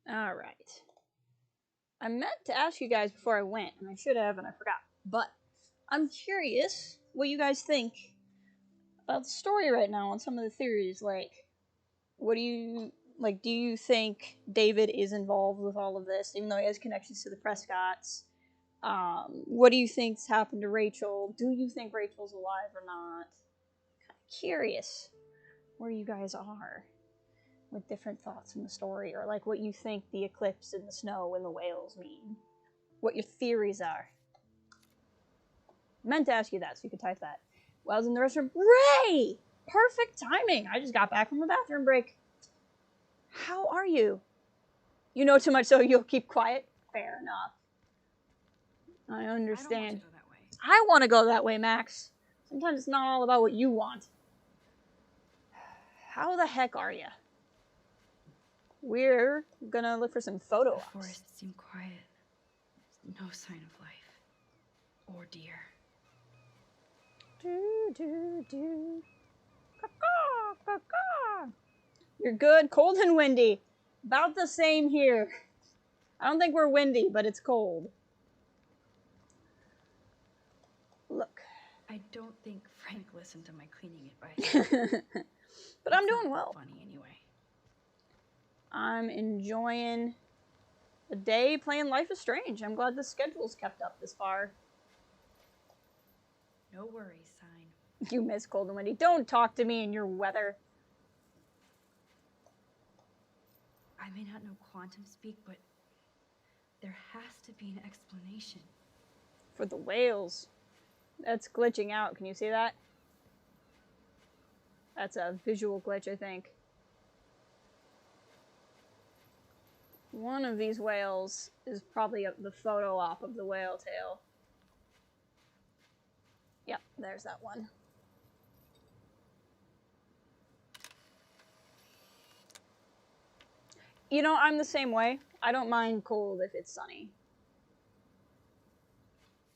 Alright. I meant to ask you guys before I went, and I should have, and I forgot. But I'm curious what you guys think about the story right now and some of the theories. Like, what do you like? Do you think David is involved with all of this, even though he has connections to the Prescotts? What do you think's happened to Rachel? Do you think Rachel's alive or not? Kind of curious where you guys are with different thoughts in the story, or like what you think the eclipse and the snow and the whales mean. What your theories are. I meant to ask you that, so you could type that. While I was in the restroom, Ray! Perfect timing! I just got back from the bathroom break. How are you? You know too much, so you'll keep quiet? Fair enough. I understand. I want to go that way, Max. Sometimes it's not all about what you want. How the heck are you? We're gonna look for some photo ops. The forest seemed quiet. No sign of life. Or deer. Do. Caw-caw, caw-caw. You're good. Cold and windy. About the same here. I don't think we're windy, but it's cold. Look. I don't think Frank listened to my cleaning advice. But I'm doing well. Funny anyway. I'm enjoying the day playing Life is Strange. I'm glad the schedule's kept up this far. No worries, sign. You miss cold and windy. Don't talk to me in your weather. I may not know quantum speak, but there has to be an explanation. For the whales. That's glitching out. Can you see that? That's a visual glitch, I think. One of these whales is probably the photo op of the whale tail. Yep, there's that one. You know, I'm the same way. I don't mind cold if it's sunny.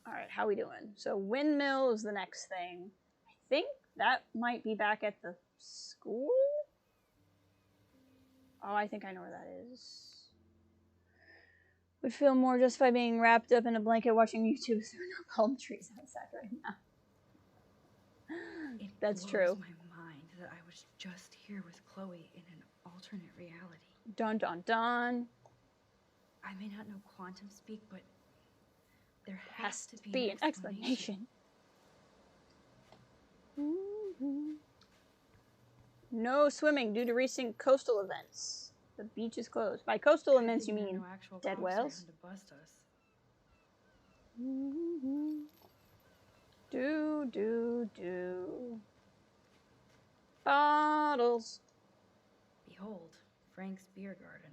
Alright, how we doing? So windmill is the next thing. I think that might be back at the school? Oh, I think I know where that is. Would feel more just by being wrapped up in a blanket watching YouTube if there were no palm trees outside right now. That's true. It blows my mind that I was just here with Chloe in an alternate reality. Dun dun dun. I may not know quantum speak, but there has to be an explanation. No swimming due to recent coastal events. The beach is closed. By coastal events, you mean dead whales? Do. Bottles. Behold, Frank's beer garden.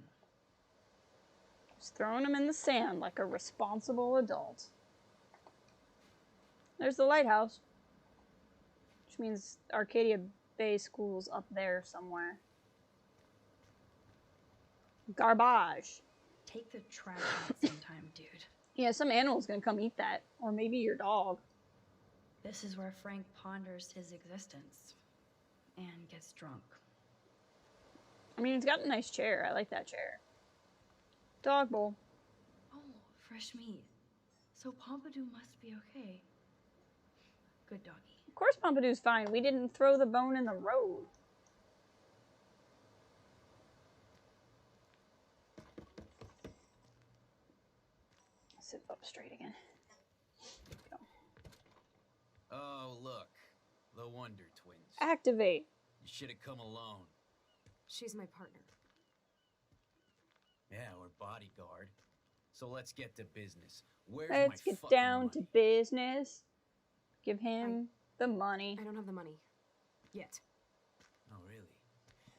Just throwing them in the sand like a responsible adult. There's the lighthouse. Which means Arcadia Bay School's up there somewhere. Garbage. Take the trash out sometime, dude. Yeah, some animal's gonna come eat that. Or maybe your dog. This is where Frank ponders his existence. And gets drunk. I mean, it's got a nice chair. I like that chair. Dog bowl. Oh, fresh meat. So Pompidou must be okay. Good doggy. Of course Pompidou's fine. We didn't throw the bone in the road. Sit up straight again. Go. Oh, look. The Wonder Twins. Activate. You should have come alone. She's my partner. Yeah, we're bodyguard. So let's get to business. Where's Let's my get fucking down money? to business. Give him the money. I don't have the money. Yet. Oh, really?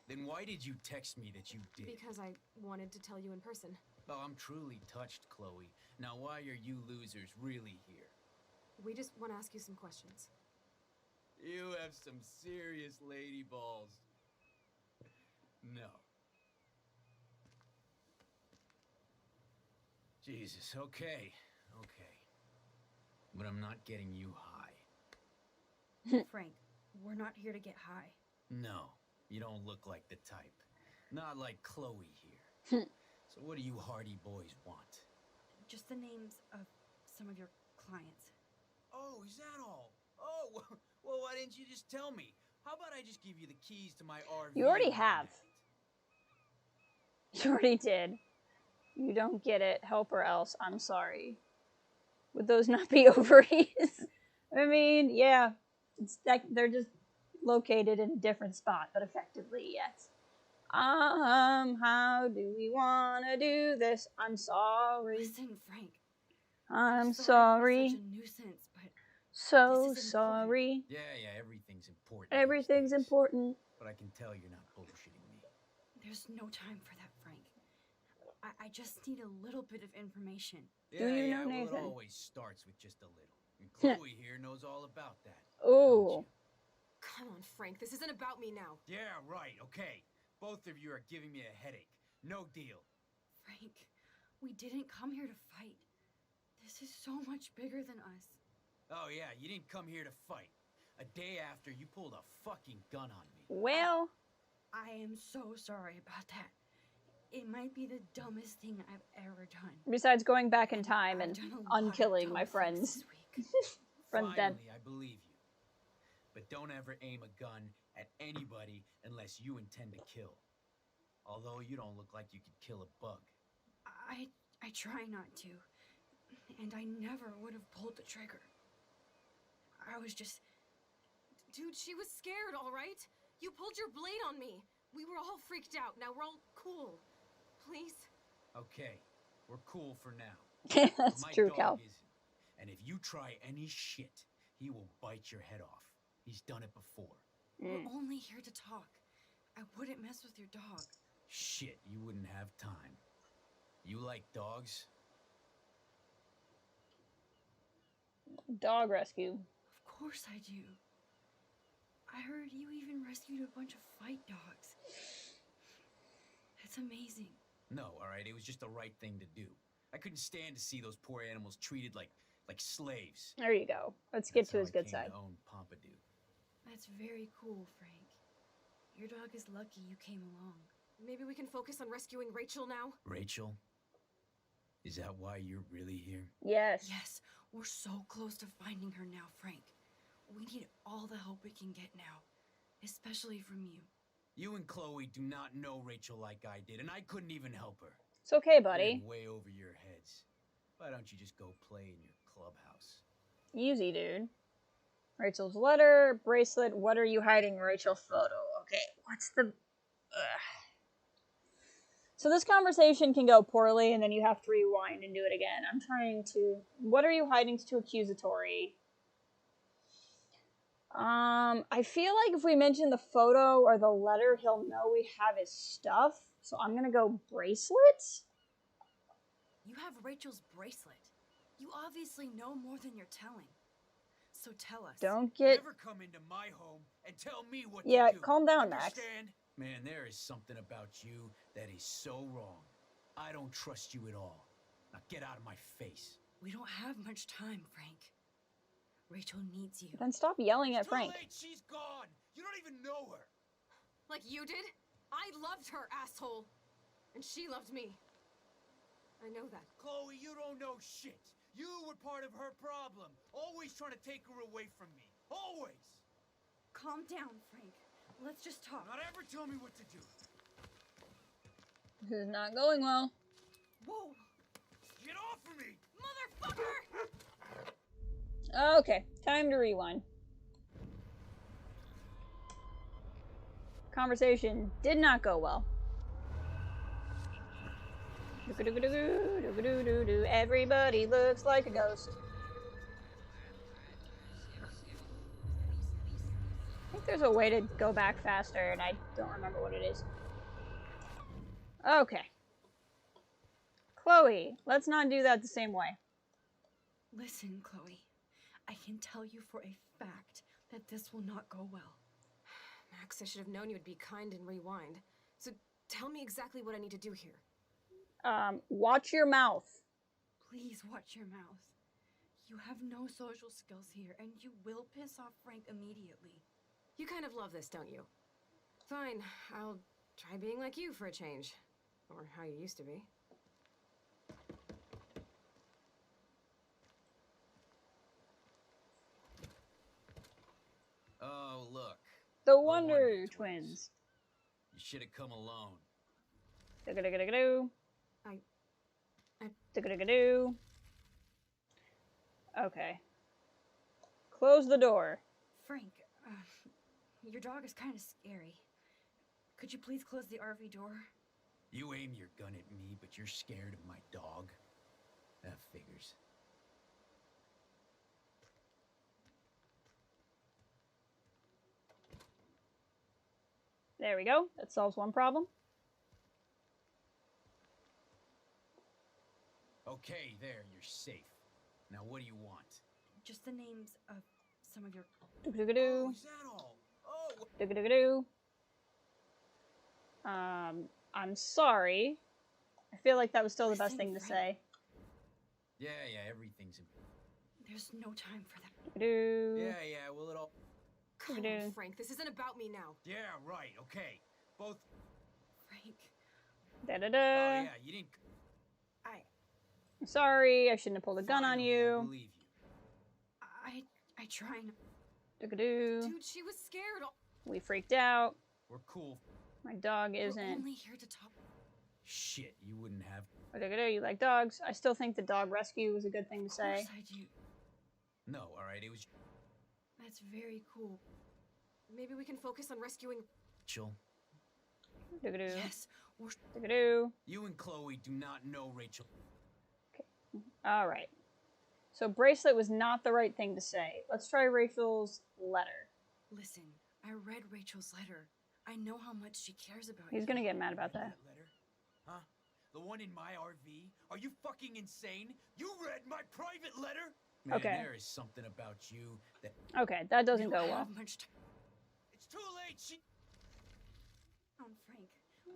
Then why did you text me that you did? Because I wanted to tell you in person. Oh, I'm truly touched, Chloe. Now why are you losers really here? We just want to ask you some questions. You have some serious lady balls. No. Jesus, okay. But I'm not getting you high. Frank, we're not here to get high. No, you don't look like the type. Not like Chloe here. So what do you hardy boys want? Just the names of some of your clients. Oh, is that all? Oh, well, why didn't you just tell me? How about I just give you the keys to my RV? You already have. You already did. You don't get it. Help or else. I'm sorry. Would those not be ovaries? I mean, yeah. It's that they're just located in a different spot, but effectively, yes. How do we want to do this? I'm sorry. Listen, Frank. I'm sorry. sorry. Such a nuisance, but So this is sorry. Yeah, everything's important. Everything's important. But I can tell you're not bullshitting me. There's no time for that, Frank. I just need a little bit of information. Do you know well, Nathan? it always starts with just a little. And Chloe here knows all about that. Ooh. Come on, Frank. This isn't about me now. Yeah, right, okay. Both of you are giving me a headache. No deal. Frank, we didn't come here to fight. This is so much bigger than us. Oh yeah, you didn't come here to fight. A day after you pulled a fucking gun on me. Well, I am so sorry about that. It might be the dumbest thing I've ever done. besides going back in time I've and done a lot of unkilling dumb my things friends. this week. Friends dead. Finally, I believe you. But don't ever aim a gun at anybody unless you intend to kill. Although you don't look like you could kill a bug. I try not to. And I never would have pulled the trigger. I was just... Dude, she was scared, all right? You pulled your blade on me. We were all freaked out. Now we're all cool. Please? Okay, we're cool for now. That's My true, dog Cal. isn't. And if you try any shit, he will bite your head off. He's done it before. We're only here to talk. I wouldn't mess with your dog. Shit, you wouldn't have time. You like dogs? Dog rescue. Of course I do. I heard you even rescued a bunch of fight dogs. That's amazing. No, alright, it was just the right thing to do. I couldn't stand to see those poor animals treated like slaves. There you go. Let's get to That's his how I good came side. to own Pompadour. That's very cool, Frank. Your dog is lucky you came along. Maybe we can focus on rescuing Rachel now? Rachel? Is that why you're really here? Yes. Yes, we're so close to finding her now, Frank. We need all the help we can get now, especially from you. You and Chloe do not know Rachel like I did, and I couldn't even help her. It's okay, You're buddy. in way over your heads. Why don't you just go play in your clubhouse? Easy, dude. Rachel's letter, bracelet, what are you hiding, Rachel photo? Okay, what's the... Ugh. So this conversation can go poorly, and then you have to rewind and do it again. I'm trying to... What are you hiding to accusatory? I feel like if we mention the photo or the letter, he'll know we have his stuff. So I'm gonna go bracelets? You have Rachel's bracelet. You obviously know more than you're telling. So tell us. Don't get... Never come into my home and tell me what Yeah, to do. calm down, Max. Understand? Man, there is something about you that is so wrong. I don't trust you at all. Now get out of my face. We don't have much time, Frank. Rachel needs you. Then stop yelling at Frank. Too late, she's gone. You don't even know her. Like you did? I loved her, asshole. And she loved me. I know that. Chloe, you don't know shit. You were part of her problem. Always trying to take her away from me. Always. Calm down, Frank. Let's just talk. Not ever tell me what to do. This is not going well. Whoa! Get off of me! Motherfucker! Okay, time to rewind. Conversation did not go well. Everybody looks like a ghost. I think there's a way to go back faster, and I don't remember what it is. Okay. Chloe, let's not do that the same way. Listen, Chloe. I can tell you for a fact that this will not go well. Max, I should have known you would be kind and rewind. So tell me exactly what I need to do here. Watch your mouth. Please watch your mouth. You have no social skills here, and you will piss off Frank immediately. You kind of love this, don't you? Fine, I'll try being like you for a change. Or how you used to be. Oh, look. The Wonder Twins. You should have come alone. Do-ga-do-ga-do-ga-do. I... Do-ga-do-ga-do. Okay. Close the door. Frank, your dog is kind of scary. Could you please close the RV door? You aim your gun at me, but you're scared of my dog? That figures. There we go. That solves one problem. Okay, there, you're safe. Now what do you want? Just the names of some of your... Do-ga-do-ga-do. Oh, is that all? Oh! Do-ga-do-ga-do. I'm sorry. I feel like that was still the best thing to say. Yeah, everything's in... There's no time for that. Do. Yeah, well, it all... Come on, Frank. This isn't about me now. Yeah, right, okay. Both... Frank. Da-da-da. Oh, yeah, you didn't... I'm sorry. I shouldn't have pulled a gun on I you. believe you. I try and... Do-ga-do. Dude, she was scared. We freaked out. We're cool. My dog We're isn't. only here to talk... Shit, you wouldn't have... Do-ga-do. You like dogs? I still think the dog rescue was a good thing to say. Of course I do. No, alright, it was... That's very cool. Maybe we can focus on rescuing... Rachel. Do-ga-do. Yes, we're... Do-ga-do. You and Chloe do not know Rachel. Alright. So bracelet was not the right thing to say. Let's try Rachel's letter. Listen, I read Rachel's letter. I know how much she cares about He's you. gonna get mad about that. Letter? Huh? The one in my RV? Are you fucking insane? You read my private letter? Man, Okay. there is something about you that... Okay, that doesn't We don't go well. have much time. It's too late, Frank,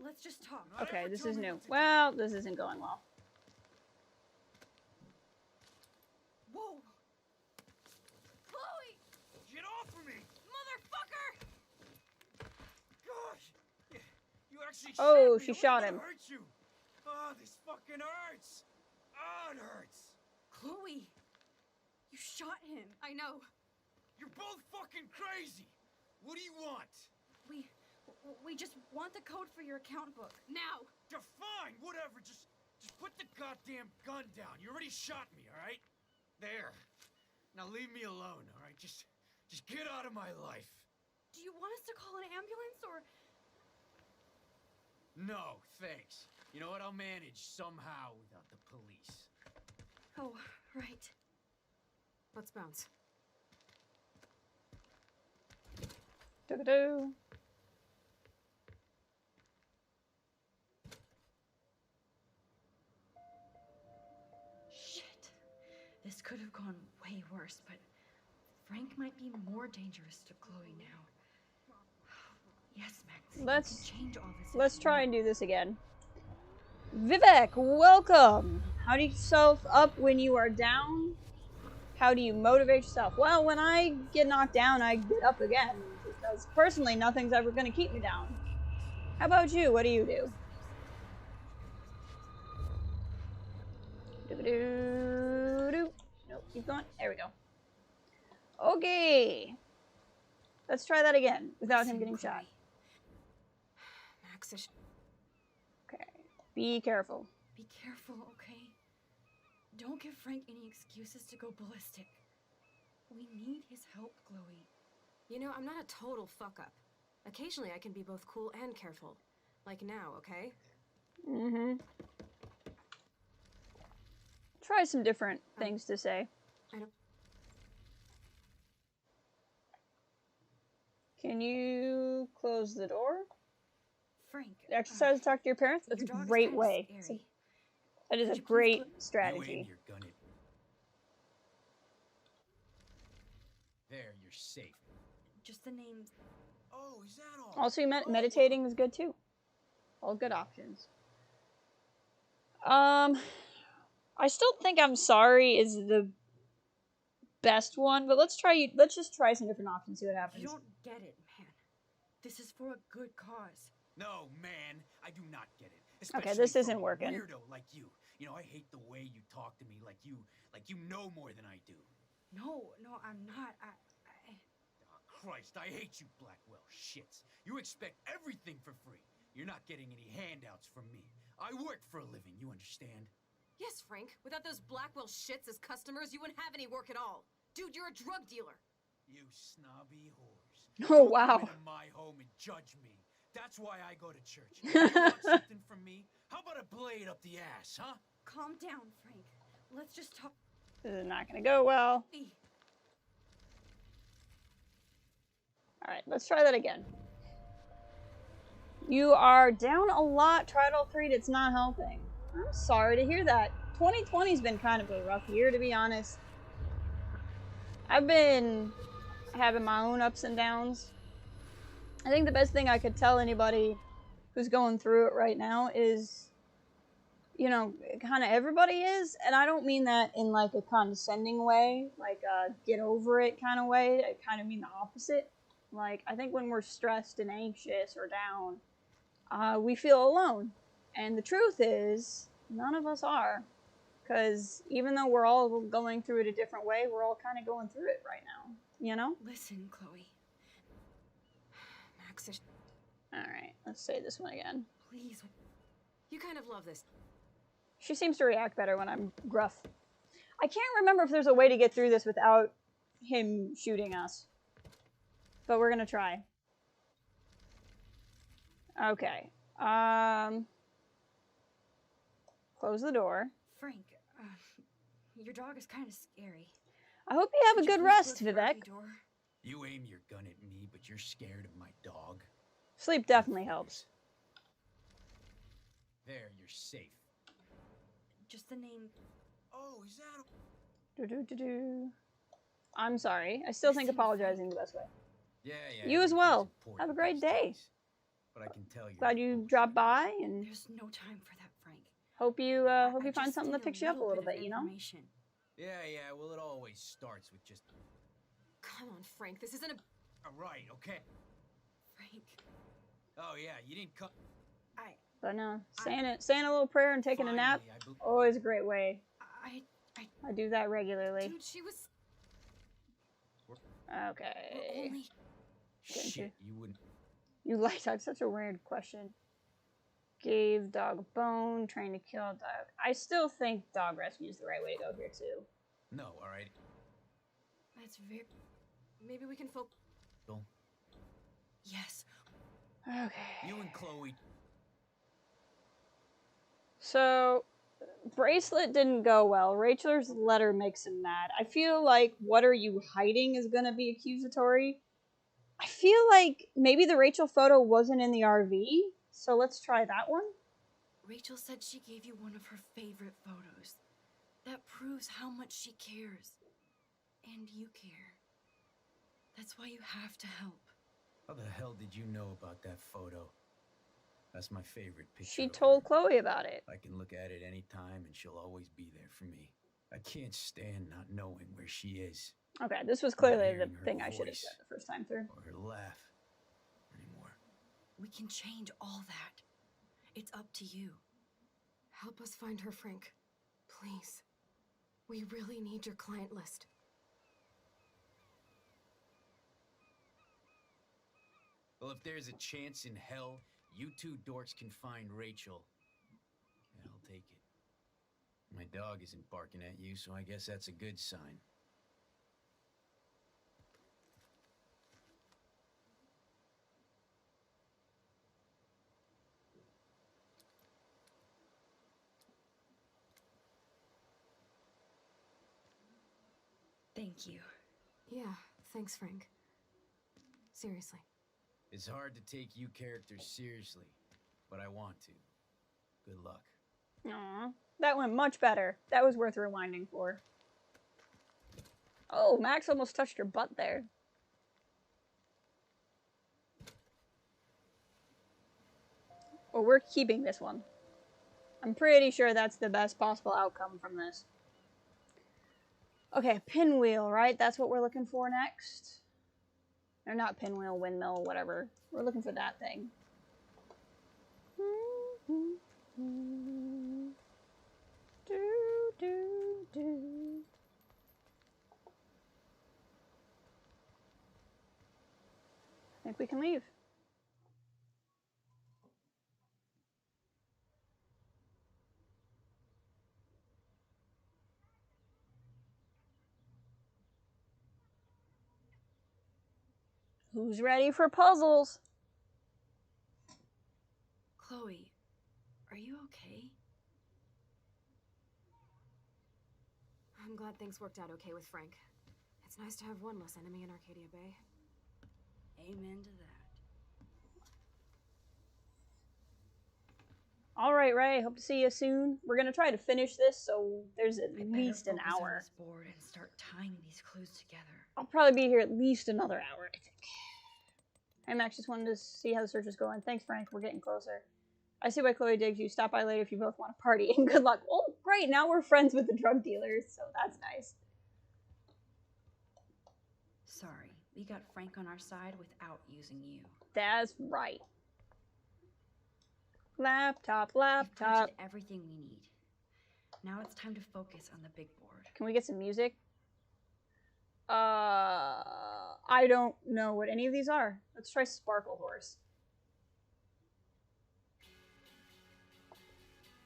let's just talk. Okay, this is new. Well, this isn't going well. Whoa! Chloe! Get off of me! Motherfucker! Gosh! You actually Oh, shot me. she I shot wasn't him. gonna hurt you. Oh, this fucking hurts. Oh, it hurts. Chloe! You shot him. I know. You're both fucking crazy. What do you want? We just want the code for your account book. Now! Fine, whatever. Just put the goddamn gun down. You already shot me, all right? There. Now leave me alone, all right? Just get out of my life. Do you want us to call an ambulance or... No, thanks. You know what? I'll manage somehow without the police. Oh, right. Let's bounce. Do-ga-do. Shit. This could have gone way worse, but Frank might be more dangerous to Chloe now. Yes, Max. You can change all this. Let's try and do this again. Vivek, welcome! How do you get yourself up when you are down? How do you motivate yourself? Well, when I get knocked down, I get up again. Because personally, nothing's ever going to keep me down. How about you? What do you do? Do-do-do-do. Nope, keep going. There we go. Okay. Let's try that again without him getting shot. Max, Okay. Be careful. Be careful, okay? Don't give Frank any excuses to go ballistic. We need his help, Chloe. You know, I'm not a total fuck-up. Occasionally I can be both cool and careful. Like now, okay? Mm-hmm. Try some different things to say. I don't... Can you close the door? Frank. Exercise, talk to your parents? That's a great way. That is a great strategy. There, you're safe. Just the names. Oh, is that all? Also, meditating is good too. All good options. I still think I'm sorry is the best one, but let's just try some different options, see what happens. You don't get it, man. This is for a good cause. No, man, I do not get it. Okay, Especially this isn't from a working. Weirdo like you. You know, I hate the way you talk to me like you know more than I do. No, I'm not. Christ, I hate you Blackwell shits. You expect everything for free. You're not getting any handouts from me. I work for a living, you understand? Yes, Frank. Without those Blackwell shits as customers, you wouldn't have any work at all. Dude, you're a drug dealer. You snobby whores. Oh, Don't wow. come into my home and judge me. That's why I go to church. You want something from me? How about a blade up the ass, huh? Calm down, Frank. Let's just talk. This is not gonna go well. Alright, let's try that again. You are down a lot, tried all three, it's not helping. I'm sorry to hear that. 2020's been kind of a rough year, to be honest. I've been having my own ups and downs. I think the best thing I could tell anybody who's going through it right now is, you know, kind of everybody is, and I don't mean that in like a condescending way, like a get over it kind of way. I kind of mean the opposite. Like, I think when we're stressed and anxious or down, we feel alone. And the truth is, none of us are. Because even though we're all going through it a different way, we're all kind of going through it right now. You know? Listen, Chloe. Max is... Alright, let's say this one again. Please. You kind of love this. She seems to react better when I'm gruff. I can't remember if there's a way to get through this without him shooting us. But we're gonna try. Okay. Close the door. Frank, your dog is kind of scary. I hope you have a good rest, Vivek. You aim your gun at me, but you're scared of my dog. Sleep definitely helps. There, you're safe. Just the name. Oh, is that... Do-do-do-do. I'm sorry. I still think apologizing the best way. Yeah. You as well. Have a great day. But I can tell you. Glad you dropped by, and there's no time for that, Frank. hope you find something that picks you up a little bit, you know? Yeah, well, it always starts with just... Come on, Frank, this isn't a... All right, okay. Frank. Oh, yeah, you didn't come... But no, saying a little prayer and taking a nap, always a great way. I do that regularly. Dude, she was... Okay. Shit, you wouldn't... You liked that? Such a weird question. Gave dog a bone, trained to kill a dog. I still think dog rescue is the right way to go here, too. No, all right. That's very... Maybe we can focus... Yes. Okay. You and Chloe... So, bracelet didn't go well. Rachel's letter makes him mad. I feel like what are you hiding is going to be accusatory. I feel like maybe the Rachel photo wasn't in the RV, so let's try that one. Rachel said she gave you one of her favorite photos. That proves how much she cares. And you care. That's why you have to help. How the hell did you know about that photo? That's my favorite picture. She told Chloe about it. I can look at it any time and she'll always be there for me. I can't stand not knowing where she is. Okay, this was clearly the thing I should have said the first time through. Or her laugh anymore. We can change all that. It's up to you. Help us find her, Frank. Please. We really need your client list. Well, if there's a chance in hell, you two dorks can find Rachel. Yeah, I'll take it. My dog isn't barking at you, so I guess that's a good sign. Thank you. Yeah, thanks, Frank. Seriously. It's hard to take you characters seriously, but I want to. Good luck. Aw, that went much better. That was worth rewinding for. Oh, Max almost touched your butt there. Well, we're keeping this one. I'm pretty sure that's the best possible outcome from this. Okay, pinwheel, right? That's what we're looking for next. Or not pinwheel, windmill, whatever. We're looking for that thing. think we can leave. Who's ready for puzzles? Chloe, are you okay? I'm glad things worked out okay with Frank. It's nice to have one less enemy in Arcadia Bay. Amen to that. All right, Ray. Hope to see you soon. We're gonna try to finish this, so there's at least an hour. On this board and start tying these clues together. I'll probably be here at least another hour, I think. Hey, Max, just wanted to see how the search is going. Thanks, Frank. We're getting closer. I see why Chloe digs you. Stop by later if you both want to party. And good luck. Oh, great. Now we're friends with the drug dealers, so that's nice. Sorry, we got Frank on our side without using you. That's right. Laptop. We've printed everything we need. Now it's time to focus on the big board. Can we get some music? I don't know what any of these are. Let's try Sparkle Horse.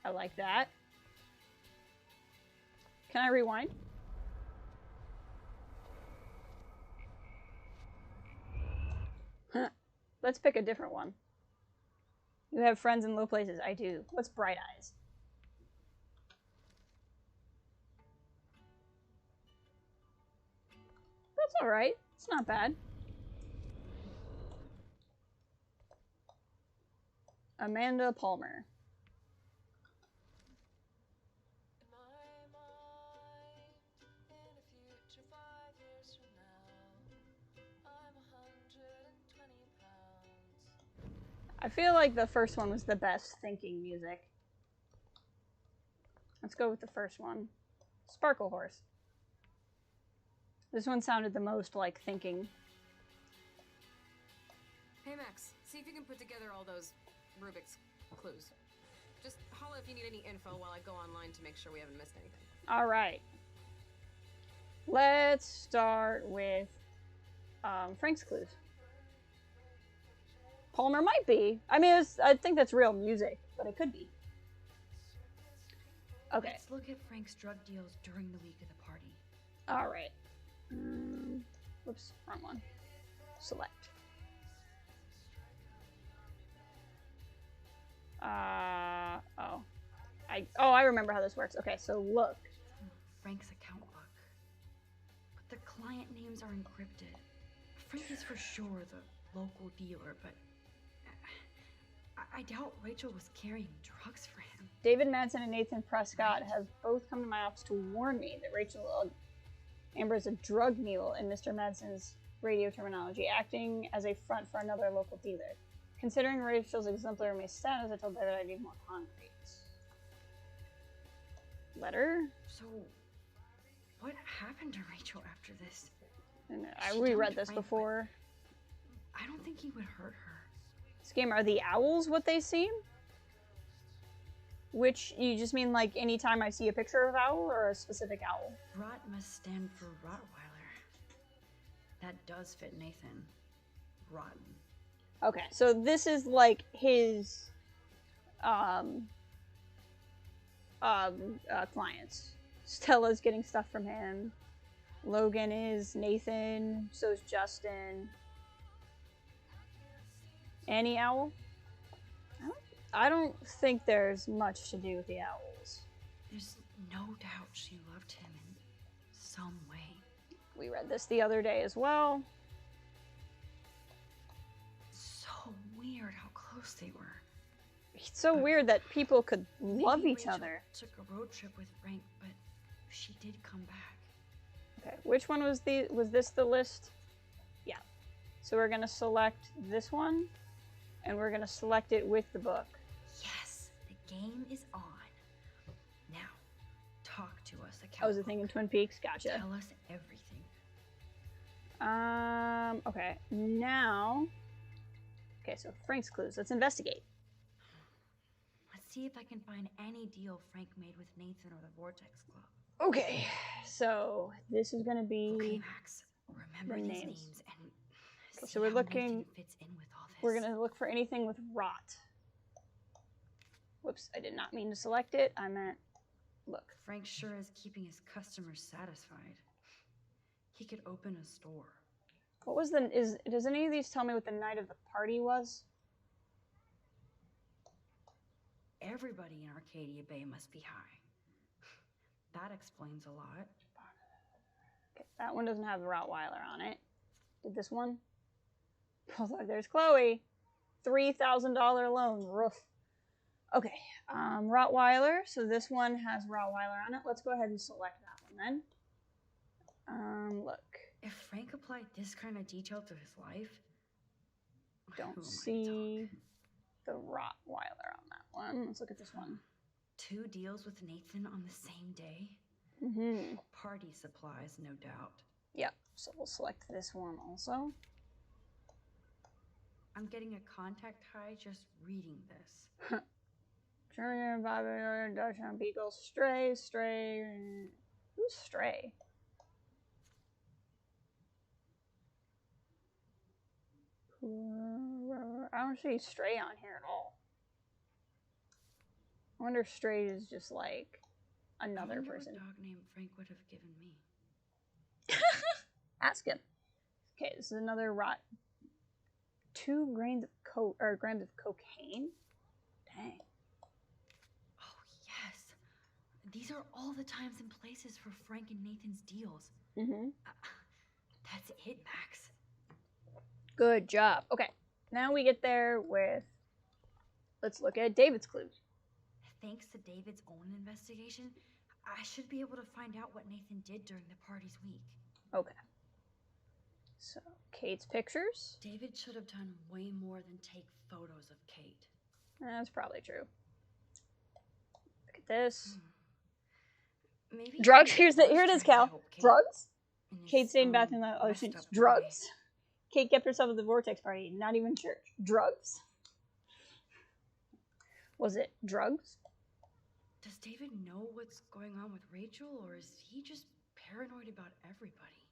I like that. Can I rewind? Huh. Let's pick a different one. You have friends in low places. I do. What's Bright Eyes? That's alright. It's not bad. Amanda Palmer. I feel like the first one was the best thinking music. Let's go with the first one. Sparkle Horse. This one sounded the most like thinking. Hey Max, see if you can put together all those Rubik's clues. Just holla if you need any info while I go online to make sure we haven't missed anything. Alright. Let's start with Frank's clues. Palmer might be. I mean, I think that's real music, but it could be. Okay. Let's look at Frank's drug deals during the week of the party. Alright. Whoops, wrong one. Select. I remember how this works. Okay, so look. Frank's account book. But the client names are encrypted. Frank is for sure the local dealer, but I doubt Rachel was carrying drugs for him. David Madsen and Nathan Prescott have both come to my office to warn me that Rachel Amber is a drug mule in Mr. Madsen's radio terminology, acting as a front for another local dealer. Considering Rachel's exemplary status, I told David I'd need more concrete. Letter? So, what happened to Rachel after this? And I reread this before. I don't think he would hurt her. This game, are the owls what they seem? Which, you just mean like anytime I see a picture of owl or a specific owl? Rot must stand for Rottweiler. That does fit Nathan. Rotten. Okay, so this is like his clients. Stella's getting stuff from him. Logan is, Nathan, so's Justin. Annie Owl? I don't think there's much to do with the owls. There's no doubt she loved him in some way. We read this the other day as well. So weird how close they were. It's so weird that people could love each Rachel other. Took a road trip with Frank, but she did come back. Okay, which one was this the list? Yeah. So we're gonna select this one, and we're gonna select it with the book. Yes, the game is on. Now, talk to us. I was a thing in Twin Peaks. Gotcha. Tell us everything. Okay, now... Okay, so Frank's clues. Let's investigate. Let's see if I can find any deal Frank made with Nathan or the Vortex Club. Okay, so this is gonna be... Okay, Max. Remember these names and Okay, so we're looking. Fits in with all this. We're gonna look for anything with rot. Whoops, I did not mean to select it. I meant look. Frank sure is keeping his customers satisfied. He could open a store. What was does any of these tell me what the night of the party was? Everybody in Arcadia Bay must be high. That explains a lot. Okay, that one doesn't have the Rottweiler on it. Did this one? Oh, look, there's Chloe. $3,000 loan. Roof. Okay, Rottweiler. So this one has Rottweiler on it. Let's go ahead and select that one then. Look. If Frank applied this kind of detail to his life, don't see the Rottweiler on that one. Let's look at this one. 2 deals with Nathan on the same day? Mm-hmm. Party supplies, no doubt. Yep, so we'll select this one also. I'm getting a contact high just reading this. German Bobby, Dutch Beagle, Stray. Who's Stray? I don't see Stray on here at all. I wonder if Stray is just like another person. What dog name Frank would have given me? Ask him. Okay, this is another rot. 2 grams of grams of cocaine. Dang. Oh yes, these are all the times and places for Frank and Nathan's deals. Mm-hmm. That's it, Max. Good job. Okay, now we get there with. Let's look at David's clues. Thanks to David's own investigation, I should be able to find out what Nathan did during the party's week. Okay. So, Kate's pictures. David should have done way more than take photos of Kate. That's probably true. Look at this. Maybe drugs. Here it is, Cal. Drugs. Kate stayed in bathroom. Oh, she's drugs. Kate kept herself at the Vortex party. Not even church. Drugs. Was it drugs? Does David know what's going on with Rachel, or is he just paranoid about everybody?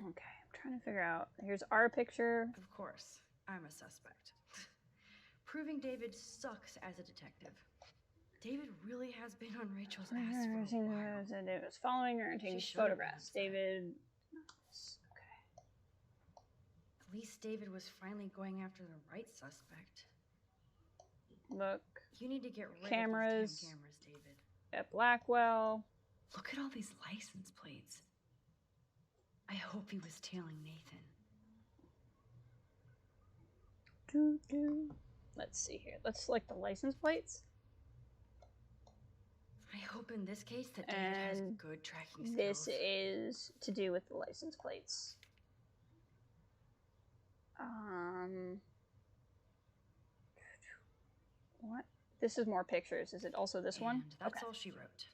Okay, I'm trying to figure out. Here's our picture. Of course, I'm a suspect. Proving David sucks as a detective. David really has been on Rachel's ass for a while. David was following her and taking photographs. David. Okay. At least David was finally going after the right suspect. Look. You need to get rid cameras. of those damn cameras, David. At Blackwell. Look at all these license plates. I hope he was tailing Nathan. Let's see here. Let's select the license plates. I hope in this case that David has good tracking skills. This is to do with the license plates. What? This is more pictures. Is it also this one? That's all she wrote.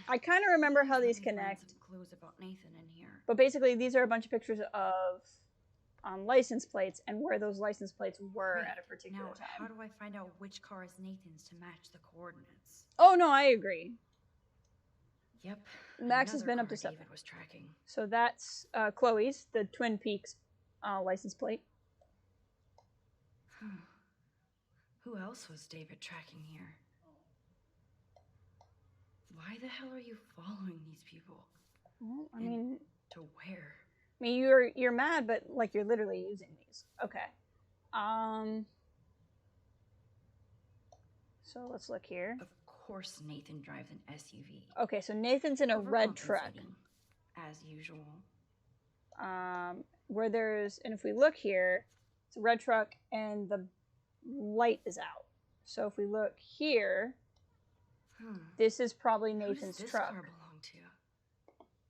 I kind of remember how these connect. Some clues about Nathan in here. But basically, these are a bunch of pictures of license plates and where those license plates were at a particular time. How do I find out which car is Nathan's to match the coordinates? Oh no, I agree. Yep. Max has been up to 7. David was tracking. So that's Chloe's, the Twin Peaks license plate. Who else was David tracking here? Why the hell are you following these people? Well, I mean, to where? I mean, you're mad, but like you're literally using these. Okay. So let's look here. Of course, Nathan drives an SUV. Okay, so Nathan's in a red truck. As usual. Where there's, and if we look here, it's a red truck and the light is out. So if we look here, this is probably Nathan's Who does this truck. car belong to?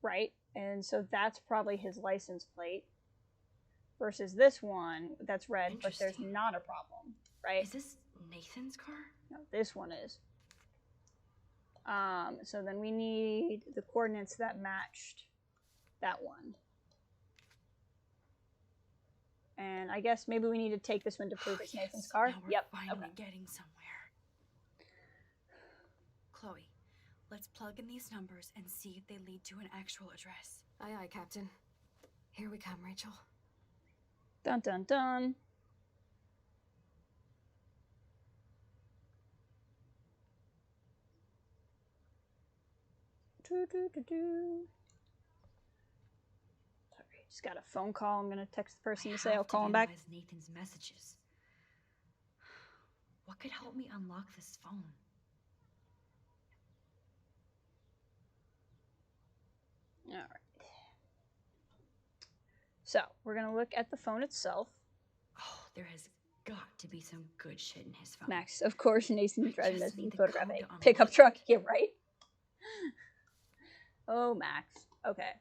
Right? And so that's probably his license plate. Versus this one that's red, but there's not a problem, right? Is this Nathan's car? No, this one is. So then we need the coordinates that matched that one. And I guess maybe we need to take this one to prove it's Nathan's car. Now we're finally getting somewhere. Chloe, let's plug in these numbers and see if they lead to an actual address. Aye, aye, Captain. Here we come, Rachel. Dun dun dun. Sorry, just got a phone call. I'm gonna text the person to say I'll call him back. Nathan's messages. What could help me unlock this phone? All right. So we're gonna look at the phone itself. Oh, there has got to be some good shit in his phone. Max, of course, Nathan driving this photograph a pickup truck. Yeah, right. Oh, Max. Okay.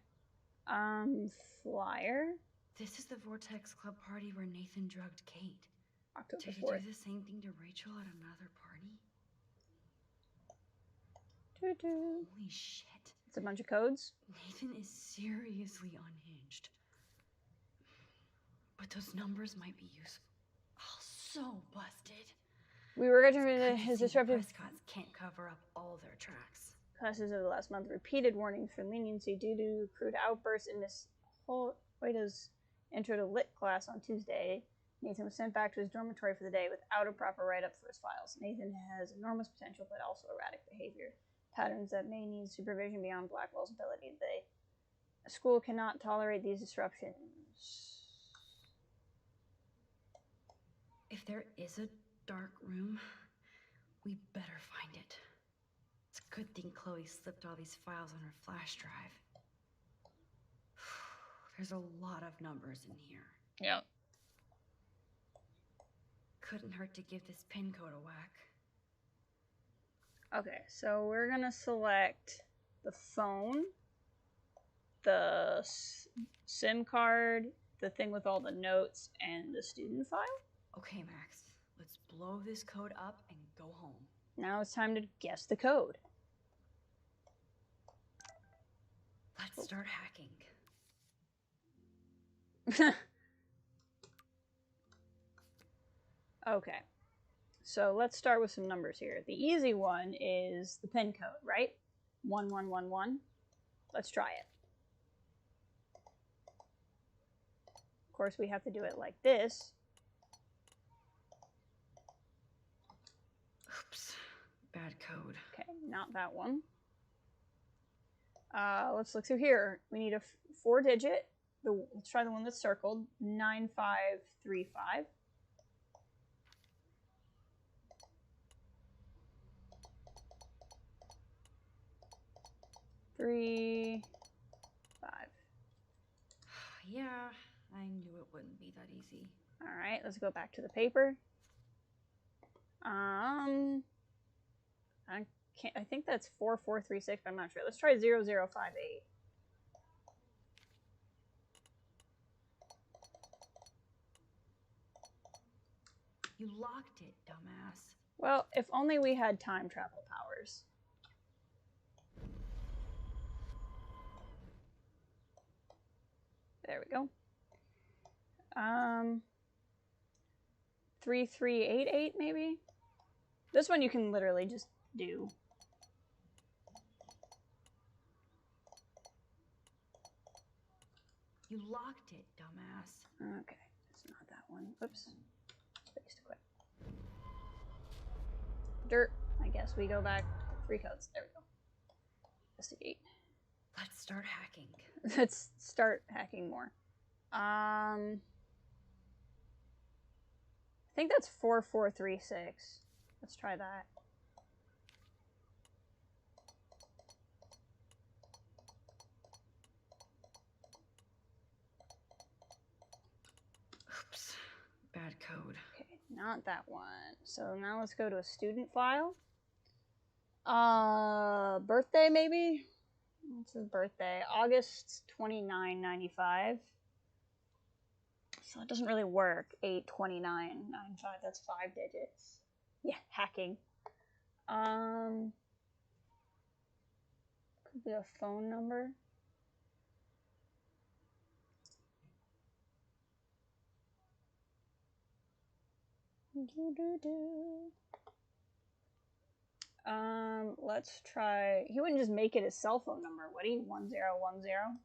Flyer. This is the Vortex Club party where Nathan drugged Kate. October Did he 4th. do the same thing to Rachel at another party? Holy shit. It's a bunch of codes. Nathan is seriously unhinged. But those numbers might be useful. Oh, so busted. We were getting his disruptive Prescotts can't cover up all their tracks. classes of the last month repeated warnings for leniency due to crude outbursts in Miss Hoyta's intro to lit class on Tuesday. Nathan was sent back to his dormitory for the day without a proper write-up for his files. Nathan has enormous potential, but also erratic behavior. Patterns that may need supervision beyond Blackwell's ability. A school cannot tolerate these disruptions. If there is a dark room, we better find it. It's a good thing Chloe slipped all these files on her flash drive. There's a lot of numbers in here. Yeah. Couldn't hurt to give this pin code a whack. Okay, so we're gonna select the phone, the SIM card, the thing with all the notes, and the student file. Okay, Max, let's blow this code up and go home. Now it's time to guess the code. Let's start hacking. Okay, so let's start with some numbers here. The easy one is the pin code, right? 1111. Let's try it. Of course, we have to do it like this. Oops, bad code. Okay, not that one. Let's look through here. We need a 4-digit. Let's try the one that's circled. 9535. Three, 5. Yeah, I knew it wouldn't be that easy. All right, let's go back to the paper. I think that's 4436, but I'm not sure. Let's try 0058. You locked it, dumbass. Well, if only we had time travel powers. There we go. 3388 maybe? This one you can literally just do. You locked it, dumbass. Okay, it's not that one. Oops. Space to quit. Dirt. I guess we go back 3 codes. There we go. Investigate. Let's start hacking. Let's start hacking more. I think that's 4436. Let's try that. Oops, bad code. Okay, not that one. So now let's go to a student file. Birthday maybe? What's his birthday? August 2995. So it doesn't really work. 82995. That's 5 digits. Yeah, hacking. Could be a phone number. Let's try. He wouldn't just make it his cell phone number, would he? 1010.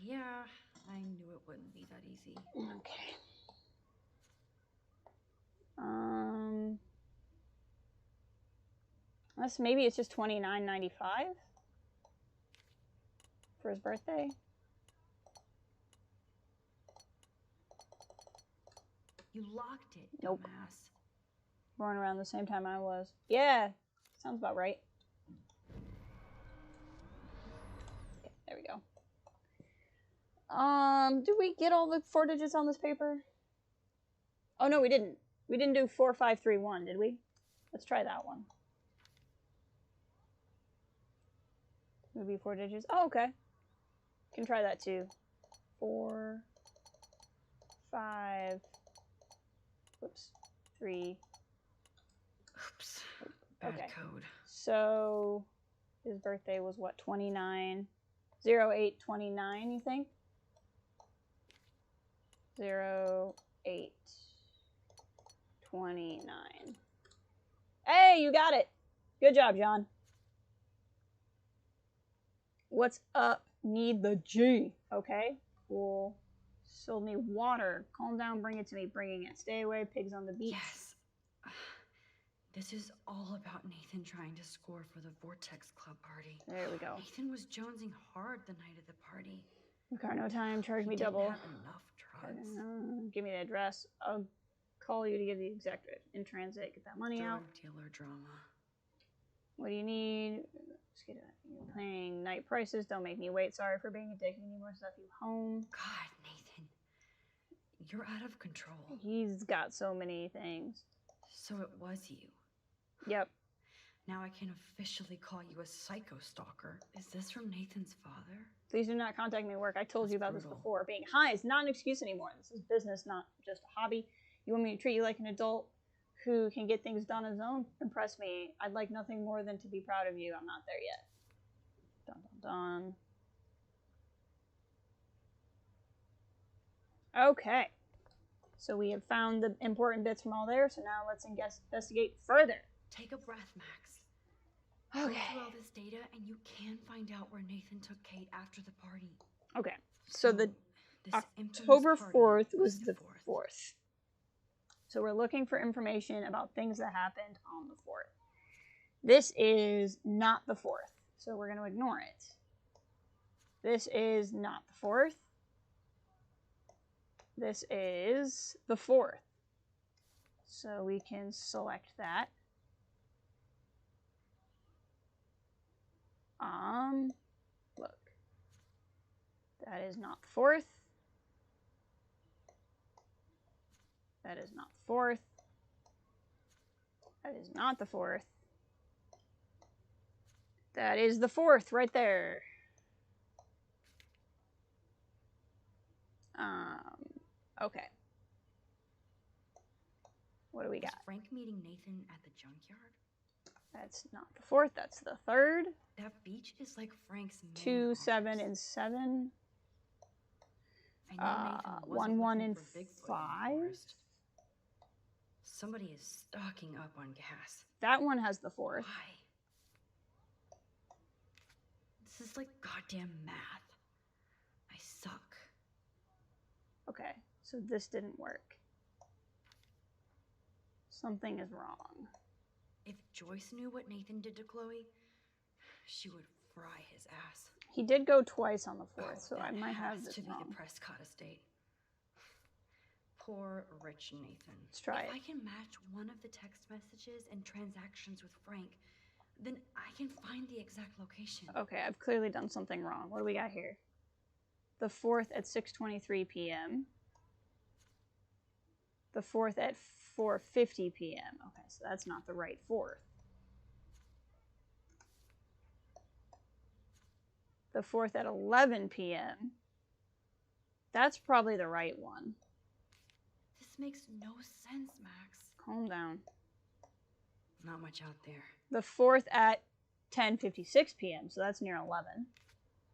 Yeah, I knew it wouldn't be that easy. Okay. Unless maybe it's just $29.95 for his birthday. You locked it, Nope. dumbass. Born around the same time I was. Yeah, sounds about right. Okay, there we go. Did we get all the 4 digits on this paper? Oh no, we didn't. We didn't do 4531, did we? Let's try that one. Would be 4 digits. Oh, okay. Can try that too. 4, 5. Whoops. 3. Oops. Bad Okay. code. So his birthday was what? 0829, you think? 0829. Hey, you got it. Good job, John. What's up? Need the G. Okay, cool. Still need water. Calm down, bring it to me. Bringing it. Stay away, pigs on the beach. Yes. This is all about Nathan trying to score for the Vortex Club party. There we go. Nathan was jonesing hard the night of the party. Car no time, charge me He didn't double. have enough drugs. Give me the address. I'll call you to give the exact in transit. Get that money out. Drug dealer drama. What do you need? Let's get it. You're paying night prices. Don't make me wait. Sorry for being a dick. You need more stuff. You home. God, Nathan. You're out of control. He's got so many things. So it was you. Yep. Now I can officially call you a psycho stalker. Is this from Nathan's father? Please do not contact me at work. I told you about this before. Being high is not an excuse anymore. This is business, not just a hobby. You want me to treat you like an adult who can get things done on his own? Impress me. I'd like nothing more than to be proud of you. I'm not there yet. Dun dun dun. Okay. So we have found the important bits from all there. So now let's investigate further. Take a breath, Max. Okay. Go through all this data and you can find out where Nathan took Kate after the party. Okay. So the this October infamous 4th party was the 4th. So we're looking for information about things that happened on the 4th. This is not the 4th, so we're going to ignore it. This is not the 4th. This is the 4th. So we can select that. Look. That is not the 4th. That is not the 4th. That is not the 4th. That is the 4th right there. Okay. What do we got? Was Frank meeting Nathan at the junkyard? That's not the 4th, that's the 3rd. That beach is like Frank's main 2, office. 7, and 7. I know Nathan 1, 1, and for Bigfoot 5. in the forest. Somebody is stocking up on gas. That one has the 4th. Why? This is like goddamn math. I suck. Okay, so this didn't work. Something is wrong. If Joyce knew what Nathan did to Chloe, she would fry his ass. He did go twice on the 4th, so I might have Has this to be wrong. the Prescott estate. Poor rich Nathan. Let's try if it. I can match one of the text messages and transactions with Frank, then I can find the exact location. Okay, I've clearly done something wrong. What do we got here? The 4th at 6:23 p.m. The 4th at 4:50 p.m. Okay, so that's not the right 4th. The 4th at 11 p.m. That's probably the right one. This makes no sense, Max. Calm down. Not much out there. The 4th at 10:56 p.m., so that's near 11.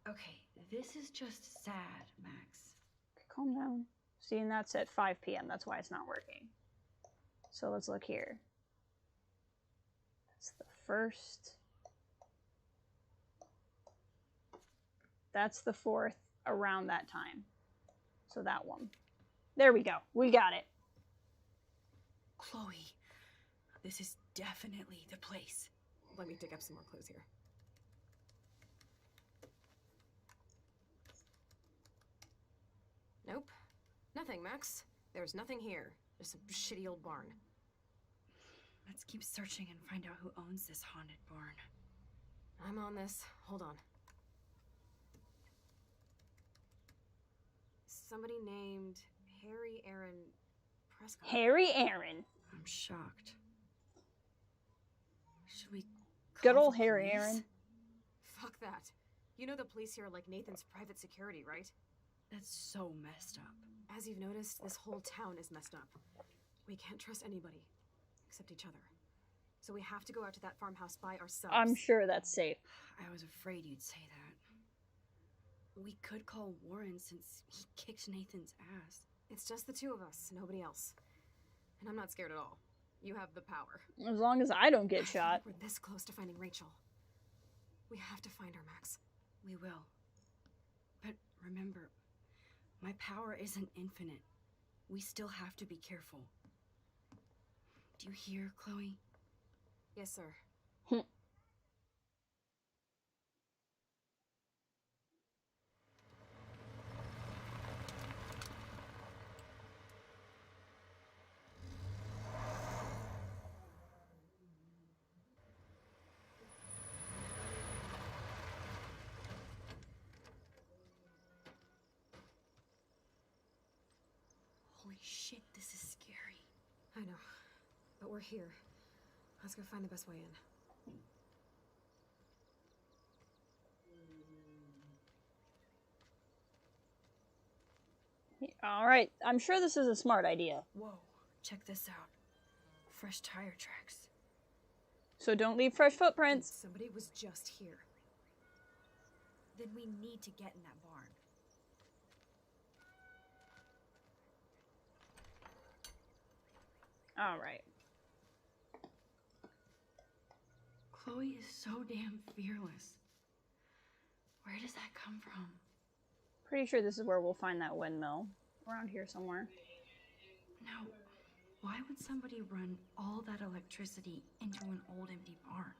Okay, this is just sad, Max. Okay, calm down. See, and that's at 5 p.m. That's why it's not working. So let's look here. That's the 1st. That's the 4th. around that time. So that one. There we go. We got it. Chloe, this is definitely the place. Let me dig up some more clues here. Nope. Nothing, Max. There's nothing here. Just some shitty old barn. Let's keep searching and find out who owns this haunted barn. I'm on this. Hold on. Somebody named Harry Aaron Prescott. Harry Aaron. I'm shocked. Should we Good call old the Harry police? Aaron. Fuck that. You know the police here are like Nathan's private security, right? That's so messed up. As you've noticed, this whole town is messed up. We can't trust anybody. Except each other. So we have to go out to that farmhouse by ourselves. I'm sure that's safe. I was afraid you'd say that. We could call Warren since he kicked Nathan's ass. It's just the two of us, nobody else. And I'm not scared at all. You have the power. As long as I don't get shot. We're this close to finding Rachel. We have to find her, Max. We will. But remember, my power isn't infinite. We still have to be careful. Do you hear, Chloe? Yes, sir. Holy shit, this is scary. I know. But we're here. Let's go find the best way in. All right. I'm sure this is a smart idea. Whoa, check this out. Fresh tire tracks. So don't leave fresh footprints. Somebody was just here. Then we need to get in that barn. All right. Chloe is so damn fearless. Where does that come from? Pretty sure this is where we'll find that windmill. Around here somewhere. Now, why would somebody run all that electricity into an old empty barn?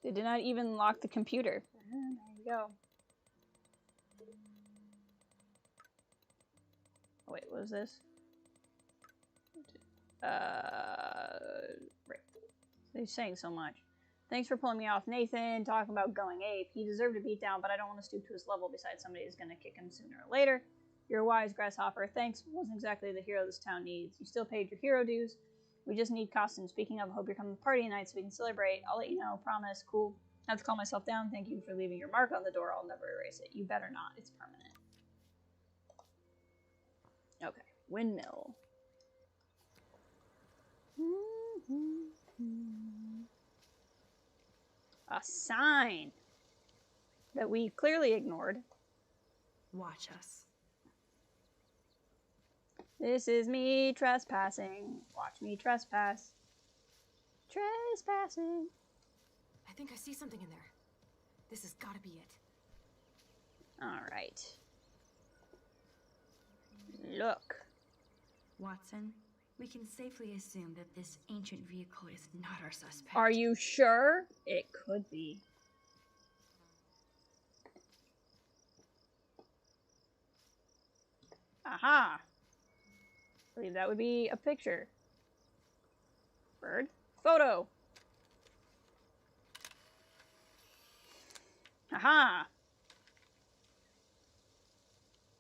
They did not even lock the computer. There you go. Oh, wait, what was this? Right. He's saying so much. Thanks for pulling me off, Nathan. Talking about going ape. He deserved a beatdown, but I don't want to stoop to his level. Besides, somebody is going to kick him sooner or later. You're a wise grasshopper. Thanks. Wasn't exactly the hero this town needs. You still paid your hero dues. We just need costumes. Speaking of, I hope you're coming to the party tonight so we can celebrate. I'll let you know. Promise. Cool. I have to calm myself down. Thank you for leaving your mark on the door. I'll never erase it. You better not. It's permanent. Okay. Windmill. A sign that we clearly ignored. Watch us. This is me trespassing. Watch me trespass. Trespassing. I think I see something in there. This has got to be it. Alright. Look. Watson, we can safely assume that this ancient vehicle is not our suspect. Are you sure? It could be. Aha! I believe that would be a picture. Bird. Photo! Aha!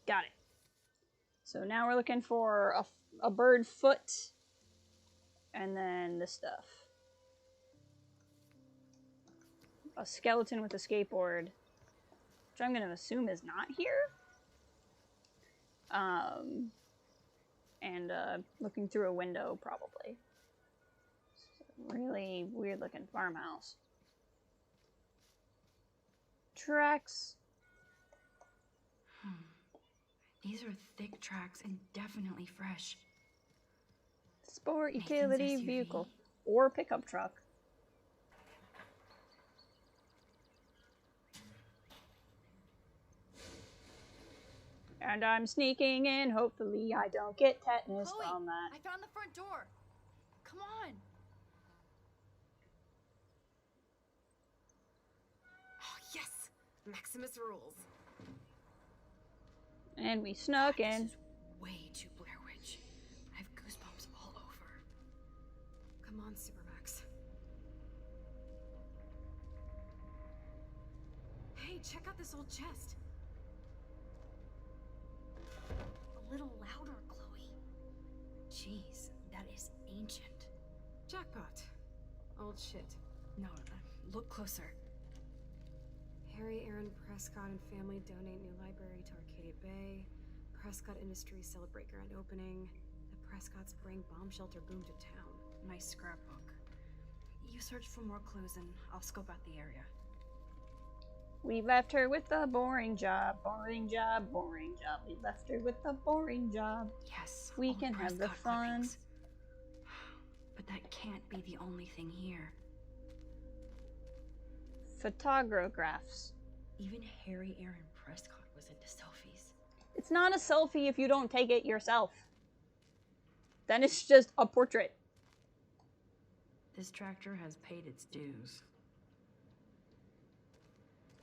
Got it. So now we're looking for a bird foot. And then this stuff. A skeleton with a skateboard. Which I'm going to assume is not here. And looking through a window, probably. Really weird looking farmhouse. Tracks. These are thick tracks and definitely fresh. Sport Nathan's utility SUV. vehicle. Or pickup truck. And I'm sneaking in. Hopefully I don't get tetanus Chloe, from that. I found the front door. Come on. Oh, yes! Maximus rules. And we snuck in. This is way too Blair Witch. I have goosebumps all over. Come on, Supermax. Hey, check out this old chest. A little louder, Chloe. Jeez, that is ancient. Jackpot. Old shit. No, look closer. Harry Aaron Prescott and family donate new library to Arcadia Bay. Prescott Industries celebrate grand opening. The Prescotts bring bomb shelter boom to town. Nice scrapbook. You search for more clues and I'll scope out the area. We left her with the boring job, boring job, boring job. We left her with the boring job. Yes. We can have the fun. Clippings. But that can't be the only thing here. Photographs. Even Harry Aaron Prescott was into selfies. It's not a selfie if you don't take it yourself. Then it's just a portrait. This tractor has paid its dues.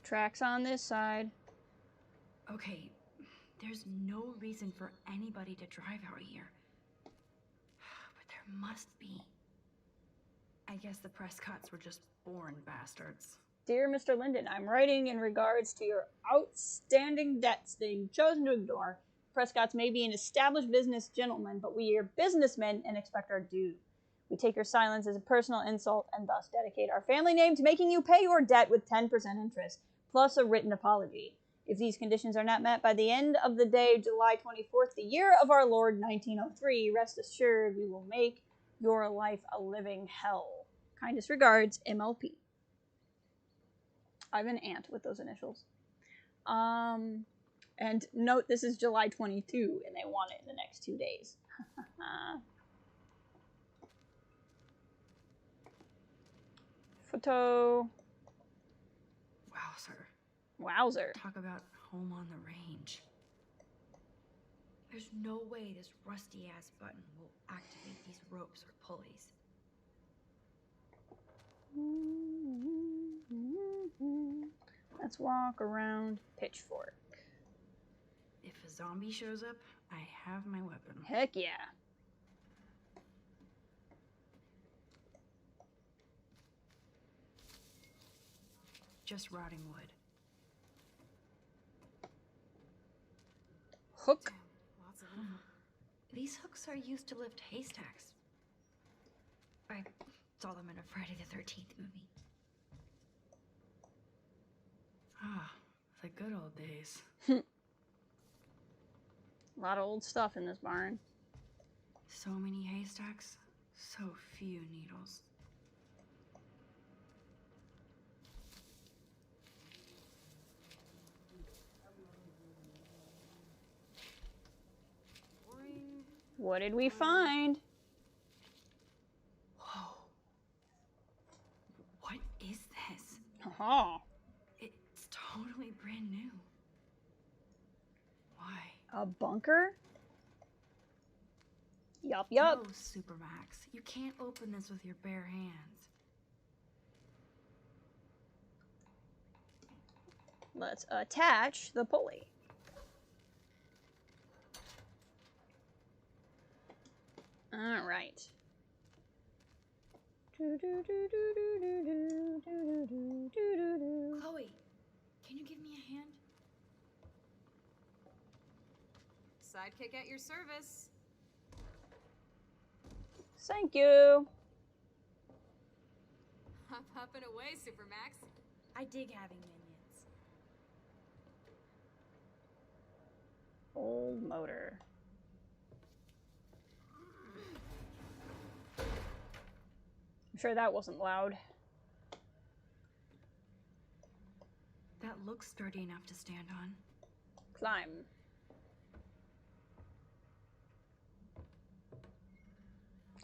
Tracks on this side. Okay, there's no reason for anybody to drive out here. But there must be. I guess the Prescotts were just born bastards. Dear Mr. Linden, I'm writing in regards to your outstanding debts that you've chosen to ignore. Prescotts may be an established business gentleman, but we are businessmen and expect our due. We take your silence as a personal insult and thus dedicate our family name to making you pay your debt with 10% interest, plus a written apology. If these conditions are not met by the end of the day, July 24th, the year of our Lord 1903, rest assured we will make your life a living hell. Kindest regards, MLP. I have an aunt with those initials. And note this is July 22, and they want it in the next 2 days. Photo. Wowzer. Talk about home on the range. There's no way this rusty-ass button will activate these ropes or pulleys. Let's walk around Pitchfork. If a zombie shows up, I have my weapon. Heck yeah. Just rotting wood. Hook. Damn, lots of them. These hooks are used to lift haystacks. I saw them in a Friday the 13th movie. Ah, the good old days. A lot of old stuff in this barn. So many haystacks, so few needles. Boring. What did we find? Whoa. What is this? Oh. It's totally brand new. Why? A bunker? Yup, yup. No, Supermax. You can't open this with your bare hands. Let's attach the pulley. All right. Chloe, can you give me a hand? Sidekick at your service. Thank you. Hop and away, Supermax. I dig having minions. Old motor. I'm sure that wasn't loud. That looks sturdy enough to stand on. Climb.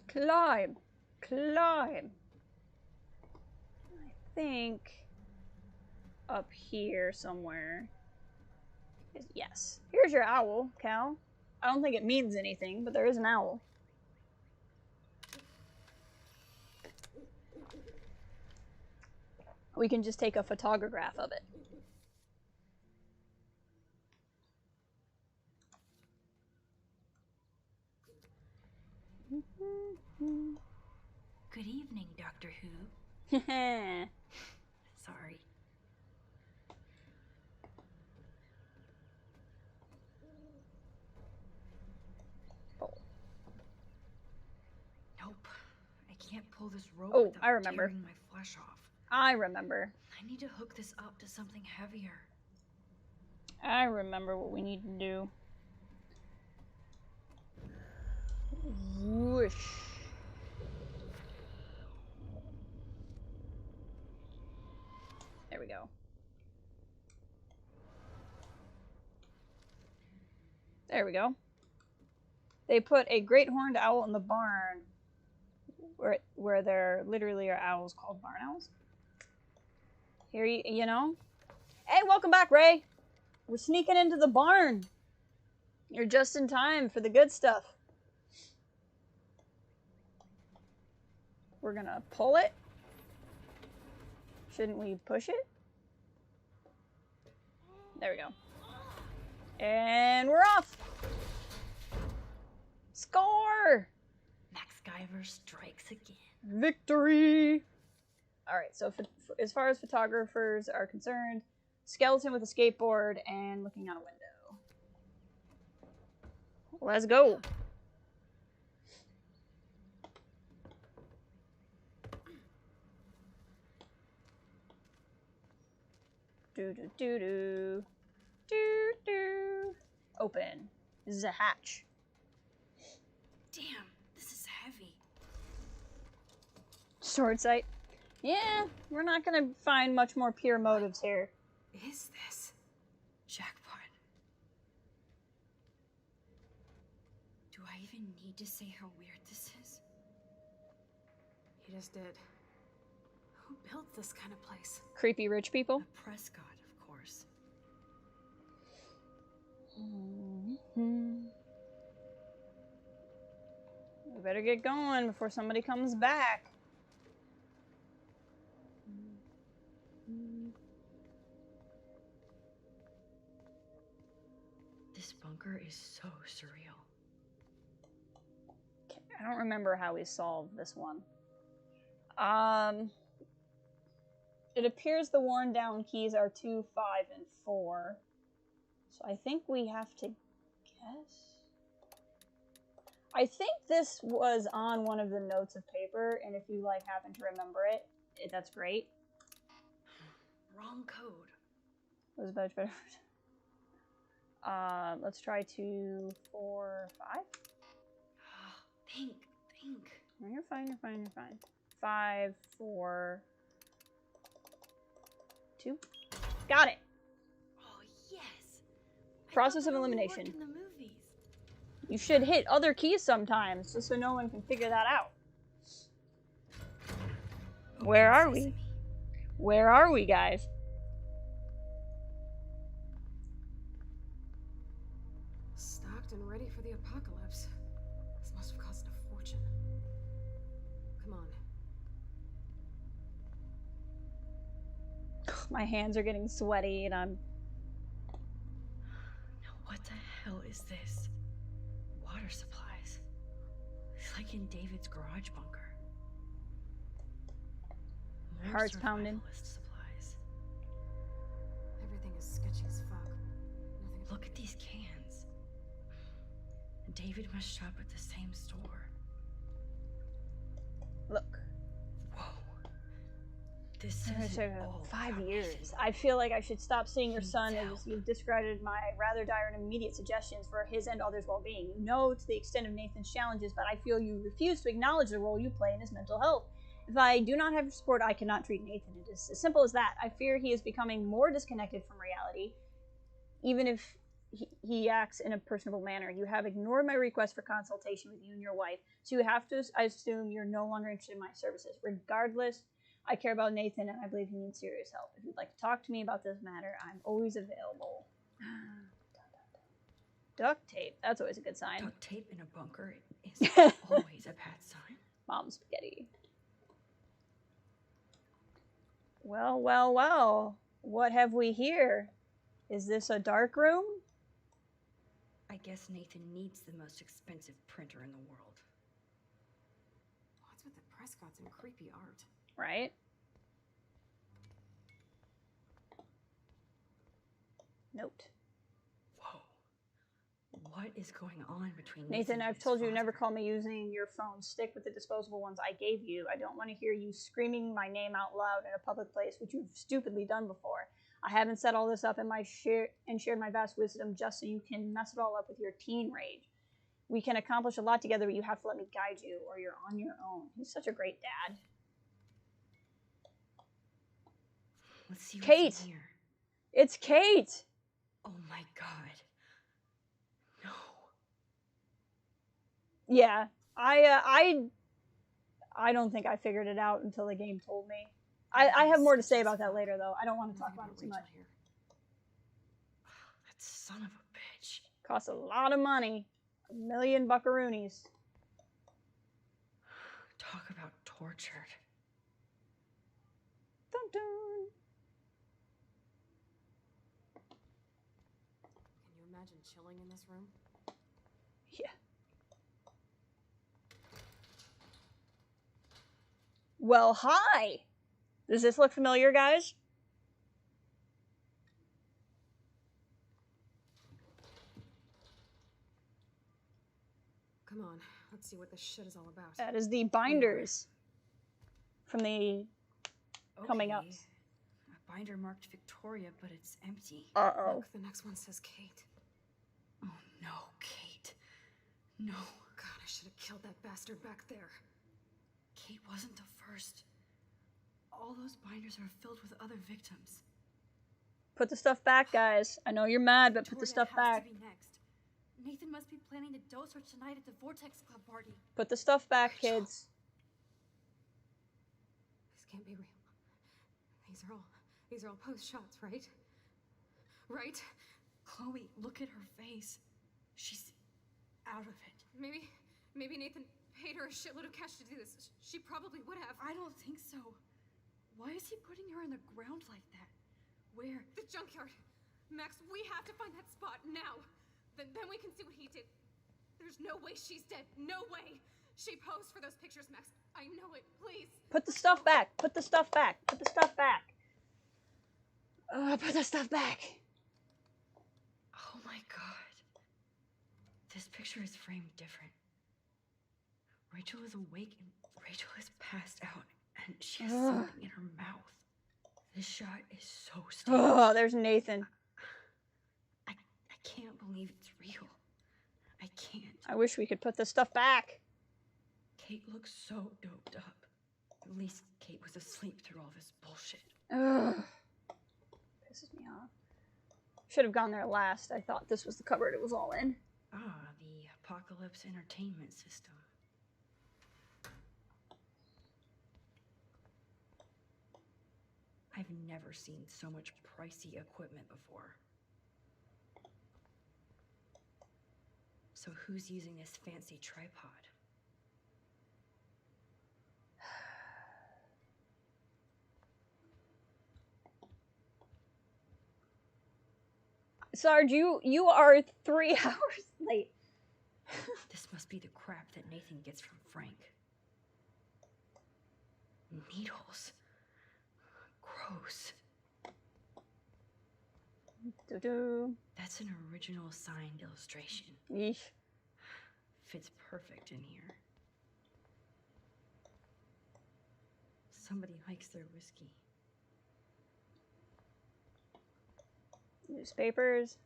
Climb. Climb. I think up here somewhere. Yes. Here's your owl, Cal. I don't think it means anything, but there is an owl. We can just take a photograph of it. Good evening, Doctor Who. Sorry. Nope. I can't pull this rope without I remember. tearing my flesh off. I remember. I need to hook this up to something heavier. I remember what we need to do. Whoosh. There we go. There we go. They put a great horned owl in the barn where there literally are owls called barn owls. Here, you know. Hey, welcome back, Ray. We're sneaking into the barn. You're just in time for the good stuff. We're gonna pull it. Shouldn't we push it? There we go. And we're off. Score! Max Guyver strikes again. Victory! Alright, so as far as photographers are concerned, skeleton with a skateboard and looking out a window. Let's go! Do-do-do-do. Do-do. Open. This is a hatch. Damn, this is heavy. Sword sight. Yeah, we're not gonna find much more pure motives here. Is this? Jackpot. Do I even need to say how weird this is? You just did. Who built this kind of place? Creepy rich people. The Prescott, of course. We better get going before somebody comes back. This bunker is so surreal. Okay, I don't remember how we solved this one. It appears the worn down keys are 2, 5, and 4. So I think we have to guess. I think this was on one of the notes of paper, and if you like happen to remember it, that's great. Wrong code. It was much better. Let's try 2, 4, 5. Think. No, you're fine. 5, 4, 2. Got it. Oh yes. Process of elimination. In the movies. You should hit other keys sometimes, just so no one can figure that out. Where are we? Where are we, guys? Stocked and ready for the apocalypse. This must have cost a fortune. Come on. My hands are getting sweaty and I'm... Now what the hell is this? Water supplies. It's like in David's garage bunker. More Heart's pounding. survivalist supplies. Everything is sketchy as fuck. Nothing. Look at these cans. David must shop at the same store. Look. Whoa. This says it all 5 about years. Nathan. I feel like I should stop seeing your He son needs as help. you've discredited my rather dire and immediate suggestions for his and others' well-being. You know to the extent of Nathan's challenges, but I feel you refuse to acknowledge the role you play in his mental health. If I do not have your support, I cannot treat Nathan. It is as simple as that. I fear he is becoming more disconnected from reality, even if he acts in a personable manner. You have ignored my request for consultation with you and your wife, so you have to assume you're no longer interested in my services. Regardless, I care about Nathan and I believe he needs serious help. If you'd like to talk to me about this matter, I'm always available. Duct tape. That's always a good sign. Duct tape in a bunker is always a bad sign. Mom spaghetti. Well, well, well. What have we here? Is this a dark room? I guess Nathan needs the most expensive printer in the world. What's with the Prescotts and creepy art? Right? Note. Whoa. What is going on between Nathan, and I've his told you father? never call me using your phone. Stick with the disposable ones I gave you. I don't want to hear you screaming my name out loud in a public place, which you've stupidly done before. I haven't set all this up in my shared my vast wisdom just so you can mess it all up with your teen rage. We can accomplish a lot together, but you have to let me guide you, or you're on your own. He's such a great dad. Let's see what's Kate! in here. It's Kate! Oh my god. No. Yeah, I don't think I figured it out until the game told me. I have more to say about that later, though. I don't want to talk about it too much. That son of a bitch. Costs a lot of money. $1 million buckaroonies. Talk about tortured. Dun dun. Can you imagine chilling in this room? Yeah. Well, hi! Does this look familiar, guys? Come on, let's see what this shit is all about. That is the binders from the coming up. A binder marked Victoria, but it's empty. Uh-oh. Look, the next one says Kate. Oh no, Kate. No. God, I should have killed that bastard back there. Kate wasn't the first. All those binders are filled with other victims. Put the stuff back, guys. I know you're mad, but put the stuff Victoria has back. to be next. Nathan must be planning to dose her tonight at the Vortex Club party. Put the stuff back, kids. This can't be real. These are all post shots, right? Right? Chloe, look at her face. She's out of it. Maybe Nathan paid her a shitload of cash to do this. She probably would have. I don't think so. Why is he putting her in the ground like that? Where? The junkyard. Max, we have to find that spot now. Then we can see what he did. There's no way she's dead. No way. She posed for those pictures, Max. I know it. Please. Put the stuff back. Put the stuff back. Put the stuff back. Put the stuff back. Oh my god. This picture is framed different. Rachel is awake and Rachel is passed out and she has something in her mouth. This shot is so strange. Oh, there's Nathan. I can't believe it's real. I can't. I wish we could put this stuff back. Kate looks so doped up. At least Kate was asleep through all this bullshit. Ugh. Pisses me off. Should have gone there last. I thought this was the cupboard it was all in. Ah, the Apocalypse Entertainment System. I've never seen so much pricey equipment before. So who's using this fancy tripod? Sarge, you are 3 hours late. This must be the crap that Nathan gets from Frank. Needles. Gross. Doo-doo. That's an original signed illustration. Yeesh. Fits perfect in here. Somebody likes their whiskey. Newspapers.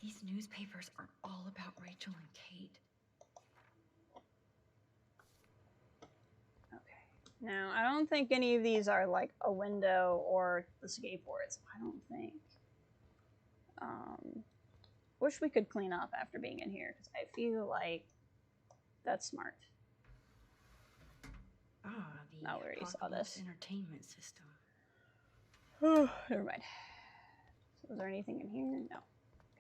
These newspapers are all about Rachel and Kate. Okay. Now, I don't think any of these are like a window or the skateboards. I don't think. Wish we could clean up after being in here, because I feel like that's smart. Ah, the Not where you saw Apocalypse this. Entertainment System. Oh, never mind. So is there anything in here? No.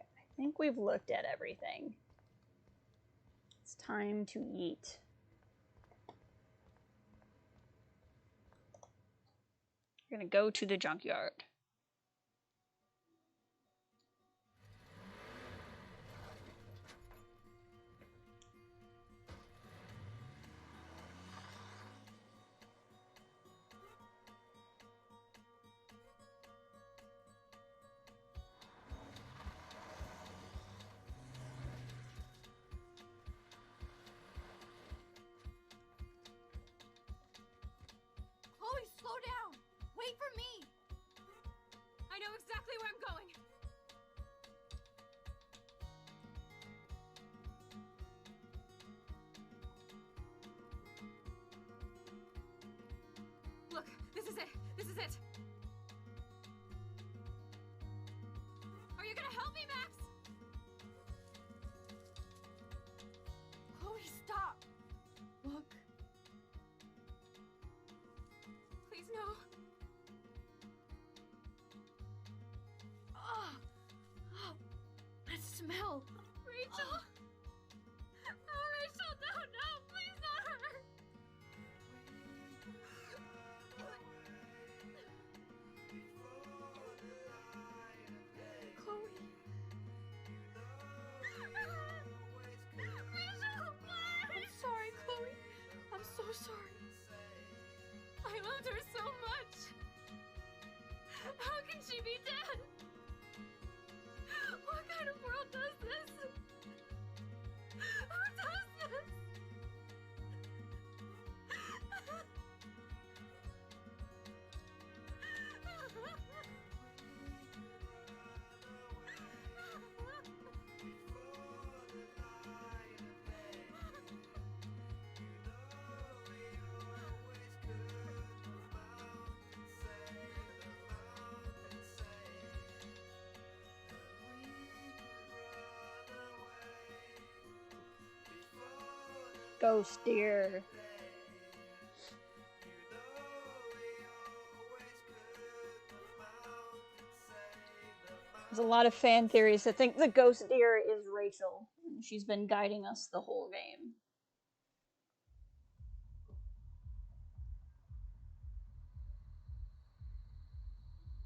Okay. I think we've looked at everything. It's time to eat. We're gonna go to the junkyard. Chloe, slow down! Wait for me! I know exactly where I'm going. Look, this is it. This is it. Are you gonna help me, Max? Chloe, stop. Look. Please, no. Oh, that smell. Rachel. Oh, Rachel, no, please not her. Chloe. Rachel, I'm sorry, Chloe. I'm so sorry. I loved her so much. How can she be dead? What kind of world does this? Who does this? Ghost deer. There's a lot of fan theories that think the ghost deer is Rachel. She's been guiding us the whole game.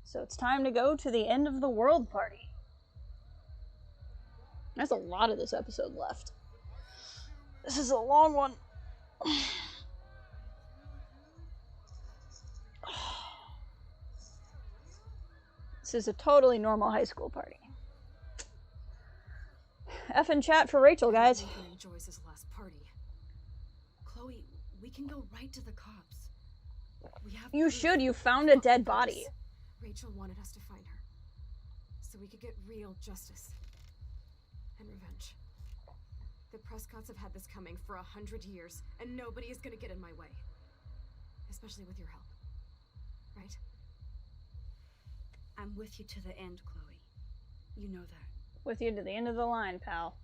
So it's time to go to the end of the world party. There's a lot of this episode left. This is a long one. This is a totally normal high school party. F in chat for Rachel, guys. Nathan enjoys his last party. Chloe, we can go right to the cops. We have You proof. should. You found a dead body. Rachel wanted us to find her, so we could get real justice and revenge. The Prescotts have had this coming for 100 years, and nobody is gonna get in my way. Especially with your help. Right? I'm with you to the end, Chloe. You know that. With you to the end of the line, pal.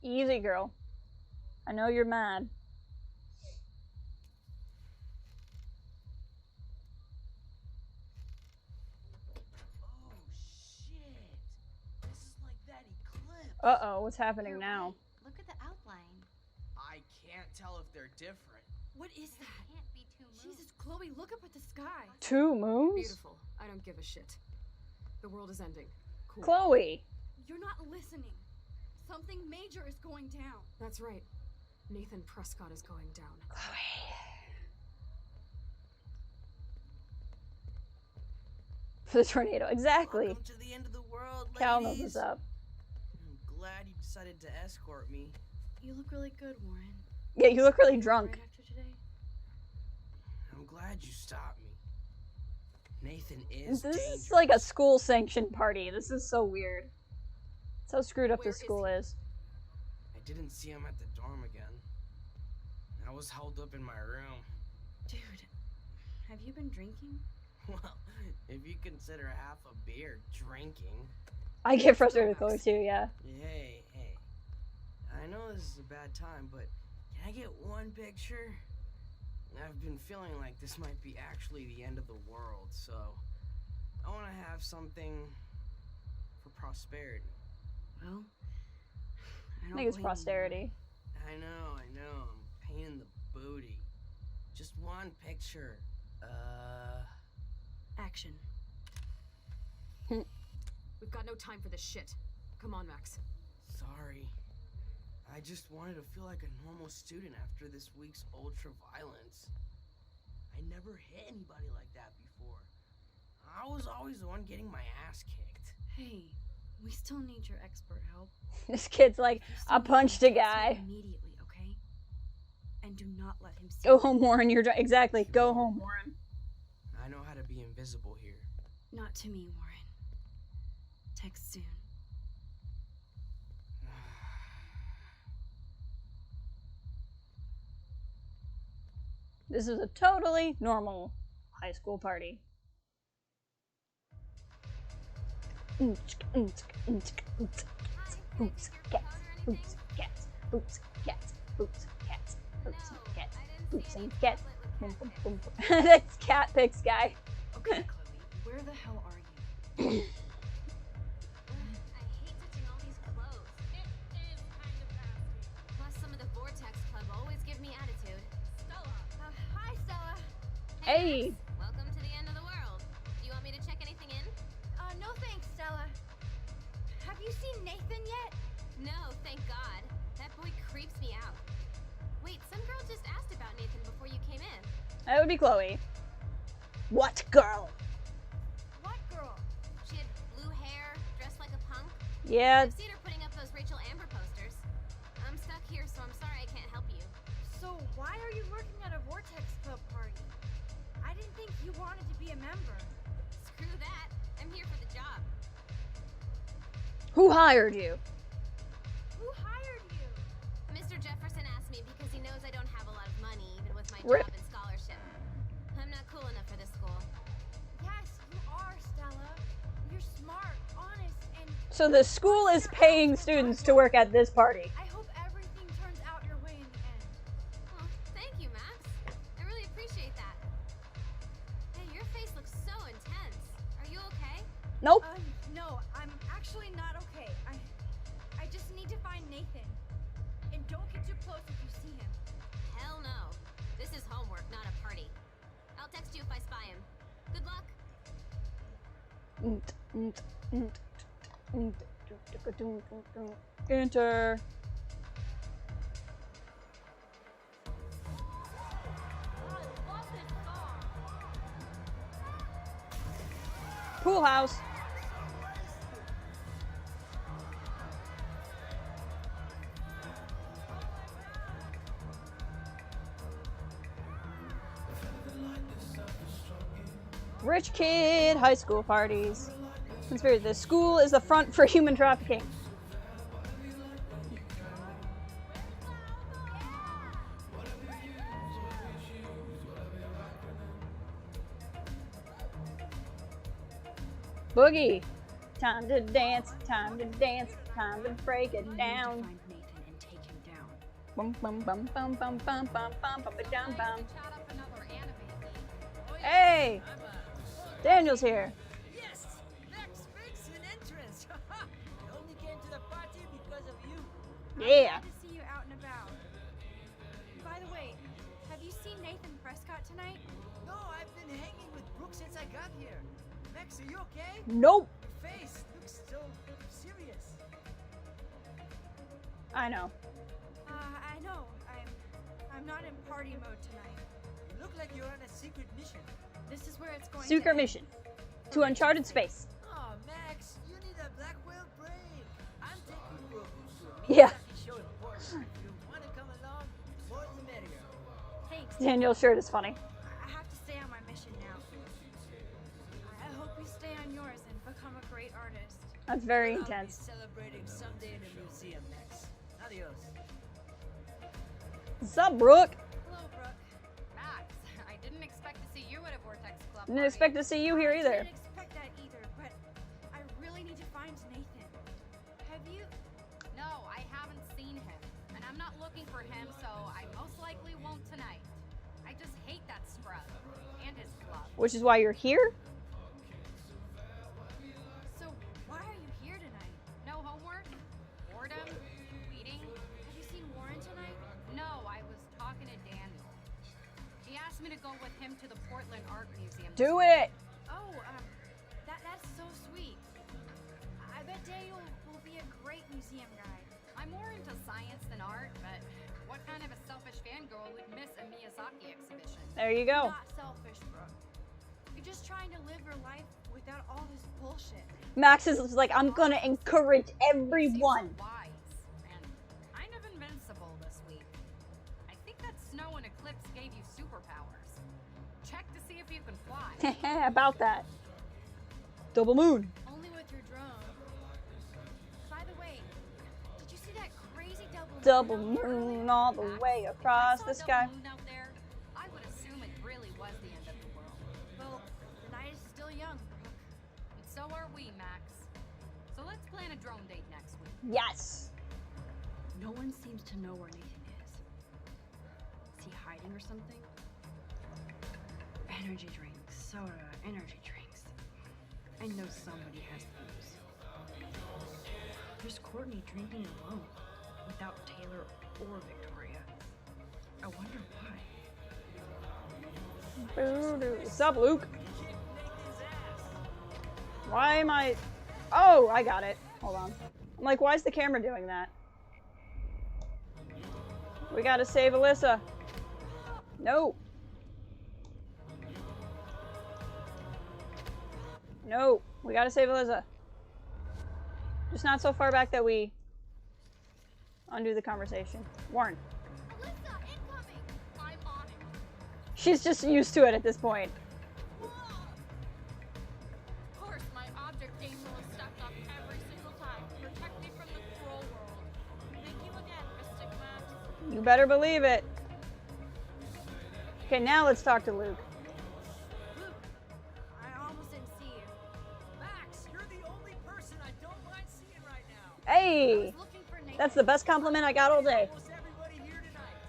Easy, girl. I know you're mad. Uh-oh, what's happening now? Look at the outline. I can't tell if they're different. What is that? Can't be two moons. Jesus, Chloe, look up at the sky. 2 moons? Beautiful. I don't give a shit. The world is ending. Cool. Chloe! You're not listening. Something major is going down. That's right. Nathan Prescott is going down. For the tornado, exactly. Welcome to the end of the world, Cal knows ladies. what's up. I'm glad you decided to escort me. You look really good, Warren. Yeah, you look really drunk. Right after today. I'm glad you stopped me. Nathan is This dangerous. is like a school sanctioned party. This is so weird. That's how screwed up Where this school is. I didn't see him at the dorm again. I was held up in my room. Dude, have you been drinking? Well, if you consider half a beer drinking. I get frustrated with Chloe too, yeah. Hey. I know this is a bad time, but can I get one picture? I've been feeling like this might be actually the end of the world, so I want to have something for prosperity. Well, I think it's posterity. I know, I'm a pain in the booty. Just one picture. Action. We've got no time for this shit. Come on, Max. Sorry. I just wanted to feel like a normal student after this week's ultra-violence. I never hit anybody like that before. I was always the one getting my ass kicked. Hey, we still need your expert help. This kid's like, I punched a guy. Immediately, okay? And do not let him see Go home, Warren. Exactly. Go home, Warren. I know how to be invisible here. Not to me, Warren. Text soon. This is a totally normal high school party. Boots, cats, boots, cats, boots, cats, boots, cats, boots, cats, boots, cats, boots and cats. Boom, boom, boom. That's cat pics guy. Okay, Chloe, where the hell are you? I hate touching all these clothes. It is kind of nasty. Plus, some of the Vortex Club always give me attitude. Stella. Hi, Stella. Hey. Max. Welcome to the end of the world. Do you want me to check anything in? No thanks, Stella. Have you seen Nathan yet? No, thank God. That boy creeps me out. Wait, some girl just asked about Nathan before you came in. That would be Chloe. What girl? What girl? She had blue hair, dressed like a punk. Yeah. I've seen her putting up those Rachel Amber posters. I'm stuck here, so I'm sorry I can't help you. So why are you working at a Vortex Club party? I didn't think you wanted to be a member. Screw that. I'm here for the job. Who hired you? Who hired you? Mr. Jefferson asked me because he knows I don't have a lot of money, even with my Rip. job and scholarship. I'm not cool enough for this school. Yes, you are, Stella. You're smart, honest, and So the school is paying students to work at this party. I hope everything turns out your way in the end. Oh, thank you, Max. I really appreciate that. Hey, your face looks so intense. Are you okay? Nope. No, I'm actually not okay. I just need to find Nathan. And don't get too close if you see him. Hell no. This is homework, not a party. I'll text you if I spy him. Good luck. Enter. Pool house. Rich kid high school parties. Conspiracy. The school is the front for human trafficking. Boogie. Time to dance, time to dance, time to break it down. Find Nathan and take him down. Bum bum bum bum bum bum bum bum bum bum bum. Hey! Daniel's here. Yes! Max makes an entrance! I only came to the party because of you. Yeah. I'm glad to see you out and about. By the way, have you seen Nathan Prescott tonight? No, I've been hanging with Brooke since I got here. Max, are you okay? Nope. Your face looks so serious. I know. I know. I'm not in party mode tonight. You look like you're on a secret mission. This is where it's going to Secret end. mission. To uncharted space. Oh, Max, you need a black whale brain. I'm taking Brooke to a Yeah. Miyazaki show in Portland. If you want to come along, more the merrier. Thanks. Daniel's shirt is funny. I have to stay on my mission now. I hope you stay on yours and become a great artist. That's very I'll be intense. celebrating someday in a museum, Max. Adios. What's up, Brooke? Hello, Brooke. Max, I didn't expect to see you at a Vortex Club Didn't expect to see you here I either. didn't expect that either, but I really need to find Nathan. Have you? No, I haven't seen him. And I'm not looking for him, so I most likely won't tonight. I I just hate that scrub. And his glove. Which is why you're here? So, why are you here tonight? No homework? Boredom? Reading? Have you seen Warren tonight? No, I was talking to Daniel. He asked me to go with him to the Portland Art Museum. Do it! Oh, that's so sweet. I bet Daniel will be a great museum guide. I'm more into science than art, but what kind of a selfish fangirl would miss a Miyazaki exhibition? There you go. Not selfish, Brooke. You're just trying to live your life without all this bullshit. Max is like, I'm gonna encourage everyone. Wise and kind of invincible this week. I think that snow and eclipse gave you superpowers. Check to see if you can fly. About that. Double moon. Only with your drone. By the way, did you see that crazy Double moon all the way across the sky. Moon out there, I would assume it really was the end of the world. Well, the night is still young, Brooke. And so are we, Max. So let's plan a drone date next week. Yes. No one seems to know where Nathan is. Is he hiding or something? Energy drinks, soda, energy drinks. I know somebody has booze. There's Courtney drinking alone, without Taylor or Victoria. I wonder why. What's up, Luke? Why am I... Oh, I got it. Hold on. I'm like, why is the camera doing that? We gotta save Alyssa. No. No. We gotta save Alyssa. Just not so far back that we undo the conversation. Warren. Alyssa, incoming! I'm on it. She's just used to it at this point. Of course, my object angel is stepped up every single time to protect me from the cruel world. Thank you again, Mystic Max. You better believe it. Okay, now let's talk to Luke. Luke, I almost didn't see you. Max, you're the only person I don't mind seeing right now. Hey! That's the best compliment I got all day. Almost everybody here tonight.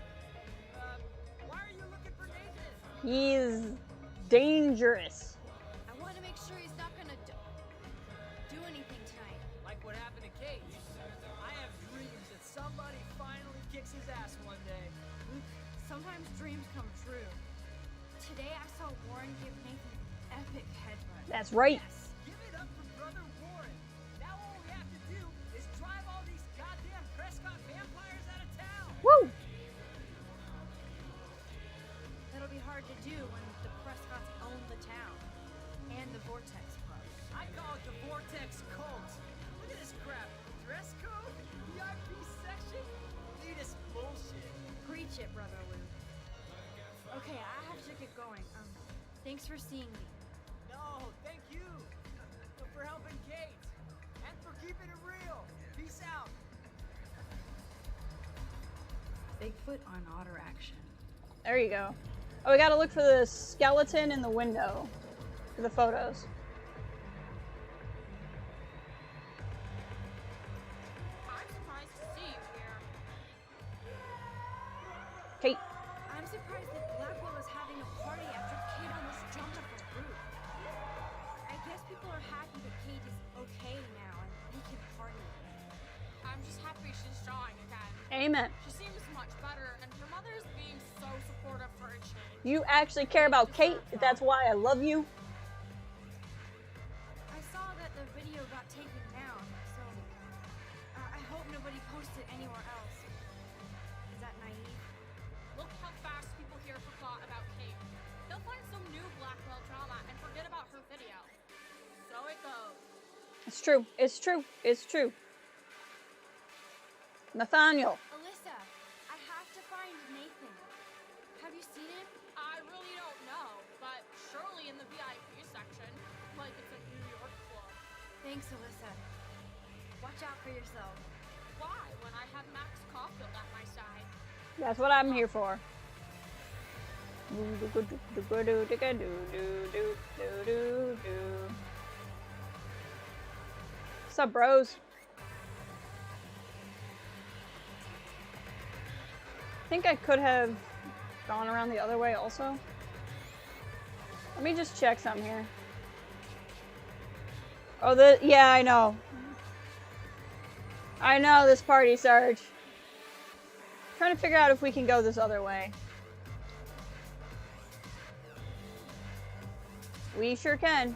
Why are you looking for Nathan? He's dangerous. I want to make sure he's not gonna do anything tonight. Like what happened to Kate. I have dreams that somebody finally kicks his ass one day. Luke, sometimes dreams come true. Today I saw Warren give Nathan an epic headbutt. That's right. Yes, give it up for Brother Warren. Now all we have to do is drive all these goddamn Prescott vampires out of town. Woo! That'll be hard to do when the Prescotts own the town and the Vortex Club. I call it the Vortex Cult. Look at this crap. Dress code? VIP section? Elitist bullshit. Preach it, Brother Luke. Okay, I have to get going. Thanks for seeing me. No, thank you. For helping Kate. And for keeping it real. Peace out. Bigfoot on otter action. There you go. Oh, we gotta look for the skeleton in the window for the photos. I'm surprised to see you here. Kate. I'm surprised that Blackwell is having a party after Kate almost jumped off the roof. I guess people are happy that Kate is okay now and we can party. I'm just happy she's drawing again. Amen. She seems much better, and her mother's being so supportive for a change. You actually care about Kate. That's why I love you. I saw that the video got taken down, so I hope nobody posts it anywhere else. Is that naive? Look how fast people here forgot about Kate. They'll find some new Blackwell drama and forget about her video. So it goes. It's true. It's true. It's true. Nathaniel. Alyssa, I have to find Nathan. Have you seen him? I really don't know, but surely in the VIP section, like it's a New York club. Thanks, Alyssa. Watch out for yourself. Why, when I have Max Caulfield at my side? That's what I'm here for. What's up, bros? I think I could have gone around the other way also? Let me just check something here. Oh, yeah, I know. I know this party, Sarge. Trying to figure out if we can go this other way. We sure can.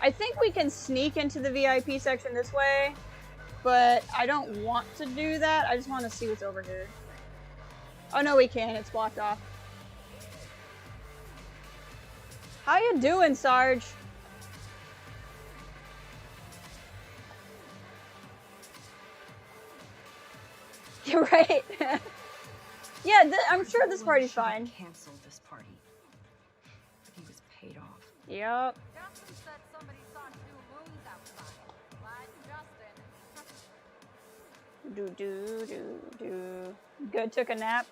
I think we can sneak into the VIP section this way, but I don't want to do that. I just want to see what's over here. Oh no, we can. It's blocked off. How you doing, Sarge? You're right. Yeah, I'm sure this party's fine. Cancel this party. He was paid off. Yep. Justin said somebody saw 2 moons outside. Like Justin. Good, took a nap.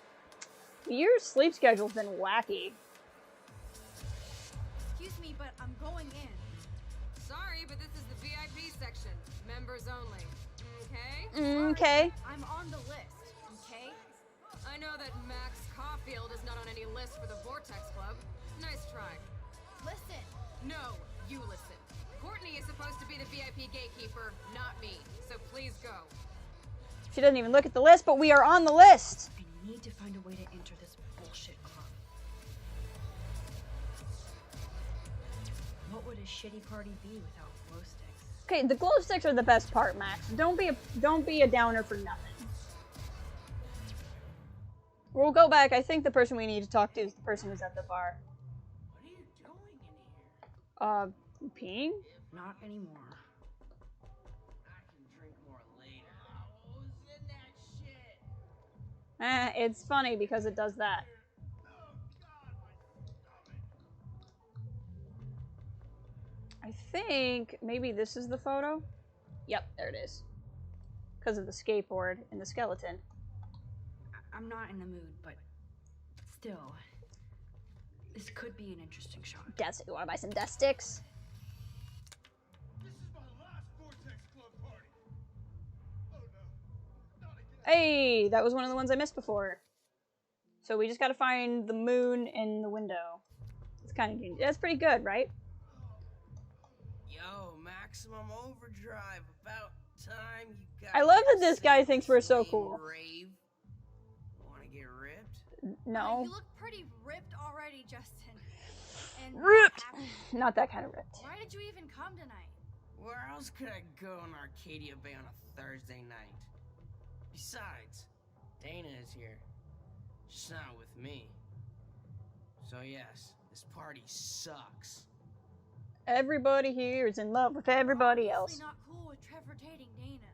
Your sleep schedule's been wacky. Excuse me, but I'm going in. Sorry, but this is the VIP section. Members only. Okay? Okay. I'm on the list, okay? I know that Max Caulfield is not on any list for the Vortex Club. Nice try. Listen. No, you listen. Courtney is supposed to be the VIP gatekeeper, not me. So please go. She doesn't even look at the list, but we are on the list. I need to find a way to enter this bullshit club. What would a shitty party be without glow sticks? Okay, the glow sticks are the best part, Max. Don't be a downer for nothing. We'll go back. I think the person we need to talk to is the person who's at the bar. What are you doing in here? Peeing? Not anymore. I can drink more later. What was in that shit? It's funny because it does that. I think maybe this is the photo. Yep, there it is. Because of the skateboard and the skeleton. I'm not in the mood, but still, this could be an interesting shot. You want to buy some death sticks? This is my last Vortex Club party. Oh no, not again. Hey, that was one of the ones I missed before. So we just got to find the moon in the window. It's kind of, that's pretty good, right? Yo, maximum overdrive. About time you got. I love that this guy thinks we're so cool. Rave. Wanna get ripped? No. You look pretty ripped already, Justin. And Ripped! Not that kind of ripped. why did you even come tonight? Where else could I go in Arcadia Bay on a Thursday night? Besides, Dana is here. Just not with me. So yes, this party sucks. Everybody here is in love with everybody else. Obviously not cool with Trevor dating Dana.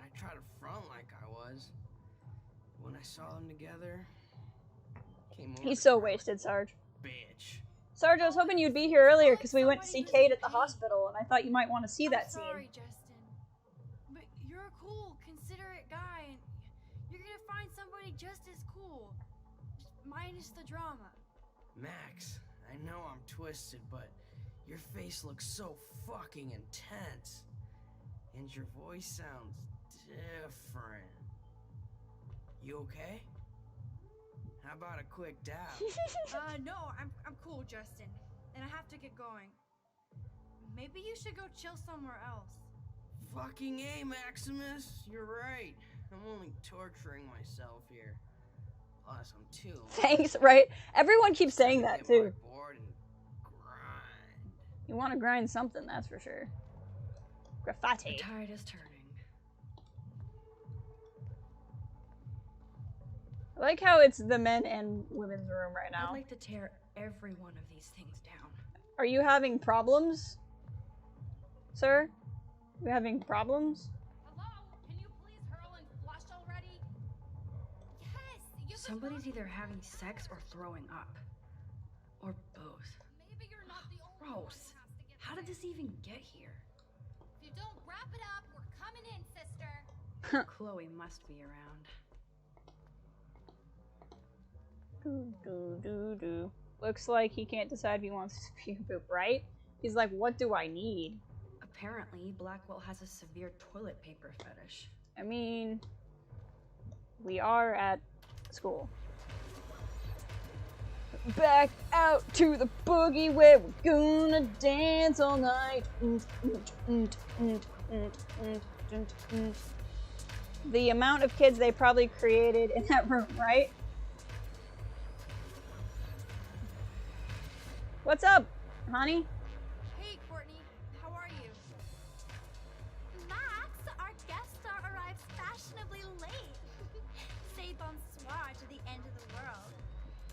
I tried to front like I was. When I saw them together, came over. He's so wasted, Sarge. Bitch. Sarge, I was hoping you'd be here earlier because we went to see Kate at the hospital, and I thought you might want to see that scene. Sorry, Justin. But you're a cool, considerate guy, and you're gonna find somebody just as cool. Just minus the drama. Max, I know I'm twisted, but your face looks so fucking intense. And your voice sounds different. You okay? How about a quick dab? No, I'm cool, Justin. And I have to get going. Maybe you should go chill somewhere else. Fucking A, Maximus. You're right. I'm only torturing myself here. Plus, I'm too. Thanks, right? Everyone keeps saying that, too. Bored and grind. You want to grind something, that's for sure. Graffiti. The tide is turning. I like how it's the men and women's room right now. I'd like to tear every one of these things down. Are you having problems, sir? You having problems? Hello? Can you please hurl and flush already? Yes! Somebody's either having sex or throwing up. Or both. Maybe you're not the only one who has Gross. to get How did this even get here? If you don't wrap it up, we're coming in, sister. Chloe must be around. Looks like he can't decide if he wants to pee or poop, right? He's like, what do I need? Apparently, Blackwell has a severe toilet paper fetish. I mean, we are at school. Back out to the boogie where we're gonna dance all night. The amount of kids they probably created in that room, right? What's up, honey? Hey, Courtney. How are you? Max, our guest star arrives fashionably late. Say bonsoir to the end of the world.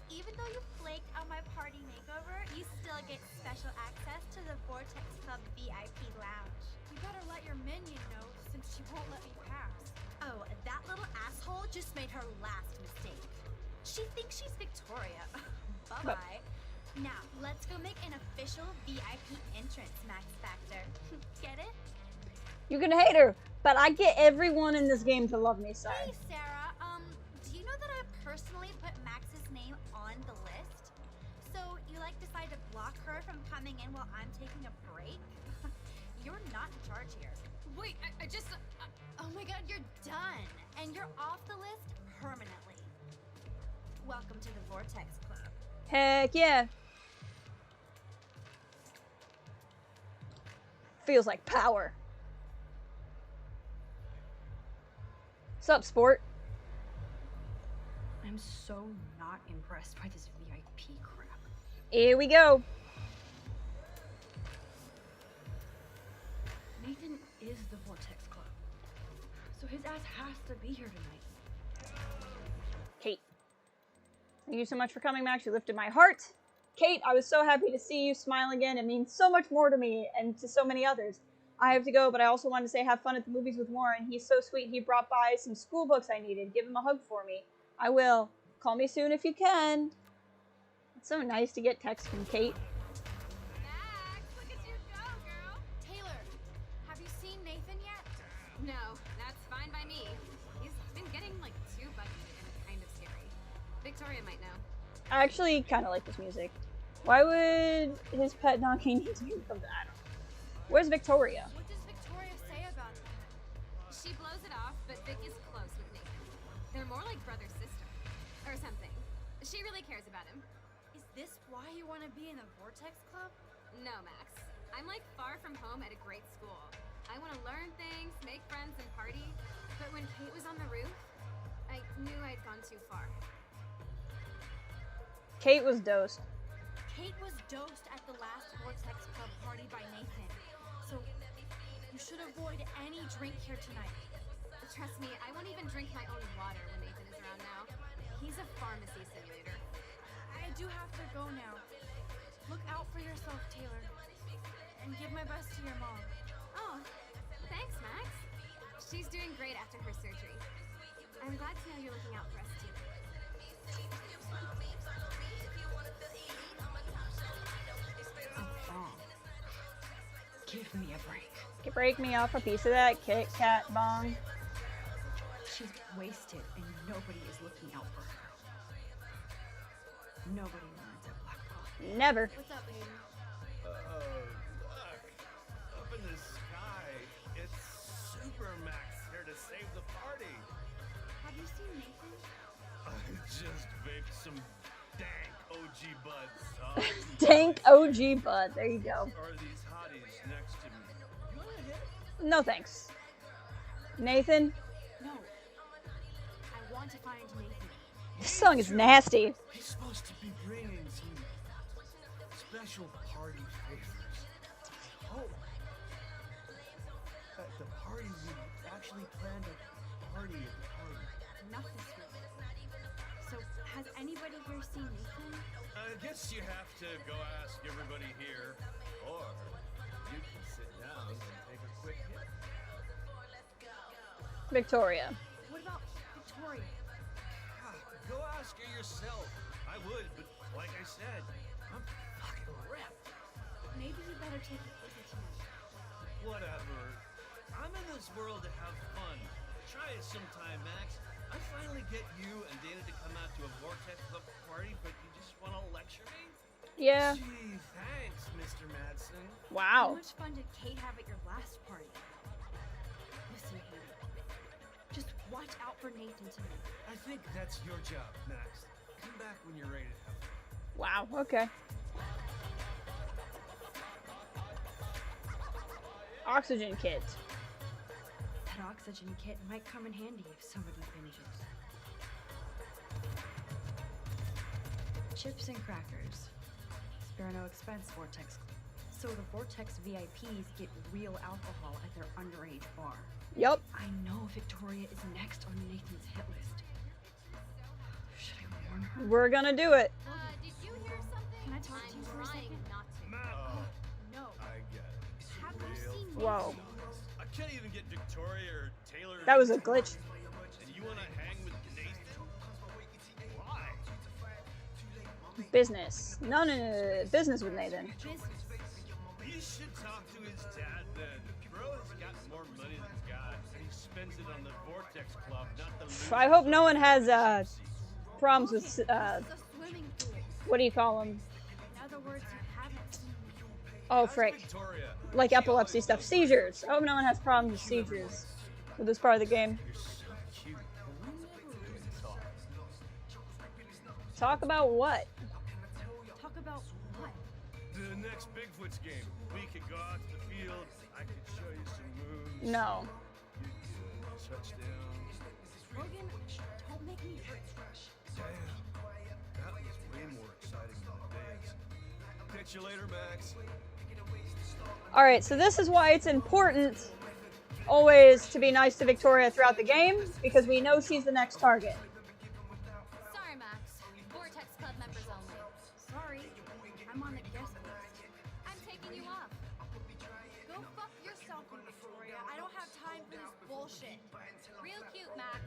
Even though you flaked on my party makeover, you still get special access to the Vortex Club VIP lounge. You better let your minion know, since she won't let me pass. Oh, that little asshole just made her last mistake. She thinks she's Victoria. Bye-bye. Now, let's go make an official VIP entrance, Max Factor. Get it? You can hate her, but I get everyone in this game to love me, Sai. Hey, Sarah. Do you know that I personally put Max's name on the list? So you decide to block her from coming in while I'm taking a break? You're not in charge here. Wait, I just... oh my god, you're done. And you're off the list permanently. Welcome to the Vortex Club. Heck yeah. Feels like power. What's up, sport? I'm so not impressed by this VIP crap. Here we go. Nathan is the Vortex Club, so his ass has to be here tonight. Kate. Thank you so much for coming, Max. You lifted my heart. Kate, I was so happy to see you smile again. It means so much more to me and to so many others. I have to go, but I also wanted to say have fun at the movies with Warren. He's so sweet. He brought by some school books I needed. Give him a hug for me. I will. Call me soon if you can. It's so nice to get texts from Kate. Max, look at you go, girl. Taylor, have you seen Nathan yet? No, that's fine by me. He's been getting too buggy and it's kind of scary. Victoria might know. I actually kind of like this music. Why would his pet donkey need to be from that? I don't know. Where's Victoria? What does Victoria say about that? She blows it off, but Vic is close with Nathan. They're more like brother-sister. Or something. She really cares about him. Is this why you want to be in the Vortex Club? No, Max. I'm far from home at a great school. I want to learn things, make friends, and party. But when Kate was on the roof, I knew I'd gone too far. Kate was dosed. Kate was dosed at the last Vortex Club party by Nathan. So you should avoid any drink here tonight. Trust me, I won't even drink my own water when Nathan is around now. He's a pharmacy simulator. I do have to go now. Look out for yourself, Taylor. And give my best to your mom. Oh, thanks, Max. She's doing great after her surgery. I'm glad to know you're looking out for us, too. What's wrong? Give me a break. Break me off a piece of that Kit Kat bong. She's wasted and nobody is looking out for her. Nobody learns at Blackwell. Never. What's up, Aiden? Look. Up in the sky, it's Super Max here to save the party. Have you seen Nathan? I just baked some dank OG buds. Dank OG bud. There you go. Are these hotties next to me? You wanna hit? No thanks. Nathan, No. I want to find Nathan. this song is nasty. He's supposed to be bringing some special party favors. Oh, at the party we actually planned a party at the party. Not this week. So, has anybody here seen Nathan? I guess you have to go ask everybody here, or you can sit down and take a quick hit. Victoria. What about Victoria? Go ask her yourself. I would, but like I said, I'm fucking wrecked. Maybe you better take it easy tonight. Whatever. I'm in this world to have fun. Try it sometime, Max. I finally get you and Dana to come out to a Vortex Club party, but you just want to lecture me? Yeah. Gee, thanks, Mr. Madsen. Wow. How much fun did Kate have at your last party? Listen, Hayden. Just watch out for Nathan tonight. I think that's your job, Max. Come back when you're ready to have fun. Wow, okay. Oxygen kit. That oxygen kit might come in handy if somebody binges. Chips and crackers. Spare no expense, Vortex. So the Vortex VIPs get real alcohol at their underage bar. Yup. I know Victoria is next on Nathan's hit list. Should I warn her? We're gonna do it. Did you hear something? Can I talk to you for a second? Not to. No. I get it. Have you seen Whoa. I can't even get Victoria or Taylor. That was a glitch. And you want to hang with Nathan? Why? Business. No. Business with Nathan. He should talk to his dad then. Bro's got more money than he's got, and he spends it on the Vortex Club, not the I hope no one has problems with swimming pool? what do you call them? In other words, you haven't seen me. Oh frick. Victoria. Like epilepsy stuff. Seizures. I hope no one has problems with seizures with this part of the game. You're so cute. But we never really talk. Talk about what? Talk about what? The next Bigfoot's game. We could go out to the field. I could show you some moves. No. You could touchdowns. Logan, don't make me hurt. Damn. That was way more exciting than the dance. Catch you later, Max. Alright, so this is why it's important always to be nice to Victoria throughout the game, because we know she's the next target. Sorry, Max. Vortex Club members only. Sorry, I'm on the guest list. I'm taking you off. Go fuck yourself, Victoria. I don't have time for this bullshit. Real cute, Max.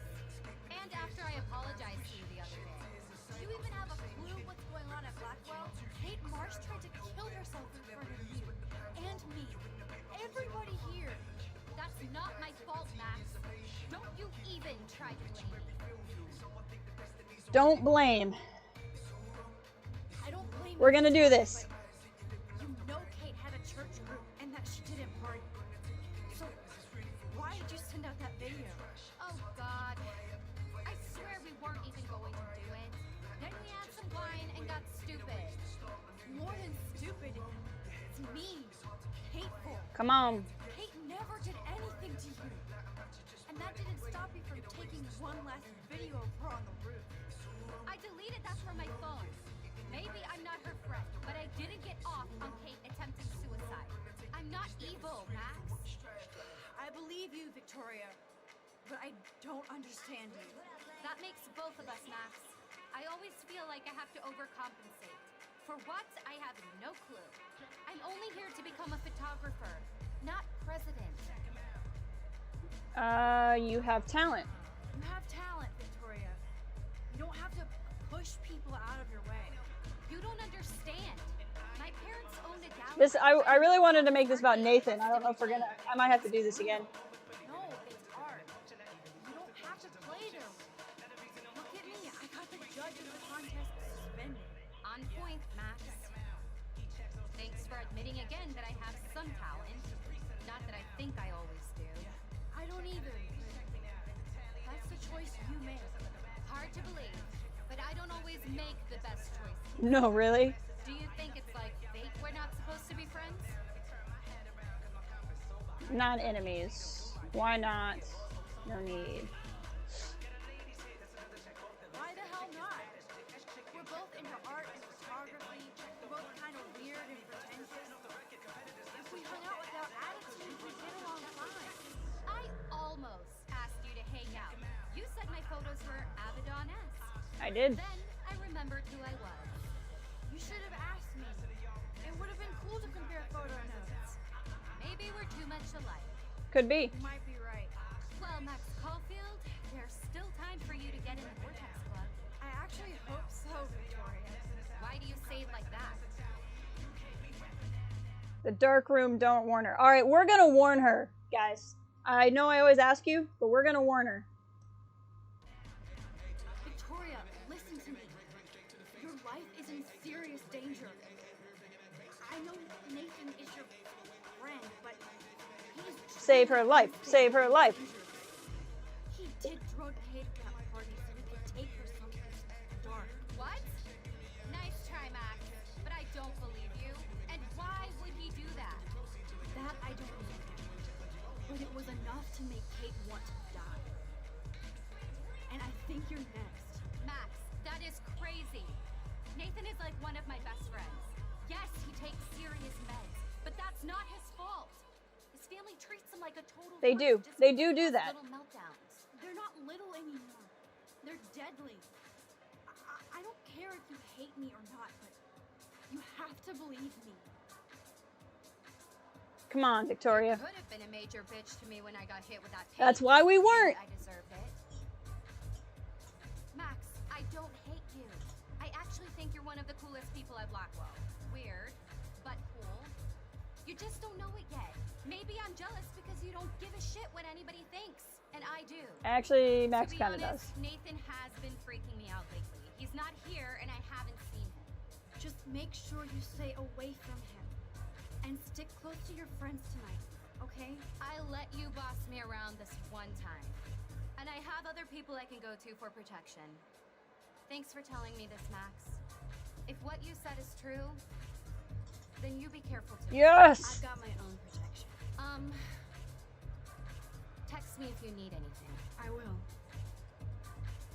And after I apologized to you the other day. Do you even have a clue what's going on at Blackwell? Kate Marsh tried to kill herself in front of you. And me. Everybody here. That's not my fault, Max. Don't you even try to blame me. Don't blame. I don't blame We're gonna do this. You know Kate had a church group and that she didn't party. So why did you send out that video? Oh, God. I swear we weren't even going to do it. Then we had some wine and got stupid. More than stupid. It's mean. Hateful. Come on. Kate never did anything to you. And that didn't stop you from taking one last video of her on the roof. I deleted that from my phone. Maybe I'm not her friend, but I didn't get off on Kate attempting suicide. I'm not evil, Max. I believe you, Victoria. But I don't understand you. That makes both of us, Max. I always feel like I have to overcompensate. For what? I have no clue. I'm only here to become a photographer, not president. You have talent. You have talent, Victoria. You don't have to push people out of your way. You don't understand. My parents owned a gallery. This I really wanted to make this about Nathan. I don't know if we're gonna. I might have to do this again. No, it's art. You don't have to play to win. Look at me. I got the judge of the contest suspended. On point, Max. Thanks for admitting again that I have some talent. Not that I think I always do. I don't either. That's the choice you made. Hard to believe, but I don't always make the best choices. No, really? Do you think it's like fate we're not supposed to be friends? Not enemies. Why not? No need. Why the hell not? We're both into art and photography. We're both kind of weird and pretentious. If we hung out without attitude, we'd get along fine. I almost asked you to hang out. You said my photos were Abaddon-esque. I did. Then I remembered who I was. You should have asked me. It would have been cool to compare photo notes. Maybe we're too much alike. Could be. You might be right. Well, Max Caulfield, there's still time for you to get in the Vortex Club. I actually hope so, Victoria. Why do you say it like that? The dark room, don't warn her. Alright, we're gonna warn her, guys. I know I always ask you, but we're gonna warn her. Victoria, listen to me. Your life is in serious danger. I know Nathan is your friend, but he's... Save her life. Save her life. He did drug Kate at that party so he could take her someplace dark. What? Nice try, Max. to make Kate want to die. And I think you're next. Max, that is crazy. Nathan is like one of my best friends. Yes, he takes serious meds, but that's not his fault. His family treats him like a total They freak do. just They because do he has that. Little meltdowns. They're not little anymore. They're deadly. I don't care if you hate me or not, but you have to believe me. Come on, Victoria. Could have been a major bitch to me when I got hit with that paint. That's why we weren't. I deserved it. Max, I don't hate you. I actually think you're one of the coolest people at Blackwell. Weird, but cool. You just don't know it yet. Maybe I'm jealous because you don't give a shit what anybody thinks, and I do. Actually, Max To be kind of honest, does. Nathan has been freaking me out lately. He's not here, and I haven't seen him. Just make sure you stay away from him. And stick close to your friends tonight, okay? I let you boss me around this one time. And I have other people I can go to for protection. Thanks for telling me this, Max. If what you said is true, then you be careful too. Yes! I've got my own protection. Text me if you need anything. I will.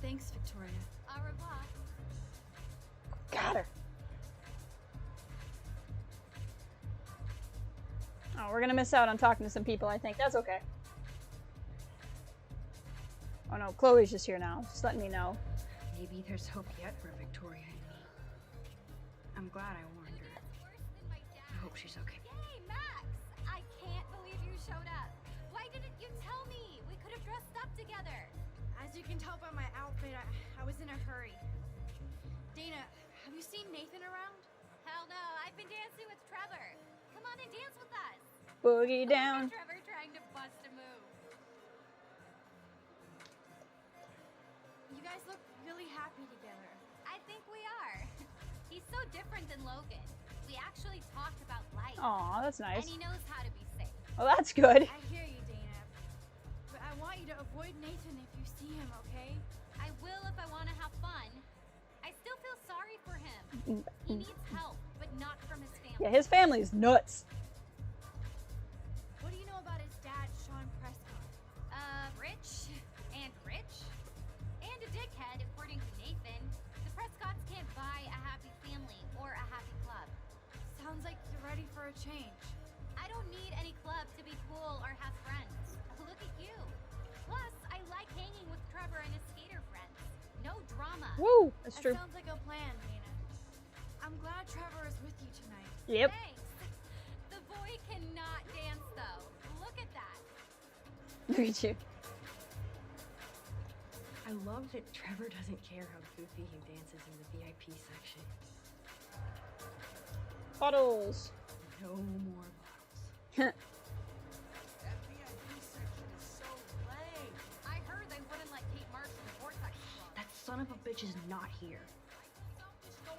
Thanks, Victoria. Au revoir. Got her. Oh, we're gonna miss out on talking to some people, I think. That's okay. Oh no, Chloe's just here now. Just letting me know. Maybe there's hope yet for Victoria and me. I'm glad I warned her. I hope she's okay. Yay, Max! I can't believe you showed up. Why didn't you tell me? We could have dressed up together. As you can tell by my outfit, I was in a hurry. Dana, have you seen Nathan around? Hell no, I've been dancing with Trevor. Come on and dance with us. Boogie down. Look at Trevor trying to bust a move. You guys look really happy together. I think we are. He's so different than Logan. We actually talked about life. Aw, that's nice. And he knows how to be safe. Well, that's good. I hear you, Dana. But I want you to avoid Nathan if you see him, okay? I will if I want to have fun. I still feel sorry for him. He needs help, but not from his family. Yeah, his family's nuts. What do you know about his dad, Sean Prescott? Rich and rich and a dickhead, according to Nathan. The Prescotts can't buy a happy family or a happy club. Sounds like you're ready for a change. I don't need any club to be cool or have friends. Look at you. Plus, I like hanging with Trevor and his skater friends. No drama. Woo, that's true. Sounds like a plan, Dana. I'm glad Trevor is with you tonight. Yep. Thanks. The boy cannot dance, though. Look at that. Look at you. I love that Trevor doesn't care how goofy he dances in the VIP section. Bottles. No more bottles. That VIP section is so lame. I heard they wouldn't let Kate Marsh in the Vortex Club. That son of a bitch is not here.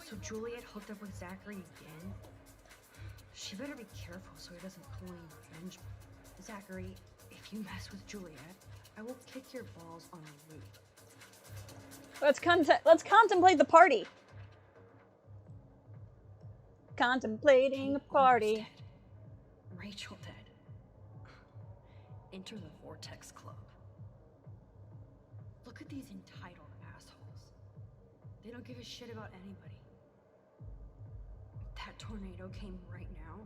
So Juliet hooked up with Zachary again? She better be careful so he doesn't pull any revenge. Zachary, if you mess with Juliet, I will kick your balls on a loop. Let's contemplate the party. Contemplating the party. Dead. Rachel dead. Enter the Vortex Club. Look at these entitled assholes. They don't give a shit about anybody. If that tornado came right now,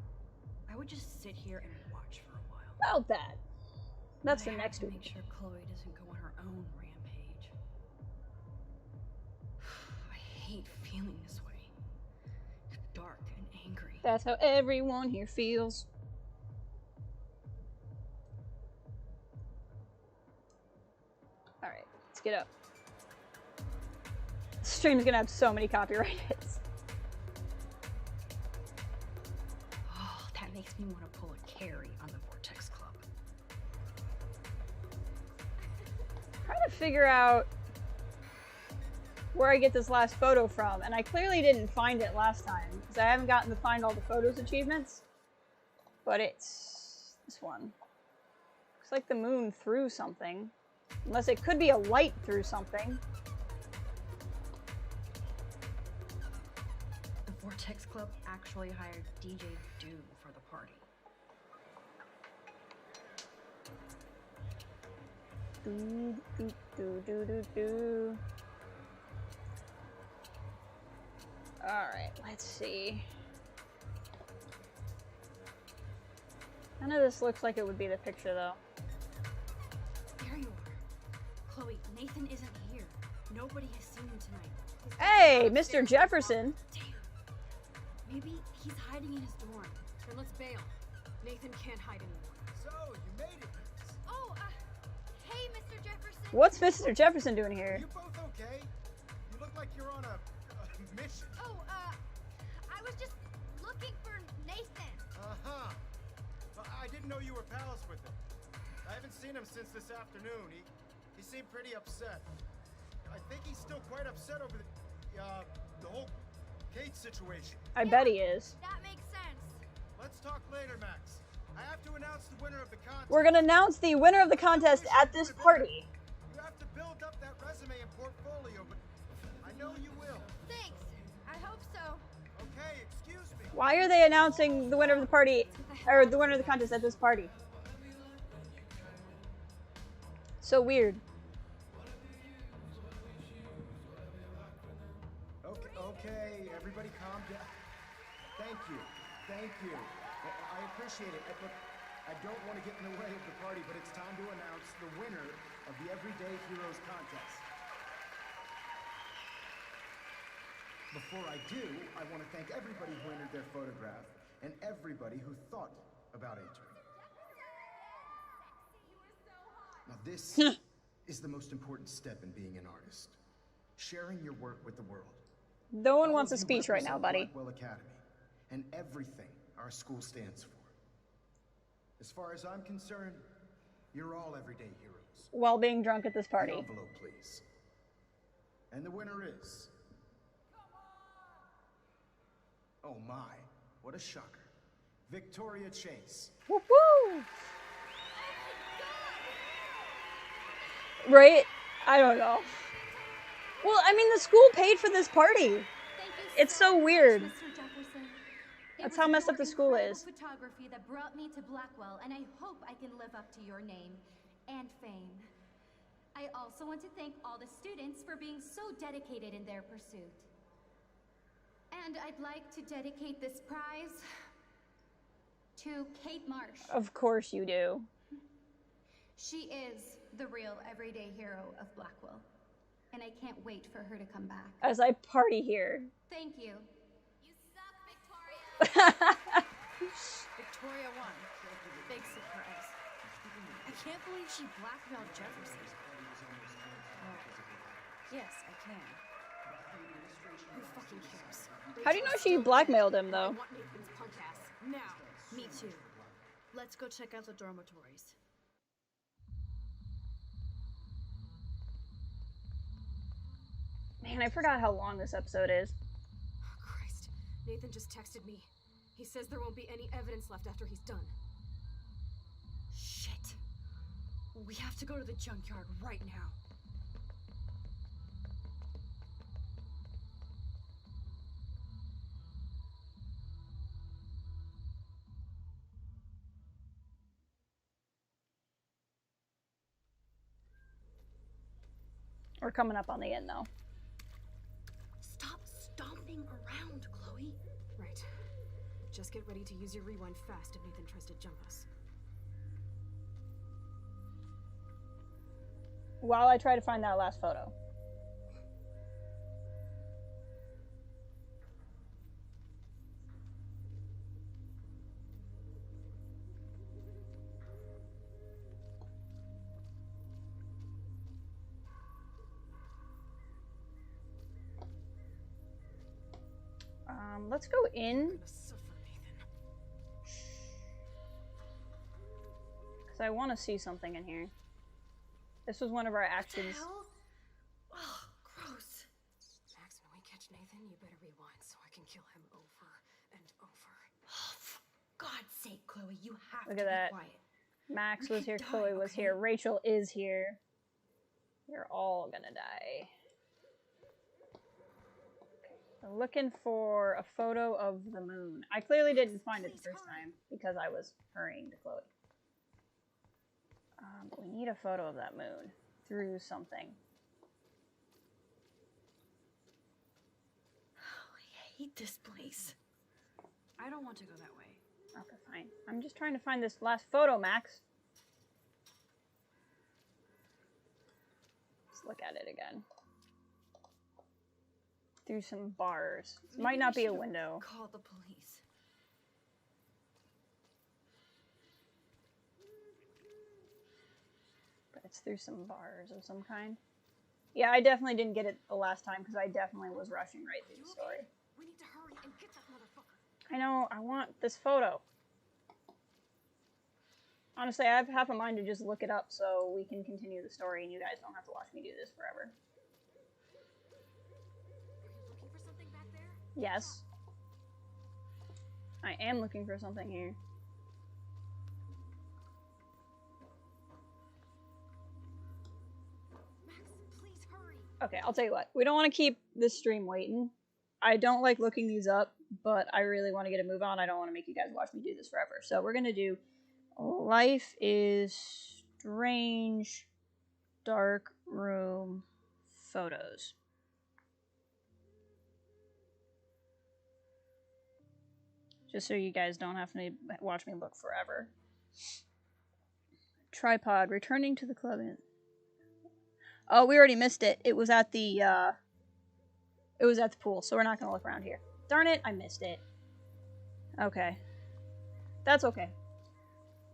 I would just sit here and watch for a while. About that. That's But the I have next to week. make sure Chloe doesn't go on her own rampage. I hate feeling this way. Dark and angry. That's how everyone here feels. Alright, let's get up. This stream's gonna have so many copyright hits. Oh, that makes me want to pull a Carrie on the Vortex Club. Trying to figure out where I get this last photo from, and I clearly didn't find it last time because I haven't gotten to find all the photos achievements, but it's this one. Looks like the moon through something, unless it could be a light through something. The Vortex Club actually hired DJ Doom for the party. Do, do, do, do, do, do. Alright, let's see. None of this looks like it would be the picture, though. There you are. Chloe, Nathan isn't here. Nobody has seen him tonight. Hey, Mr. Jefferson! Damn. Maybe he's hiding in his dorm. Then let's bail. Nathan can't hide anymore. So, you made it. Oh, hey, Mr. Jefferson. What's Mr. Jefferson doing here? Are you both okay? You look like you're on a mission. Oh, I was just looking for Nathan. Uh-huh. I didn't know you were pals with him. I haven't seen him since this afternoon. He seemed pretty upset. I think he's still quite upset over the whole Kate situation. I bet he is. That makes sense. Let's talk later, Max. I have to announce the winner of the contest. We're gonna announce the winner of the contest at this party. You have to build up that resume and portfolio, but I know you will. Thanks. I hope so. Okay, excuse me. Why are they announcing the winner of the party, or the winner of the contest at this party? So weird. Okay, everybody calm down. Thank you. I appreciate it. Look, I don't want to get in the way of the party, but it's time to announce the winner of the Everyday Heroes contest. Before I do, I want to thank everybody who entered their photograph and everybody who thought about entering. Now this is the most important step in being an artist. Sharing your work with the world. No one All wants a of you speech right now, represent buddy. Blackwell Academy and everything our school stands for. As far as I'm concerned, you're all everyday heroes. While being drunk at this party. The envelope, please. And the winner is... Oh my, what a shocker. Victoria Chase. Woo woo! Right? I don't know. Well, I mean, the school paid for this party. It's so weird. Mr. Jefferson. That's how messed up the school is. Photography that brought me to Blackwell, and I hope I can live up to your name and fame. I also want to thank all the students for being so dedicated in their pursuit. And I'd like to dedicate this prize to Kate Marsh. Of course you do. She is the real everyday hero of Blackwell, and I can't wait for her to come back. As I party here. Thank you. You suck, Victoria. Victoria won. Big surprise. I can't believe she blackmailed Jefferson. Oh, yes, I can. Who fucking cares? How do you know she blackmailed him, though? I want Nathan's punk ass. Now. Me too. Let's go check out the dormitories. Man, I forgot how long this episode is. Oh, Christ. Nathan just texted me. He says there won't be any evidence left after he's done. Shit. We have to go to the junkyard right now. We're coming up on the end, though. Stop stomping around, Chloe. Right. Just get ready to use your rewind fast if Nathan tries to jump us. While I try to find that last photo. Let's go in. Because I want to see something in here. This was one of our actions. Oh, gross. Max, when we catch Nathan, you better rewind so I can kill him over and over. Oh, for God's sake, Chloe, you have Look to at be that. quiet. Max You was here, could Chloe die, was okay? here, Rachel is here. You're all gonna die. I'm looking for a photo of the moon. I clearly didn't find it the first time because I was hurrying to Chloe. But we need a photo of that moon through something. Oh, I hate this place. I don't want to go that way. Okay, fine. I'm just trying to find this last photo, Max. Let's look at it again. Through some bars. This might not be a window. Call the police. But it's through some bars of some kind. Yeah, I definitely didn't get it the last time because I definitely was rushing right through the story. We need to hurry and get that motherfucker. I know, I want this photo. Honestly, I have half a mind to just look it up so we can continue the story and you guys don't have to watch me do this forever. Are you looking for something back there? Yes. I am looking for something here. Max, please hurry. Okay, I'll tell you what. We don't want to keep this stream waiting. I don't like looking these up, but I really want to get a move on. I don't want to make you guys watch me do this forever. So we're going to do Life is Strange Dark Room Photos. Just so you guys don't have to watch me look forever. Tripod, returning to the club. Oh, we already missed it. It was at the pool, so we're not gonna look around here. Darn it, I missed it. Okay. That's okay.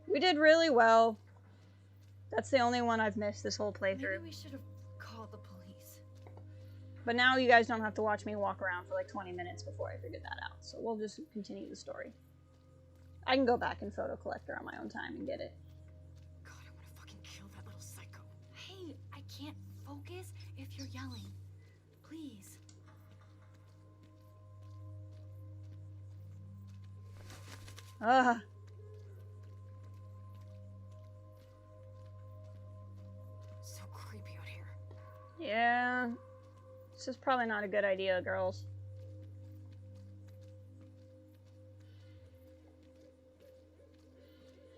We did really well. That's the only one I've missed this whole playthrough. Maybe we should have called the police. But now you guys don't have to watch me walk around for like 20 minutes before I figure that out. So we'll just continue the story. I can go back in Photo Collector on my own time and get it. God, I want to fucking kill that little psycho. Hey, I can't focus if you're yelling. Please. Ugh. So creepy out here. Yeah. This is probably not a good idea, girls.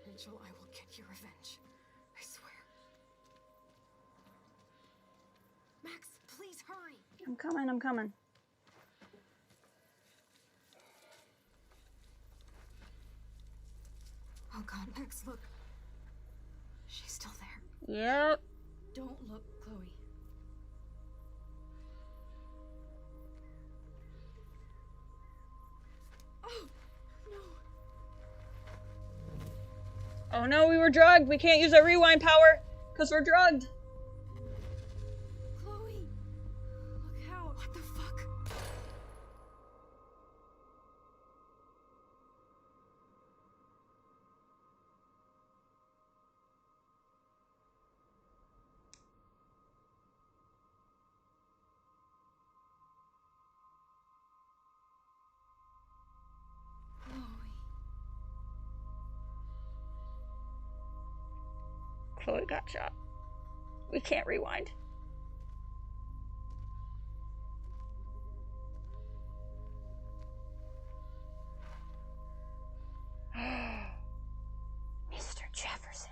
Rachel, I will get your revenge. I swear. Max, please hurry. I'm coming, I'm coming. Oh God, Max, look. She's still there. Yep. Don't look, Chloe. Oh, no. Oh no, we were drugged. We can't use our rewind power because we're drugged. Chloe! Look out! What the fuck? Chloe got shot. We can't rewind. Mr. Jefferson.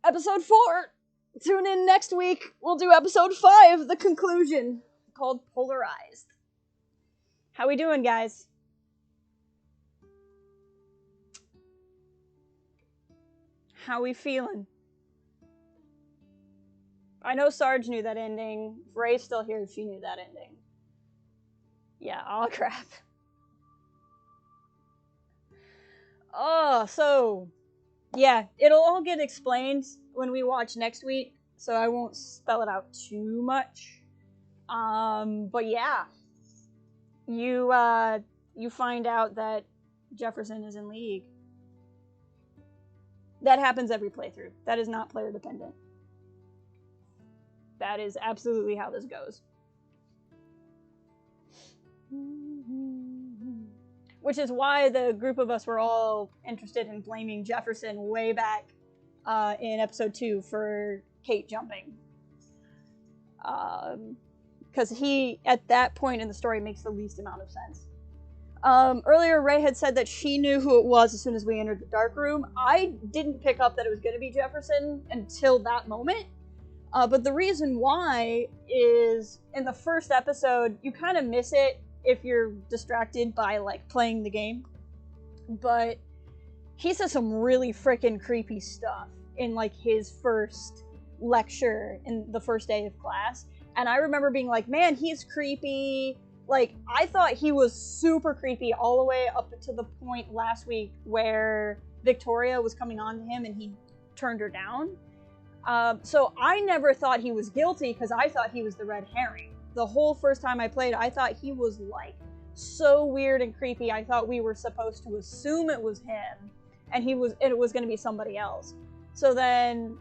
Episode 4. Tune in next week. We'll do episode 5, the conclusion, called Polarized. How we doing, guys? How we feeling? I know Sarge knew that ending. If Ray's still here, she knew that ending. Yeah, all crap. Oh, so... yeah, it'll all get explained when we watch next week, so I won't spell it out too much. But yeah. You find out that Jefferson is in League. That happens every playthrough. That is not player dependent. That is absolutely how this goes. Which is why the group of us were all interested in blaming Jefferson way back in episode 2 for Kate jumping. because he, at that point in the story, makes the least amount of sense. Earlier, Ray had said that she knew who it was as soon as we entered the dark room. I didn't pick up that it was going to be Jefferson until that moment. But the reason why is, in the first episode, you kind of miss it if you're distracted by, like, playing the game. But he says some really freaking creepy stuff in, like, his first lecture in the first day of class. And I remember being like, man, he's creepy. Like, I thought he was super creepy all the way up to the point last week where Victoria was coming on to him and he turned her down. So I never thought he was guilty because I thought he was the red herring. The whole first time I played, I thought he was, like, so weird and creepy. I thought we were supposed to assume it was him and it was going to be somebody else. So then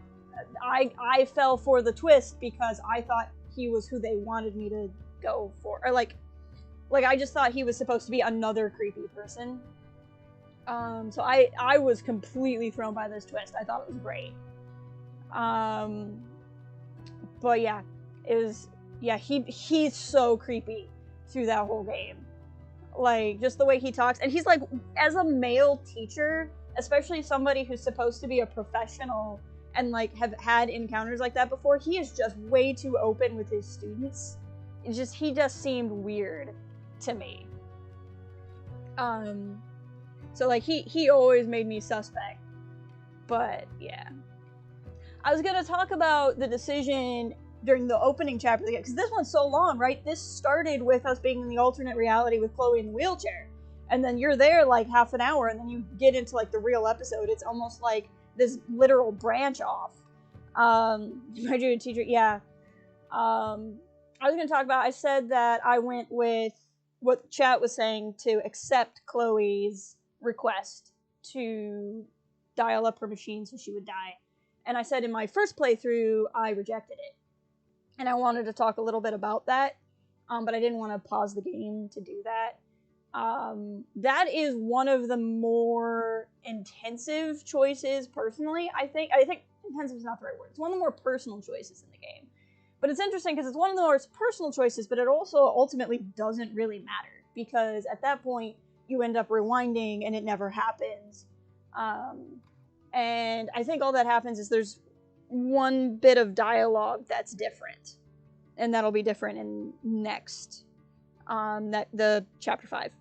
I fell for the twist because I thought he was who they wanted me to go for. Or, like I just thought he was supposed to be another creepy person. So I was completely thrown by this twist. I thought it was great. But yeah, he's so creepy through that whole game. Like, just the way he talks. And he's like, as a male teacher, especially somebody who's supposed to be a professional and, like, have had encounters like that before, he is just way too open with his students. He just seemed weird to me. So, like, he always made me suspect. But, yeah. I was gonna talk about the decision during the opening chapter, because this one's so long, right? This started with us being in the alternate reality with Chloe in the wheelchair. And then you're there, like, half an hour, and then you get into, like, the real episode. It's almost like this literal branch off. My junior teacher, yeah. I was gonna talk about, I said that I went with what chat was saying to accept Chloe's request to dial up her machine so she would die. And I said in my first playthrough, I rejected it. And I wanted to talk a little bit about that, but I didn't want to pause the game to do that. That is one of the more intensive choices, personally. I think intensive is not the right word. It's one of the more personal choices in the game. But it's interesting because it's one of the most personal choices, but it also ultimately doesn't really matter. Because at that point, you end up rewinding and it never happens. And I think all that happens is there's one bit of dialogue that's different. And that'll be different in next, the chapter 5.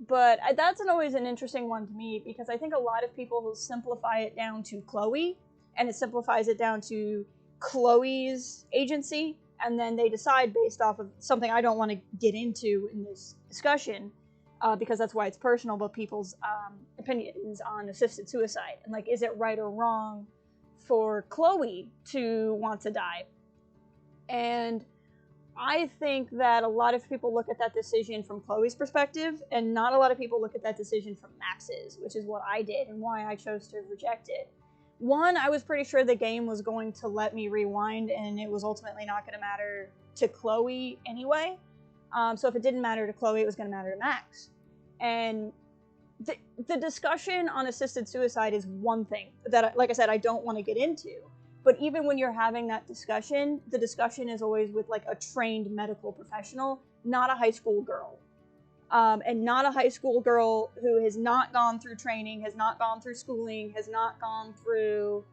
But that's always an interesting one to me, because I think a lot of people will simplify it down to Chloe, and it simplifies it down to Chloe's agency, and then they decide based off of something I don't want to get into in this discussion, because that's why it's personal, but people's opinions on assisted suicide. And, like, is it right or wrong for Chloe to want to die? And I think that a lot of people look at that decision from Chloe's perspective, and not a lot of people look at that decision from Max's, which is what I did and why I chose to reject it. One, I was pretty sure the game was going to let me rewind, and it was ultimately not going to matter to Chloe anyway. So if it didn't matter to Chloe, it was going to matter to Max. And the discussion on assisted suicide is one thing that, like I said, I don't want to get into. But even when you're having that discussion, the discussion is always with, like, a trained medical professional, not a high school girl. And not a high school girl who has not gone through training, has not gone through schooling, has not gone through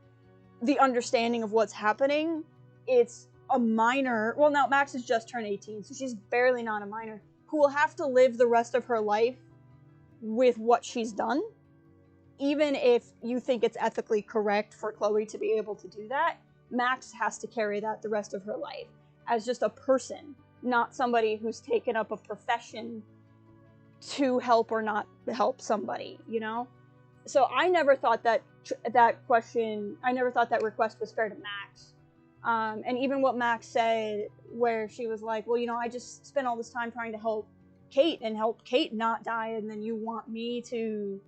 the understanding of what's happening. It's a minor. Well, now Max has just turned 18, so she's barely not a minor, who will have to live the rest of her life with what she's done. Even if you think it's ethically correct for Chloe to be able to do that, Max has to carry that the rest of her life as just a person, not somebody who's taken up a profession to help or not help somebody, you know? So I never thought that request was fair to Max. And even what Max said, where she was like, well, you know, I just spent all this time trying to help Kate and help Kate not die, and then you want me to,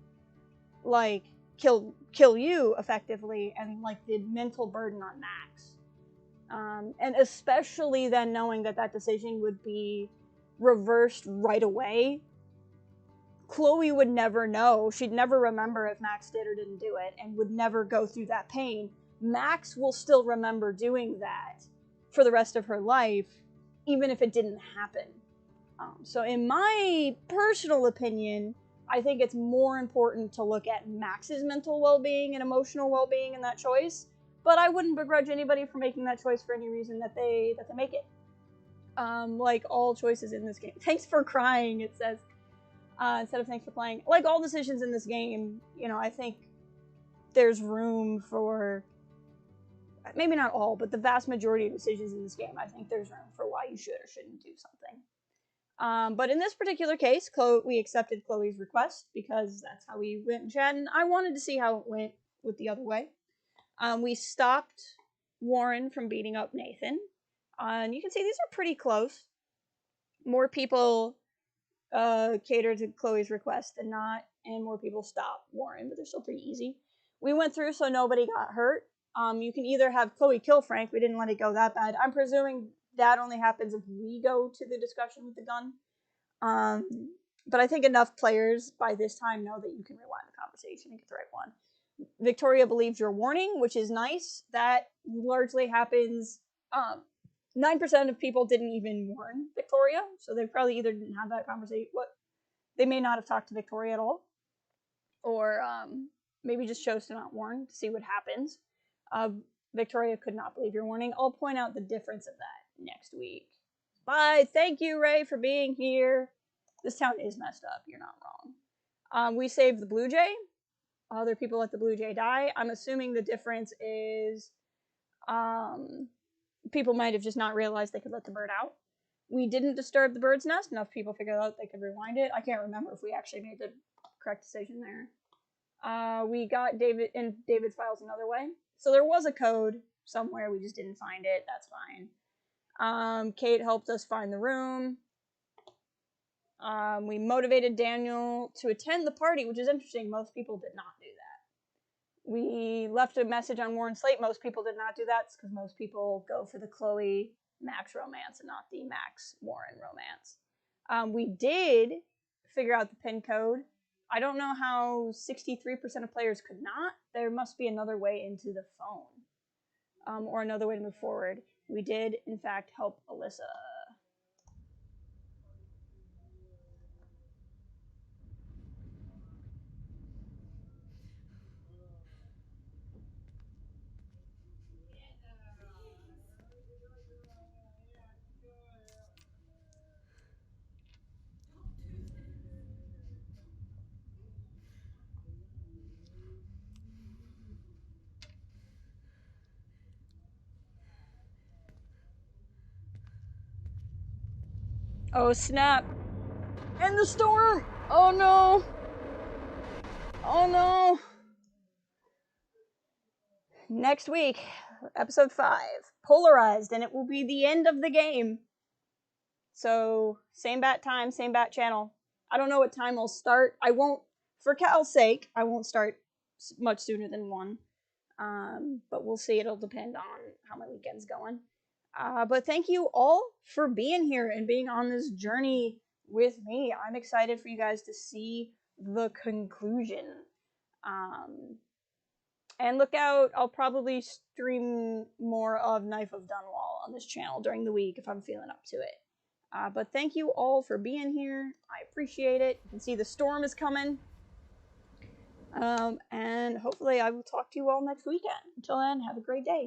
like, kill you effectively, and, like, the mental burden on Max. And especially then knowing that decision would be reversed right away. Chloe would never know. She'd never remember if Max did or didn't do it, and would never go through that pain. Max will still remember doing that for the rest of her life, even if it didn't happen. So in my personal opinion, I think it's more important to look at Max's mental well-being and emotional well-being in that choice, but I wouldn't begrudge anybody for making that choice for any reason that they make it. Like all choices in this game. Thanks for crying, it says, instead of thanks for playing. Like all decisions in this game, you know, I think there's room for, maybe not all, but the vast majority of decisions in this game, I think there's room for why you should or shouldn't do something. But in this particular case, we accepted Chloe's request because that's how we went and chatted, and I wanted to see how it went with the other way. We stopped Warren from beating up Nathan. And you can see these are pretty close. More people cater to Chloe's request than not, and more people stop Warren, but they're still pretty easy. We went through so nobody got hurt. You can either have Chloe kill Frank. We didn't let it go that bad. I'm presuming that only happens if we go to the discussion with the gun. But I think enough players by this time know that you can rewind the conversation and get the right one. Victoria believes your warning, which is nice. That largely happens. 9% of people didn't even warn Victoria, so they probably either didn't have that conversation. They may not have talked to Victoria at all, or maybe just chose to not warn to see what happens. Victoria could not believe your warning. I'll point out the difference of that next week. Bye. Thank you, Ray, for being here. This town is messed up. You're not wrong. We saved the Blue Jay. Other people let the Blue Jay die. I'm assuming the difference is people might have just not realized they could let the bird out. We didn't disturb the bird's nest. Enough people figured out they could rewind it. I can't remember if we actually made the correct decision there. We got David's files another way. So there was a code somewhere. We just didn't find it. That's fine. Kate helped us find the room. We motivated Daniel to attend the party, which is interesting. Most people did not do that. We left a message on Warren's slate. Most people did not do that because most people go for the Chloe Max romance and not the Max Warren romance. We did figure out the pin code. I don't know how 63% of players could not. There must be another way into the phone, or another way to move forward. We did, in fact, help Alyssa. Oh snap! And the storm! Oh no! Oh no! Next week, episode 5, Polarized, and it will be the end of the game. So, same bat time, same bat channel. I don't know what time I'll start. I won't, for Cal's sake, I won't start much sooner than 1. But we'll see. It'll depend on how my weekend's going. But thank you all for being here and being on this journey with me. I'm excited for you guys to see the conclusion. And look out, I'll probably stream more of Knife of Dunwall on this channel during the week if I'm feeling up to it. But thank you all for being here. I appreciate it. You can see the storm is coming. And hopefully I will talk to you all next weekend. Until then, have a great day.